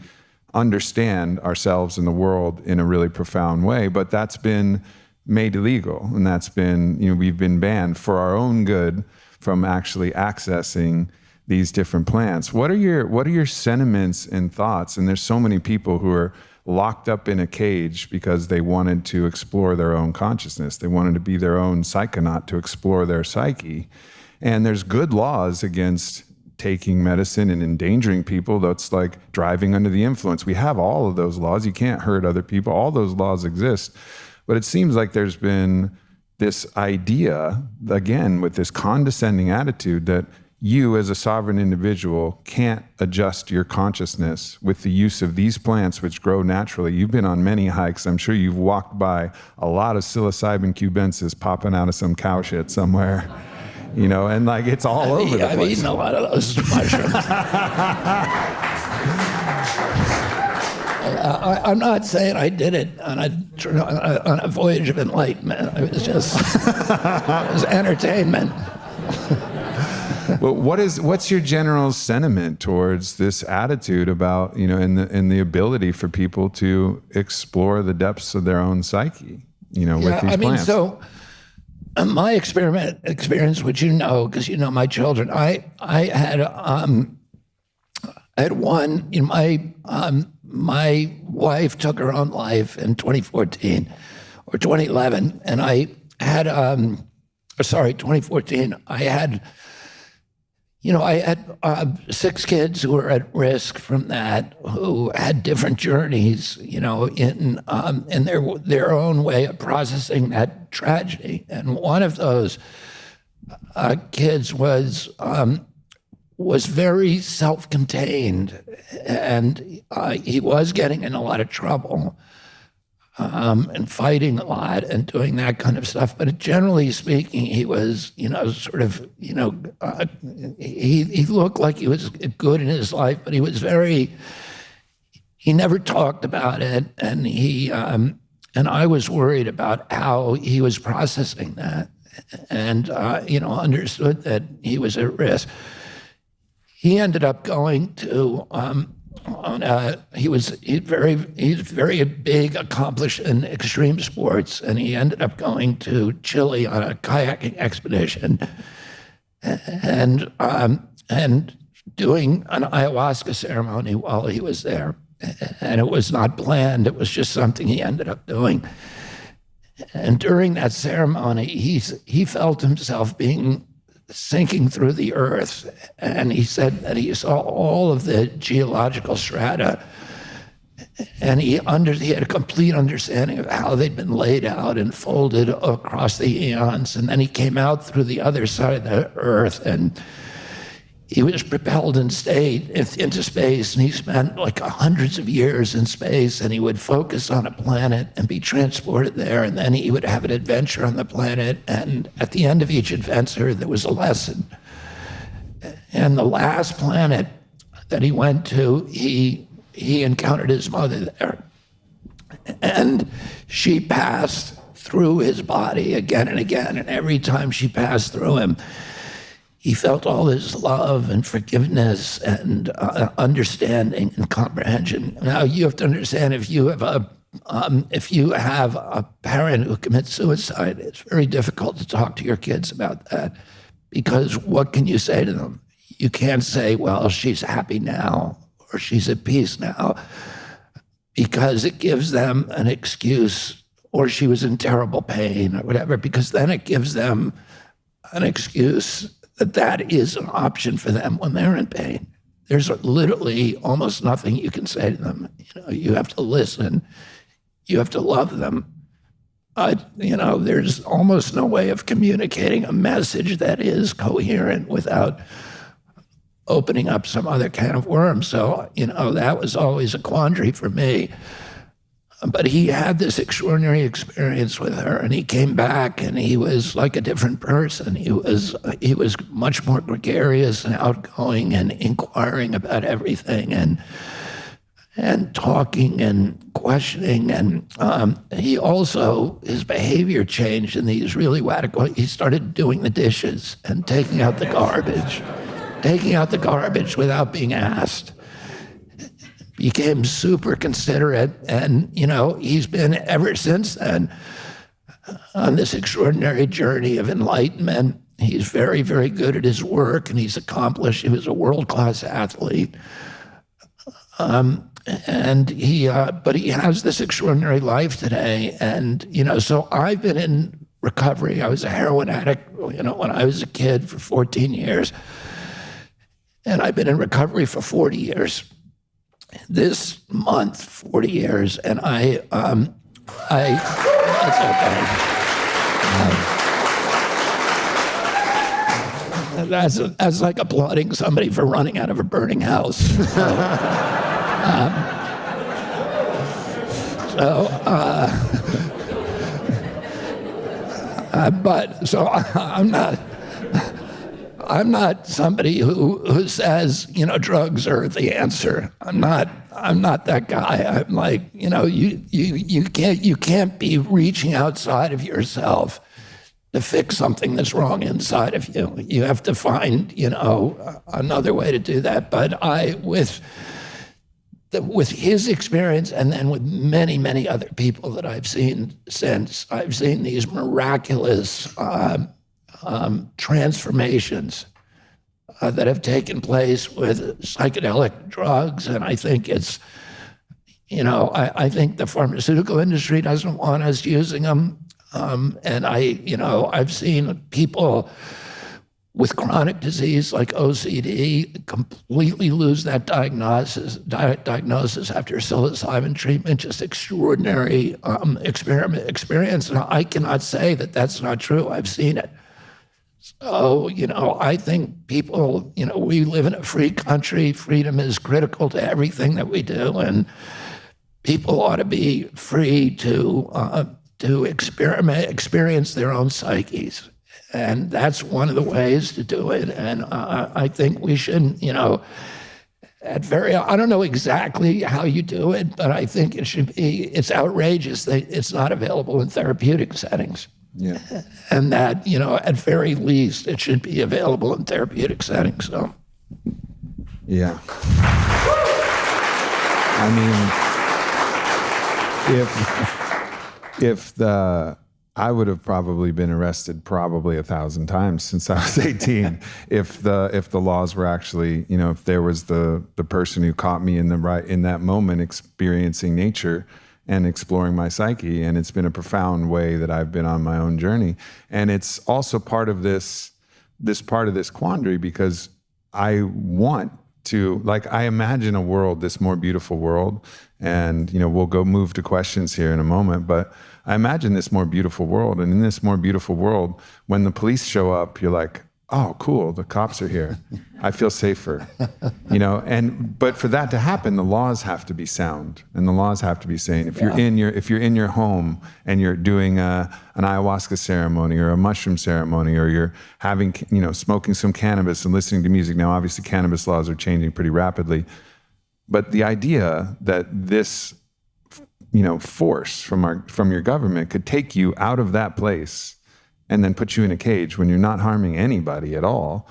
understand ourselves and the world in a really profound way. But that's been made illegal, and that's been, we've been banned for our own good from actually accessing these different plants. What are your sentiments and thoughts? And there's so many people who are locked up in a cage because they wanted to explore their own consciousness. They wanted to be their own psychonaut, to explore their psyche. And there's good laws against taking medicine and endangering people. That's like driving under the influence. We have all of those laws. You can't hurt other people. All those laws exist. But it seems like there's been this idea, again, with this condescending attitude that you as a sovereign individual can't adjust your consciousness with the use of these plants which grow naturally. You've been on many hikes. I'm sure you've walked by a lot of psilocybin cubensis popping out of some cow shit somewhere, you know, and like it's all over the place. I've eaten a lot of those mushrooms. I'm not saying I did it on a voyage of enlightenment. It was just it was entertainment. Well, what's your general sentiment towards this attitude about, you know, and the ability for people to explore the depths of their own psyche, you know, with these plants? So my experience, which you know, because you know my children, I had one. You know, my wife took her own life in 2014 or 2011, and I had 2014. I had 6 kids who were at risk from that, who had different journeys, you know, in their own way of processing that tragedy. And one of those kids was very self-contained, and he was getting in a lot of trouble and fighting a lot and doing that kind of stuff. But generally speaking, he was, you know, sort of, you know, he looked like he was good in his life, but he was he never talked about it. And and I was worried about how he was processing that and, you know, understood that he was at risk. He ended up going to, he's very big, accomplished in extreme sports, and he ended up going to Chile on a kayaking expedition and doing an ayahuasca ceremony while he was there. And it was not planned. It was just something he ended up doing. And during that ceremony, he felt himself sinking through the earth. And he said that he saw all of the geological strata. And he had a complete understanding of how they'd been laid out and folded across the eons. And then he came out through the other side of the earth, and he was propelled into space, and he spent like hundreds of years in space, and he would focus on a planet and be transported there, and then he would have an adventure on the planet, and at the end of each adventure, there was a lesson. And the last planet that he went to, he encountered his mother there, and she passed through his body again and again, and every time she passed through him, he felt all this love and forgiveness and understanding and comprehension. Now, you have to understand, if you have a parent who commits suicide, it's very difficult to talk to your kids about that, because what can you say to them? You can't say, well, she's happy now or she's at peace now, because it gives them an excuse, or she was in terrible pain or whatever, because then it gives them an excuse that is an option for them when they're in pain. There's literally almost nothing you can say to them. You know, you have to listen. You have to love them. You know, there's almost no way of communicating a message that is coherent without opening up some other can of worms. So, you know, that was always a quandary for me. But he had this extraordinary experience with her, and he came back, and he was like a different person. He was much more gregarious and outgoing and inquiring about everything and talking and questioning. And he also, his behavior changed in these really radical. He started doing the dishes and taking out the garbage without being asked. Became super considerate, and, you know, he's been ever since then on this extraordinary journey of enlightenment. He's very, very good at his work, and he's accomplished. He was a world-class athlete. But he has this extraordinary life today. And, you know, so I've been in recovery. I was a heroin addict, you know, when I was a kid for 14 years. And I've been in recovery for 40 years. This month, 40 years, and that's okay. That's like applauding somebody for running out of a burning house. I'm not somebody who says, drugs are the answer. I'm not that guy. I'm like, you can't be reaching outside of yourself to fix something that's wrong inside of you. You have to find, another way to do that. But with his experience, and then with many, many other people that I've seen since, I've seen these miraculous transformations that have taken place with psychedelic drugs. And I think it's, I think the pharmaceutical industry doesn't want us using them. And I've seen people with chronic disease like OCD completely lose that diagnosis after psilocybin treatment. Just extraordinary experience. And I cannot say that that's not true. I've seen it. So, I think people, we live in a free country. Freedom is critical to everything that we do. And people ought to be free to experience their own psyches. And that's one of the ways to do it. And I think we should, I don't know exactly how you do it, but I think it's outrageous that it's not available in therapeutic settings. Yeah. And that, at very least, it should be available in therapeutic settings. So. Yeah. I mean, I would have probably been arrested 1,000 times since I was 18 if the laws were actually, if there was the person who caught me in that moment experiencing nature and exploring my psyche. And it's been a profound way that I've been on my own journey. And it's also part of this quandary, because I want to, I imagine a world, this more beautiful world, and we'll move to questions here in a moment, but I imagine this more beautiful world. And in this more beautiful world, when the police show up, you're like, oh, cool, the cops are here. I feel safer, but for that to happen, the laws have to be sound, and the laws have to be saying, if you're in your home and you're doing an ayahuasca ceremony or a mushroom ceremony, or you're having, smoking some cannabis and listening to music. Now, obviously, cannabis laws are changing pretty rapidly, but the idea that this, force from your government could take you out of that place and then put you in a cage when you're not harming anybody at all,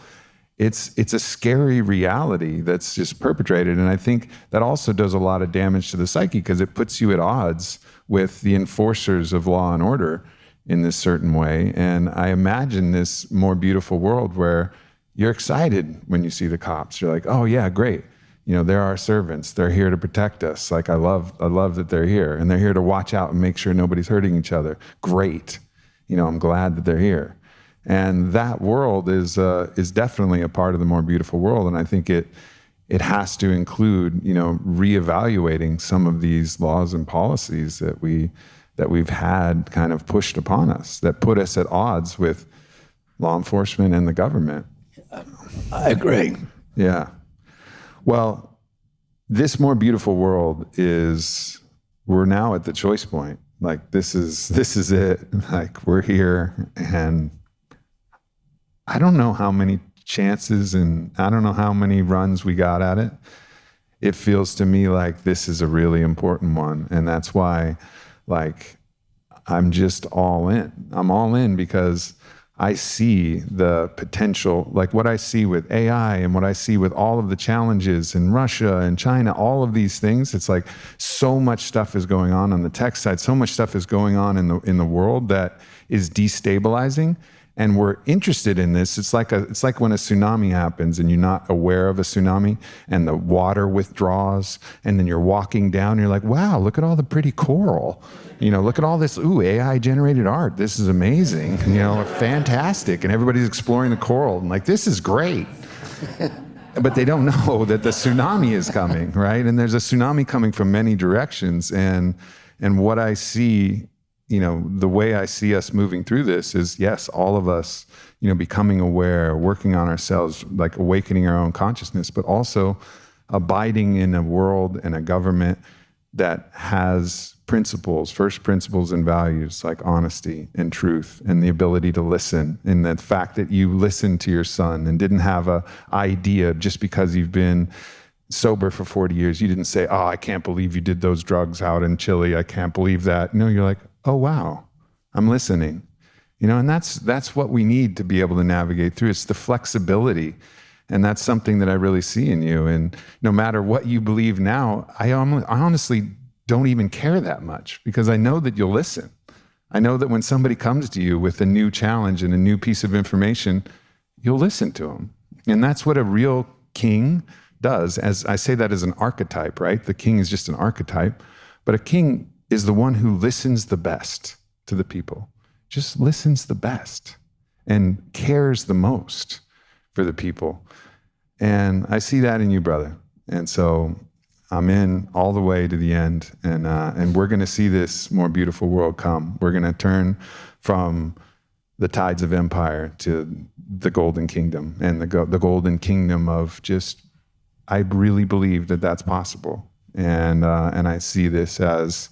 it's a scary reality that's just perpetrated. And I think that also does a lot of damage to the psyche, because it puts you at odds with the enforcers of law and order in this certain way. And I imagine this more beautiful world where you're excited when you see the cops. You're like, oh yeah, great. They're our servants. They're here to protect us. I love that they're here, and they're here to watch out and make sure nobody's hurting each other. Great. I'm glad that they're here. And that world is definitely a part of the more beautiful world. And I think it has to include, reevaluating some of these laws and policies that we've had kind of pushed upon us, that put us at odds with law enforcement and the government. I agree. Yeah. Well, this more beautiful world we're now at the choice point. This is it. We're here, and I don't know how many chances and I don't know how many runs we got at it. It feels to me like this is a really important one, and that's why, I'm just all in. I'm all in because I see the potential, what I see with AI and what I see with all of the challenges in Russia and China, all of these things. It's like so much stuff is going on the tech side. So much stuff is going on in the world that is destabilizing. And we're interested in this. It's like when a tsunami happens and you're not aware of a tsunami and the water withdraws, and then you're walking down, you're like, wow, look at all the pretty coral. Look at all this, AI generated art. This is amazing, fantastic. And everybody's exploring the coral and this is great. But they don't know that the tsunami is coming, right? And there's a tsunami coming from many directions. And what I see the way I see us moving through this is, yes, all of us, becoming aware, working on ourselves, like awakening our own consciousness, but also abiding in a world and a government that has principles, first principles and values like honesty and truth and the ability to listen. And the fact that you listened to your son and didn't have a idea just because you've been sober for 40 years. You didn't say, oh, I can't believe you did those drugs out in Chile. I can't believe that. No, you're like, oh, wow, I'm listening. And that's what we need to be able to navigate through. It's the flexibility. And that's something that I really see in you. And no matter what you believe now, I honestly don't even care that much because I know that you'll listen. I know that when somebody comes to you with a new challenge and a new piece of information, you'll listen to them. And that's what a real king does. As I say that as an archetype, right? The king is just an archetype, but a king is the one who listens the best to the people, just listens the best and cares the most for the people. And I see that in you, brother. And so I'm in all the way to the end, and we're going to see this more beautiful world come. We're going to turn from the tides of empire to the golden kingdom, and the golden kingdom of just, I really believe that that's possible. And I see this as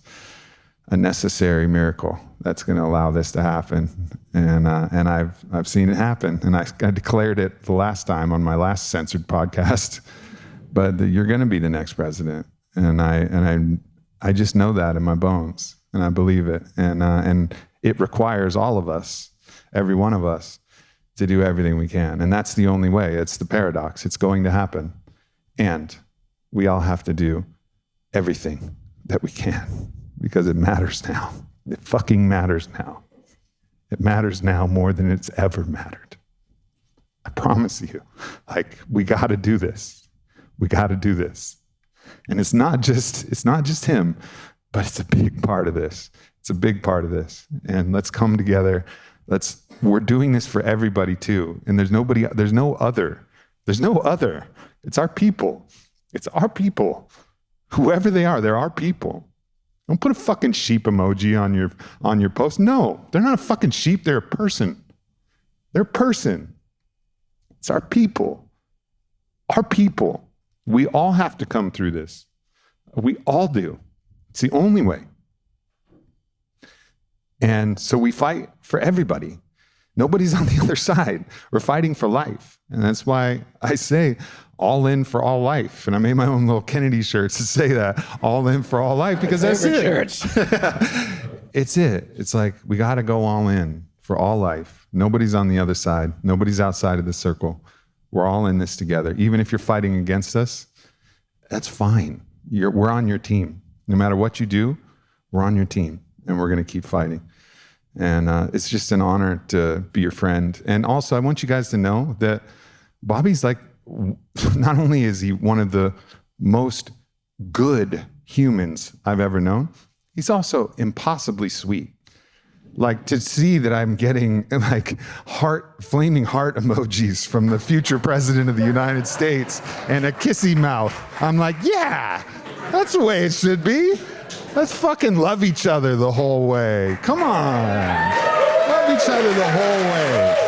a necessary miracle that's going to allow this to happen. And I've seen it happen. And I declared it the last time on my last censored podcast, but you're going to be the next president. And I just know that in my bones, and I believe it. And it requires all of us, every one of us, to do everything we can. And that's the only way. It's the paradox. It's going to happen. And we all have to do everything that we can because it matters now. It fucking matters now. It matters now more than it's ever mattered. I promise you, we got to do this. We got to do this. And it's not just him, but it's a big part of this. It's a big part of this. And let's come together. We're doing this for everybody too. And there's no other. It's our people. It's our people. Whoever they are, they're our people. Don't put a fucking sheep emoji on your post. No, they're not a fucking sheep. They're a person. They're a person. It's our people. Our people. We all have to come through this. We all do. It's the only way. And so we fight for everybody. Nobody's on the other side. We're fighting for life. And that's why I say all in for all life. And I made my own little Kennedy shirts to say that, all in for all life, because that's it. Shirts. It's it. It's like, we got to go all in for all life. Nobody's on the other side. Nobody's outside of the circle. We're all in this together. Even if you're fighting against us, that's fine. We're on your team. No matter what you do, we're on your team, and we're going to keep fighting. And it's just an honor to be your friend. And also, I want you guys to know that Bobby's not only is he one of the most good humans I've ever known, he's also impossibly sweet. To see that I'm getting flaming heart emojis from the future president of the United States and a kissy mouth. I'm like, yeah, that's the way it should be. Let's fucking love each other the whole way. Come on. Love each other the whole way.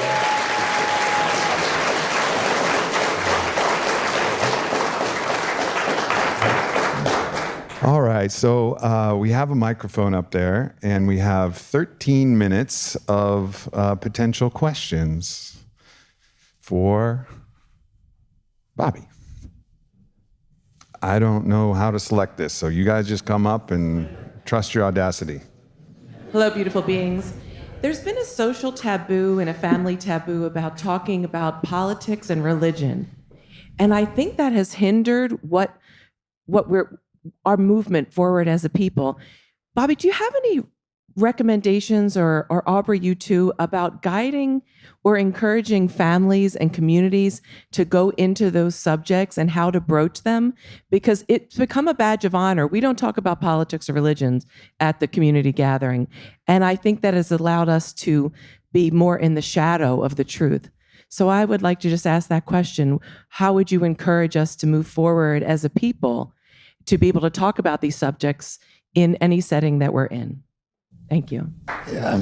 All right, so we have a microphone up there, and we have 13 minutes of potential questions for Bobby. I don't know how to select this, so you guys just come up and trust your audacity. Hello, beautiful beings. There's been a social taboo and a family taboo about talking about politics and religion. And I think that has hindered our movement forward as a people. Bobby, do you have any recommendations, or Aubrey, you too, about guiding or encouraging families and communities to go into those subjects and how to broach them? Because it's become a badge of honor. We don't talk about politics or religions at the community gathering. And I think that has allowed us to be more in the shadow of the truth. So I would like to just ask that question. How would you encourage us to move forward as a people to be able to talk about these subjects in any setting that we're in? Thank you. Yeah.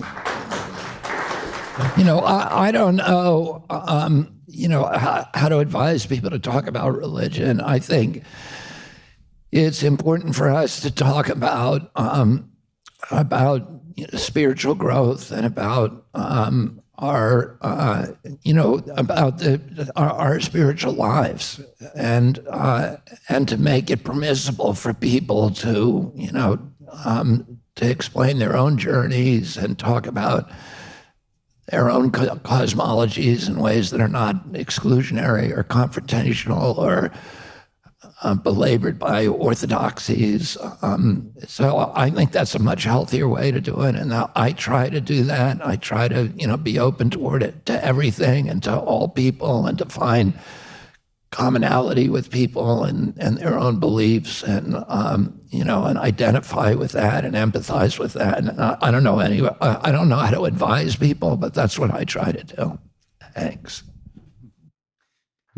You know, I don't know, you know, how to advise people to talk about religion. I think it's important for us to talk about spiritual growth and about our, you know, about our spiritual lives, and to make it permissible for people to, you know, to explain their own journeys and talk about their own cosmologies in ways that are not exclusionary or confrontational or belabored by orthodoxies. So I think that's a much healthier way to do it. And I try to do that. I try to, you know, be open toward it, to everything and to all people, and to find commonality with people and their own beliefs, and, you know, and identify with that and empathize with that. And I don't know I don't know how to advise people, but that's what I try to do. Thanks.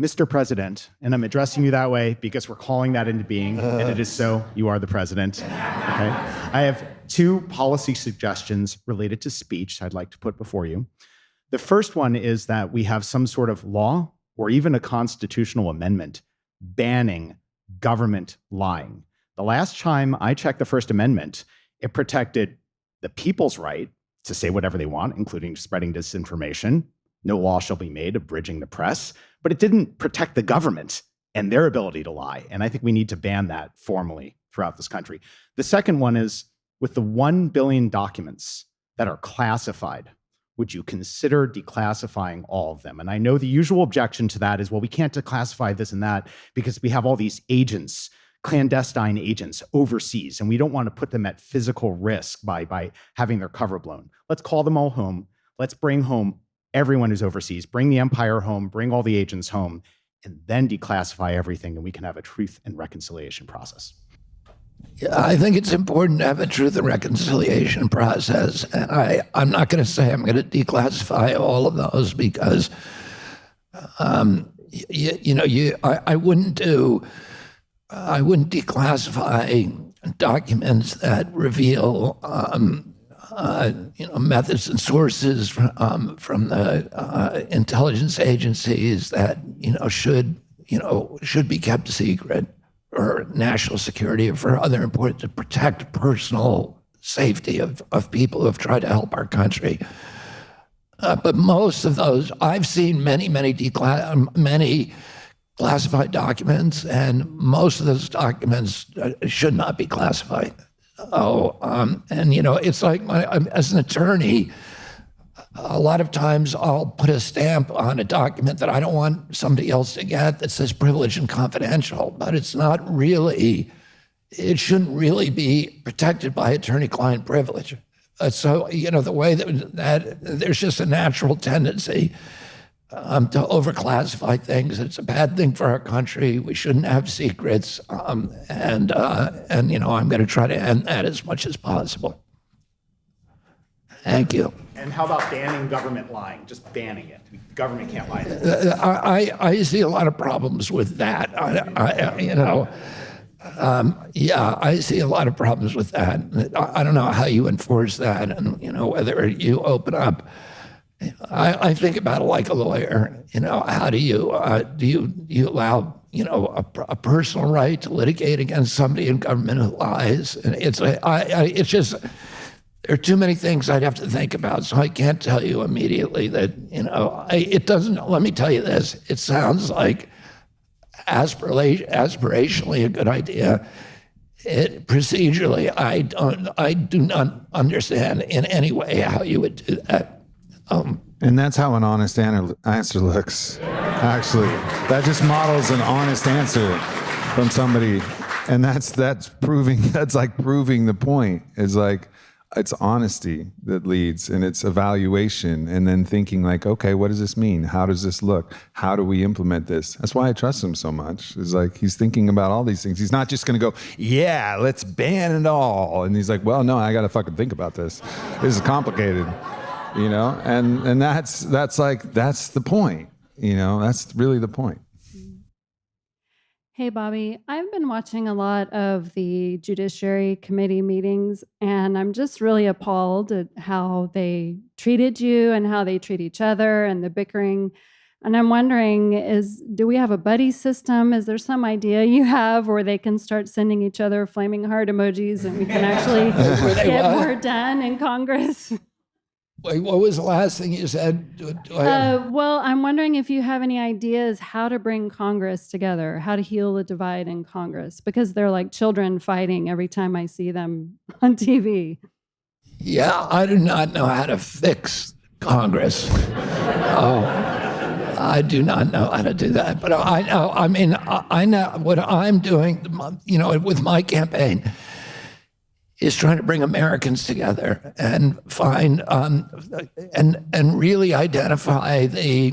Mr. President, and I'm addressing you that way because we're calling that into being, and it is so. You are the president. Okay. I have two policy suggestions related to speech I'd like to put before you. The first one is that we have some sort of law or even a constitutional amendment banning government lying. The last time I checked the First Amendment, it protected the people's right to say whatever they want, including spreading disinformation. No law shall be made abridging the press, but it didn't protect the government and their ability to lie. And I think we need to ban that formally throughout this country. The second one is, with the 1 billion documents that are classified, would you consider declassifying all of them? And I know the usual objection to that is, well, we can't declassify this and that because we have all these agents, clandestine agents overseas, and we don't want to put them at physical risk by having their cover blown. Let's call them all home. Let's bring home everyone who's overseas, bring the empire home, bring all the agents home, and then declassify everything, and we can have a truth and reconciliation process. Yeah, I think it's important to have a truth and reconciliation process. And I'm not going to say I'm going to declassify all of those because, I wouldn't declassify documents that reveal, methods and sources from the intelligence agencies that, should be kept secret, or national security, or for other important, to protect personal safety of people who have tried to help our country. But most of those, I've seen many classified documents, and most of those documents should not be classified. It's like as an attorney, a lot of times I'll put a stamp on a document that I don't want somebody else to get that says privileged and confidential, but it shouldn't really be protected by attorney-client privilege. So, the way that there's just a natural tendency to overclassify things. It's a bad thing for our country. We shouldn't have secrets. I'm going to try to end that as much as possible. Thank you. And how about banning government lying? Just banning it. The government can't lie. I see a lot of problems with that. I see a lot of problems with that. I don't know how you enforce that, and whether you open up. I think about it like a lawyer. How do you allow a personal right to litigate against somebody in government who lies? And it's just. There are too many things I'd have to think about, so I can't tell you immediately that, it doesn't, let me tell you this, it sounds like aspirationally a good idea. Procedurally, I do not understand in any way how you would do that. And that's how an honest answer looks, actually. That just models an honest answer from somebody, and that's proving the point. It's honesty that leads, and it's evaluation, and then thinking like, okay, what does this mean? How does this look? How do we implement this? That's why I trust him so much. It's like he's thinking about all these things. He's not just going to go, yeah, let's ban it all. And he's like, well, no, I got to fucking think about this. This is complicated, And that's the point. That's really the point. Hey, Bobby. I've been watching a lot of the Judiciary Committee meetings, and I'm just really appalled at how they treated you and how they treat each other and the bickering. And I'm wondering, do we have a buddy system? Is there some idea you have where they can start sending each other flaming heart emojis and we can actually get more done in Congress? Wait, what was the last thing you said? Well, I'm wondering if you have any ideas how to bring Congress together, how to heal the divide in Congress, because they're like children fighting every time I see them on TV. Yeah, I do not know how to fix Congress. I do not know how to do that. But I know, I know what I'm doing, with my campaign is trying to bring Americans together and find and really identify the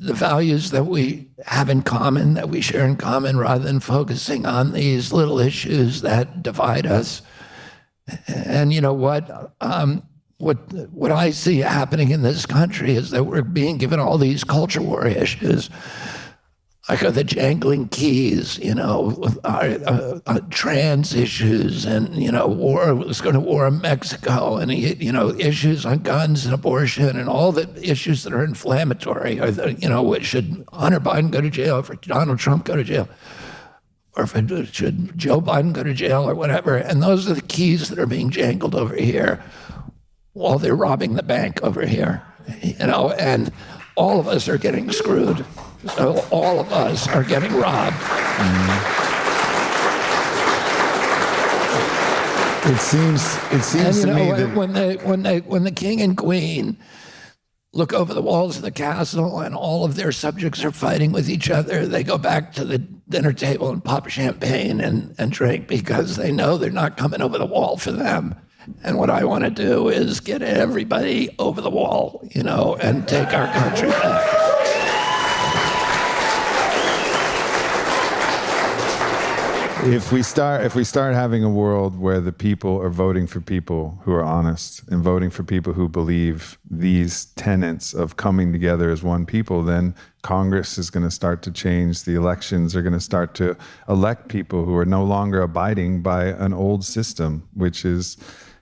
values that we have in common, that we share in common, rather than focusing on these little issues that divide us. And you know what? What I see happening in this country is that we're being given all these culture war issues. Like the jangling keys, trans issues, and war. Let's go to war in Mexico, and issues on guns and abortion, and all the issues that are inflammatory. Or should Hunter Biden go to jail? Or Donald Trump go to jail? Or should Joe Biden go to jail, or whatever? And those are the keys that are being jangled over here, while they're robbing the bank over here. And all of us are getting screwed. So all of us are getting robbed. It seems to me that when the king and queen look over the walls of the castle and all of their subjects are fighting with each other, they go back to the dinner table and pop champagne and drink, because they know they're not coming over the wall for them. And what I want to do is get everybody over the wall, and take our country back. If we start having a world where the people are voting for people who are honest and voting for people who believe these tenets of coming together as one people, then Congress is going to start to change. The elections are going to start to elect people who are no longer abiding by an old system, which is,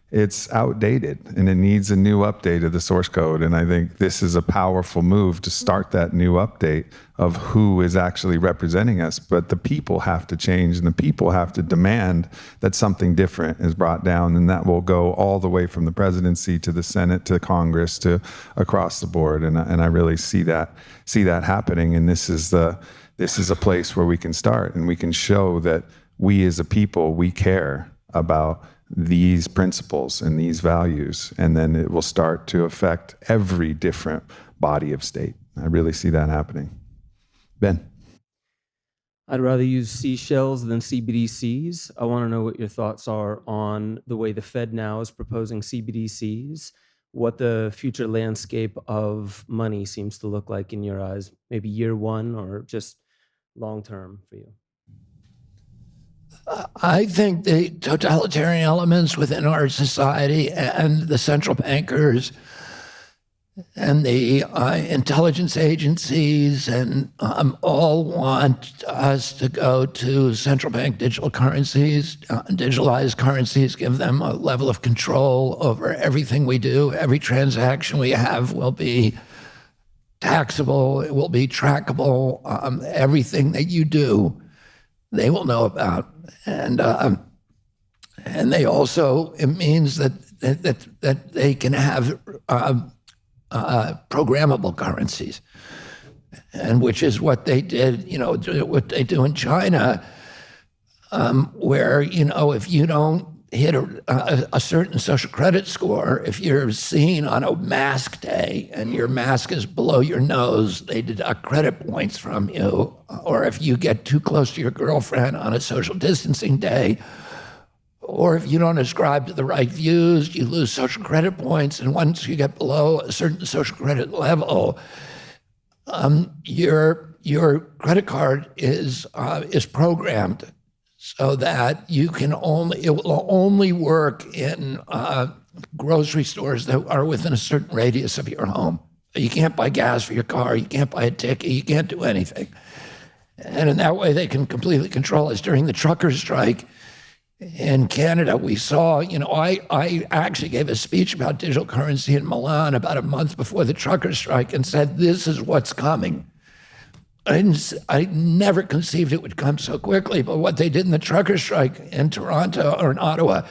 it's outdated and it needs a new update of the source code. And I think this is a powerful move to start that new update of who is actually representing us. But the people have to change, and the people have to demand that something different is brought down. And that will go all the way from the presidency to the Senate to Congress to across the board. And I really see that happening. And this is a place where we can start, and we can show that we as a people, we care about these principles and these values, and then it will start to affect every different body of state. I really see that happening. Ben. I'd rather use seashells than CBDCs. I want to know what your thoughts are on the way the Fed now is proposing CBDCs, what the future landscape of money seems to look like in your eyes, maybe year one or just long term for you. I think the totalitarian elements within our society and the central bankers and the intelligence agencies and all want us to go to central bank digital currencies, digitalized currencies, give them a level of control over everything we do. Every transaction we have will be taxable, it will be trackable. Everything that you do, they will know about. And they also, it means that they can have programmable currencies, and which is what they did, what they do in China, where, if you don't hit a certain social credit score, if you're seen on a mask day and your mask is below your nose, they deduct credit points from you. Or if you get too close to your girlfriend on a social distancing day, or if you don't ascribe to the right views, you lose social credit points. And once you get below a certain social credit level, your credit card is programmed so that it will only work in grocery stores that are within a certain radius of your home. You can't buy gas for your car, you can't buy a ticket, you can't do anything. And in that way, they can completely control us. During the trucker strike in Canada, we saw, I actually gave a speech about digital currency in Milan about a month before the trucker strike and said, this is what's coming. I never conceived it would come so quickly, but what they did in the trucker strike in Toronto or in Ottawa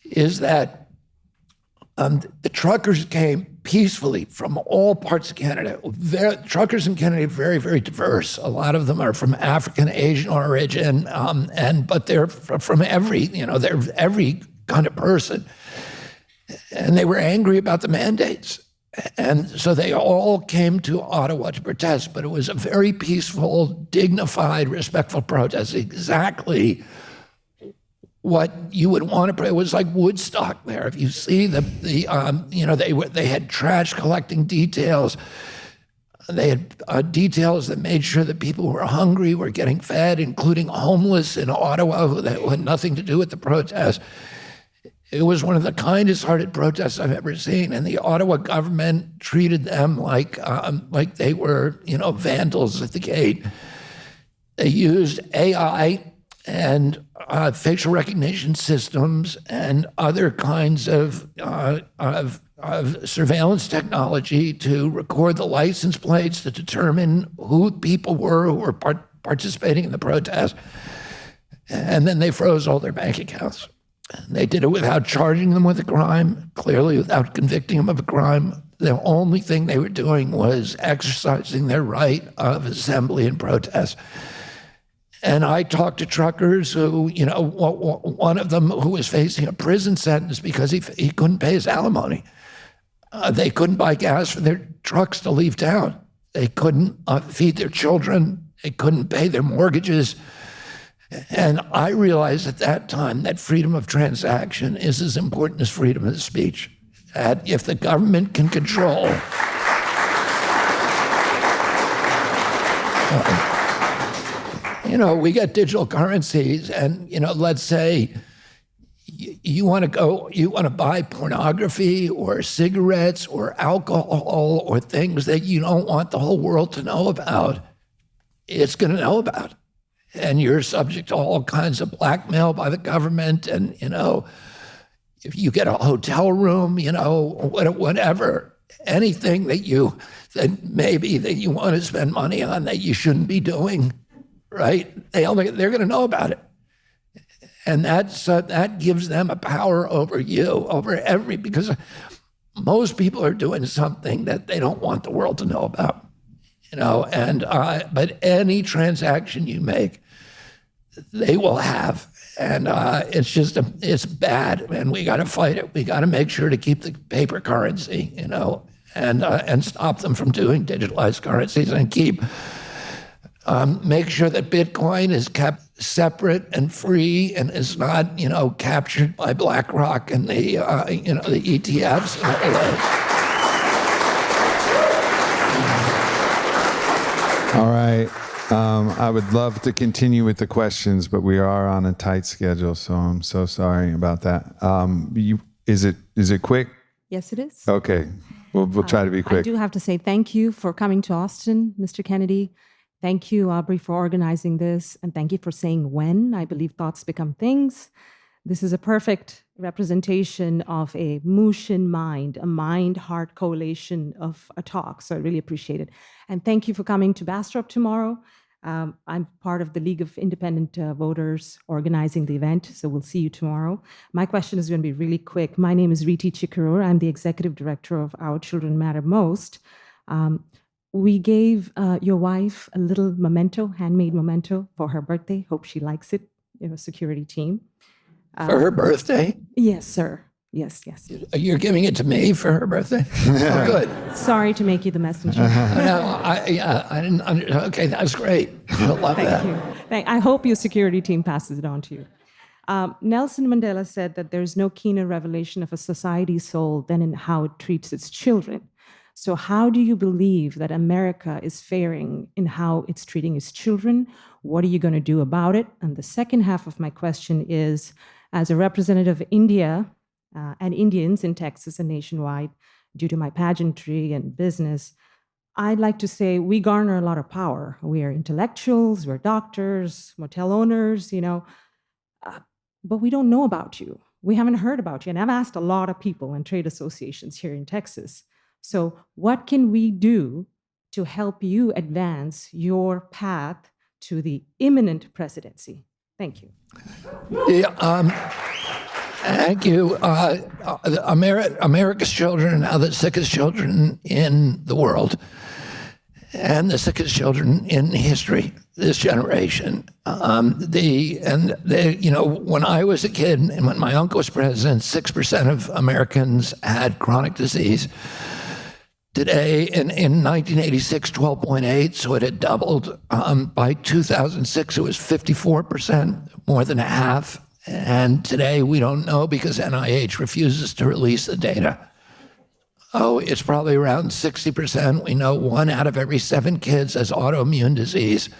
is that the truckers came peacefully from all parts of Canada. Truckers in Canada are very, very diverse. A lot of them are from African, Asian origin, but they're from they're every kind of person. And they were angry about the mandates. And so they all came to Ottawa to protest, but it was a very peaceful, dignified, respectful protest, exactly what you would want to. It was like Woodstock there. If you see they had trash collecting details. They had details that made sure that people who were hungry were getting fed, including homeless in Ottawa who had nothing to do with the protest. It was one of the kindest-hearted protests I've ever seen, and the Ottawa government treated them like they were, vandals at the gate. They used AI and facial recognition systems and other kinds of surveillance technology to record the license plates to determine who people were who were participating in the protest, and then they froze all their bank accounts. They did it without charging them with a crime, clearly without convicting them of a crime. The only thing they were doing was exercising their right of assembly and protest. And I talked to truckers who, one of them who was facing a prison sentence because he couldn't pay his alimony. They couldn't buy gas for their trucks to leave town. They couldn't feed their children. They couldn't pay their mortgages. And I realized at that time that freedom of transaction is as important as freedom of speech. That if the government can control we got digital currencies, and let's say you want to buy pornography or cigarettes or alcohol or things that you don't want the whole world to know about. It's going to know about. And you're subject to all kinds of blackmail by the government. And, if you get a hotel room, whatever, anything that you want to spend money on that you shouldn't be doing, right? They're going to know about it. And that gives them a power over you, because most people are doing something that they don't want the world to know about. But any transaction you make, they will have. And it's bad, and we got to fight it. We got to make sure to keep the paper currency, and stop them from doing digitalized currencies, and make sure that Bitcoin is kept separate and free and is not, captured by BlackRock and the ETFs and all that. All right. I would love to continue with the questions, but we are on a tight schedule, so I'm so sorry about that. Is it quick? Yes, it is. Okay. We'll try to be quick. I do have to say thank you for coming to Austin, Mr. Kennedy. Thank you, Aubrey, for organizing this, and thank you for saying when. I believe thoughts become things. This is a perfect representation of a Mushin mind, a mind-heart correlation of a talk. So I really appreciate it. And thank you for coming to Bastrop tomorrow. I'm part of the League of Independent Voters organizing the event, so we'll see you tomorrow. My question is going to be really quick. My name is Riti Chikarur. I'm the executive director of Our Children Matter Most. We gave your wife a little memento, handmade memento for her birthday. Hope she likes it, security team. For her birthday? Yes, sir. Yes. You're giving it to me for her birthday? Good. Sorry to make you the messenger. No, I didn't. Okay, that's great. I love that. Thank you. I hope your security team passes it on to you. Nelson Mandela said that there's no keener revelation of a society's soul than in how it treats its children. So how do you believe that America is faring in how it's treating its children? What are you going to do about it? And the second half of my question is, as a representative of India and Indians in Texas and nationwide, due to my pageantry and business, I'd like to say we garner a lot of power. We are intellectuals, we're doctors, motel owners, but we don't know about you. We haven't heard about you. And I've asked a lot of people in trade associations here in Texas. So what can we do to help you advance your path to the imminent presidency? Thank you. Thank you. America's children are now the sickest children in the world and the sickest children in history, this generation. When I was a kid and when my uncle was president, 6% of Americans had chronic disease. Today, in 1986, 12.8, so it had doubled. By 2006, it was 54%, more than half. And today, we don't know because NIH refuses to release the data. Oh, it's probably around 60%. We know 1 out of every 7 kids has autoimmune disease.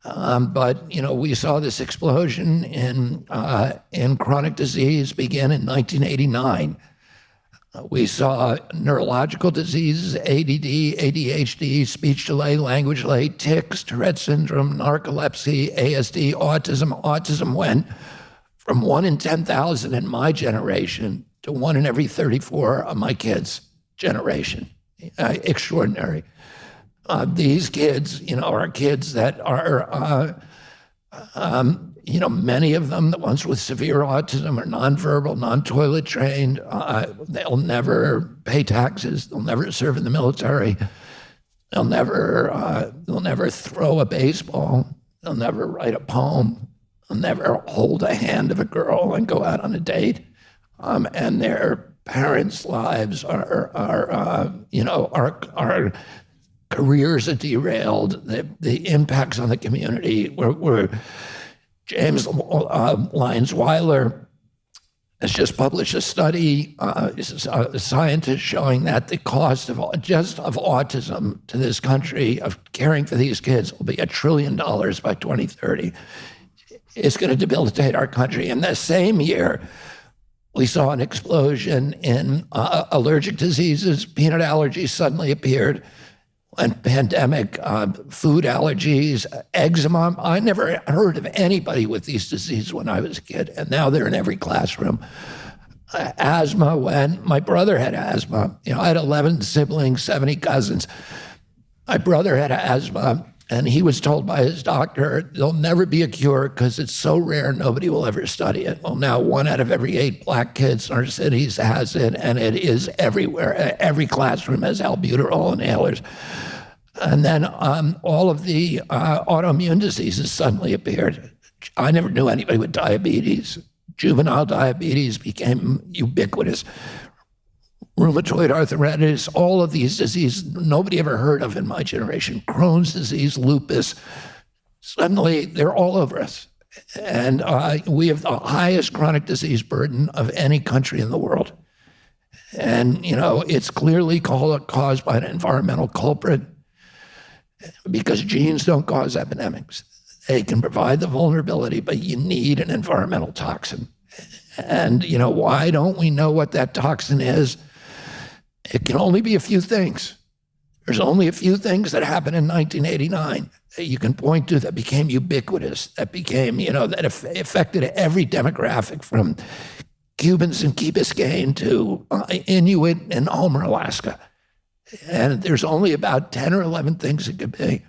But we saw this explosion in chronic disease begin in 1989. We saw neurological diseases, ADD, ADHD, speech delay, language delay, tics, Tourette syndrome, narcolepsy, ASD, autism. Autism went from 1 in 10,000 in my generation to 1 in every 34 of my kids' generation. Extraordinary. These kids, are kids that are, many of them, the ones with severe autism, are nonverbal, non-toilet trained. They'll never pay taxes. They'll never serve in the military. They'll never throw a baseball. They'll never write a poem. They'll never hold a hand of a girl and go out on a date. And their parents' lives our careers are derailed. The impacts on the community were James Lyons Weiler has just published a study, a scientist showing that the cost of autism to this country, of caring for these kids, will be $1 trillion by 2030. It's going to debilitate our country. In the same year, we saw an explosion in allergic diseases. Peanut allergies suddenly appeared. And pandemic, food allergies, eczema. I never heard of anybody with these diseases when I was a kid, and now they're in every classroom. Asthma, when my brother had asthma. I had 11 siblings, 70 cousins. My brother had asthma, and he was told by his doctor, there'll never be a cure because it's so rare, nobody will ever study it. Well, now 1 out of every 8 black kids in our cities has it, and it is everywhere. Every classroom has albuterol inhalers. And then all of the autoimmune diseases suddenly appeared. I never knew anybody with diabetes. Juvenile diabetes became ubiquitous. Rheumatoid arthritis, all of these diseases nobody ever heard of in my generation. Crohn's disease, lupus. Suddenly, they're all over us. And we have the highest chronic disease burden of any country in the world. And, it's clearly caused by an environmental culprit, because genes don't cause epidemics. They can provide the vulnerability, but you need an environmental toxin. And, why don't we know what that toxin is? It can only be a few things. There's only a few things that happened in 1989 that you can point to that became ubiquitous, that became, that affected every demographic, from Cubans in Key Biscayne to Inuit in Homer, Alaska. And there's only about 10 or 11 things it could be.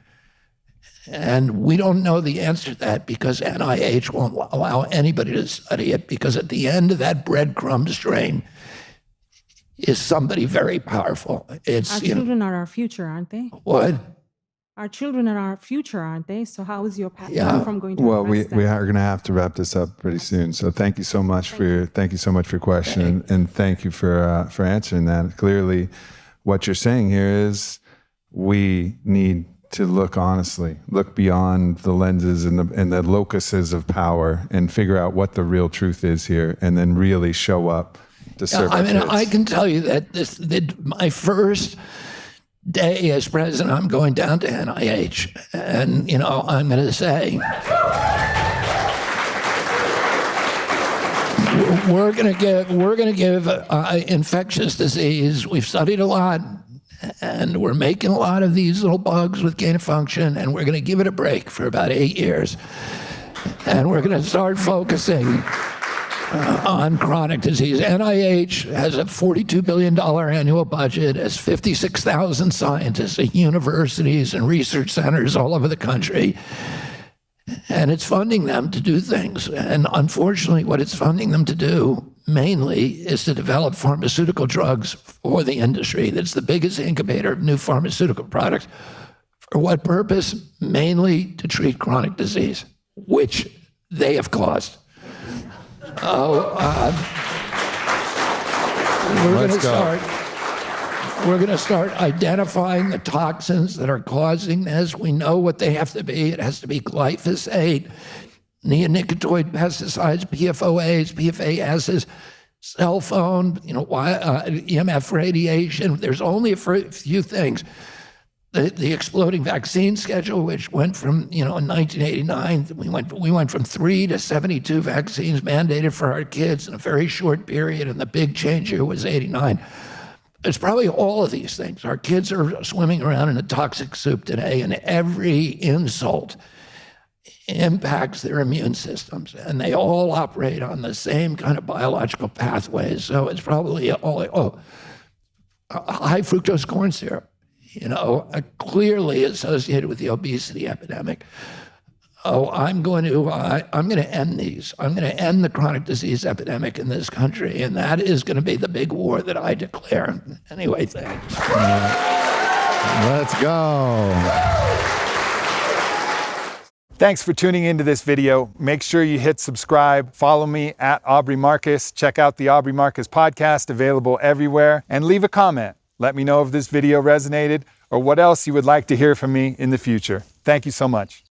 And we don't know the answer to that because NIH won't allow anybody to study it, because at the end of that breadcrumb string is somebody very powerful. Our children are our future, aren't they? What? Our children are our future, aren't they? So how is your platform going to Well, address we that? are going to have to wrap this up pretty soon. So thank you so much for your question, and thank you for answering that. Clearly, what you're saying here is we need to look honestly, look beyond the lenses and the locuses of power, and figure out what the real truth is here, and then really show up to serve our kids. I can tell you that my first day as president, I'm going down to NIH, and I'm going to say, we're going to give infectious disease. We've studied a lot, And we're making a lot of these little bugs with gain of function, and we're going to give it a break for about 8 years. And we're going to start focusing on chronic disease. NIH has a $42 billion annual budget, has 56,000 scientists at universities and research centers all over the country. And it's funding them to do things. And unfortunately, what it's funding them to do mainly is to develop pharmaceutical drugs for the industry. That's the biggest incubator of new pharmaceutical products. For what purpose? Mainly to treat chronic disease, which they have caused. We're going to start identifying the toxins that are causing this. We know what they have to be. It has to be glyphosate, neonicotinoid pesticides, PFOAs, PFASs, cell phone, EMF radiation. There's only a few things. The exploding vaccine schedule, which went from, in 1989, we went from 3 to 72 vaccines mandated for our kids in a very short period, and the big change here was 89. It's probably all of these things. Our kids are swimming around in a toxic soup today, and every insult impacts their immune systems, and they all operate on the same kind of biological pathways. So it's probably all high fructose corn syrup, clearly associated with the obesity epidemic. I'm going to end these. I'm going to end the chronic disease epidemic in this country, and that is going to be the big war that I declare. Anyway, thanks. Let's go. Thanks for tuning into this video. Make sure you hit subscribe. Follow me at Aubrey Marcus. Check out the Aubrey Marcus podcast, available everywhere, and leave a comment. Let me know if this video resonated or what else you would like to hear from me in the future. Thank you so much.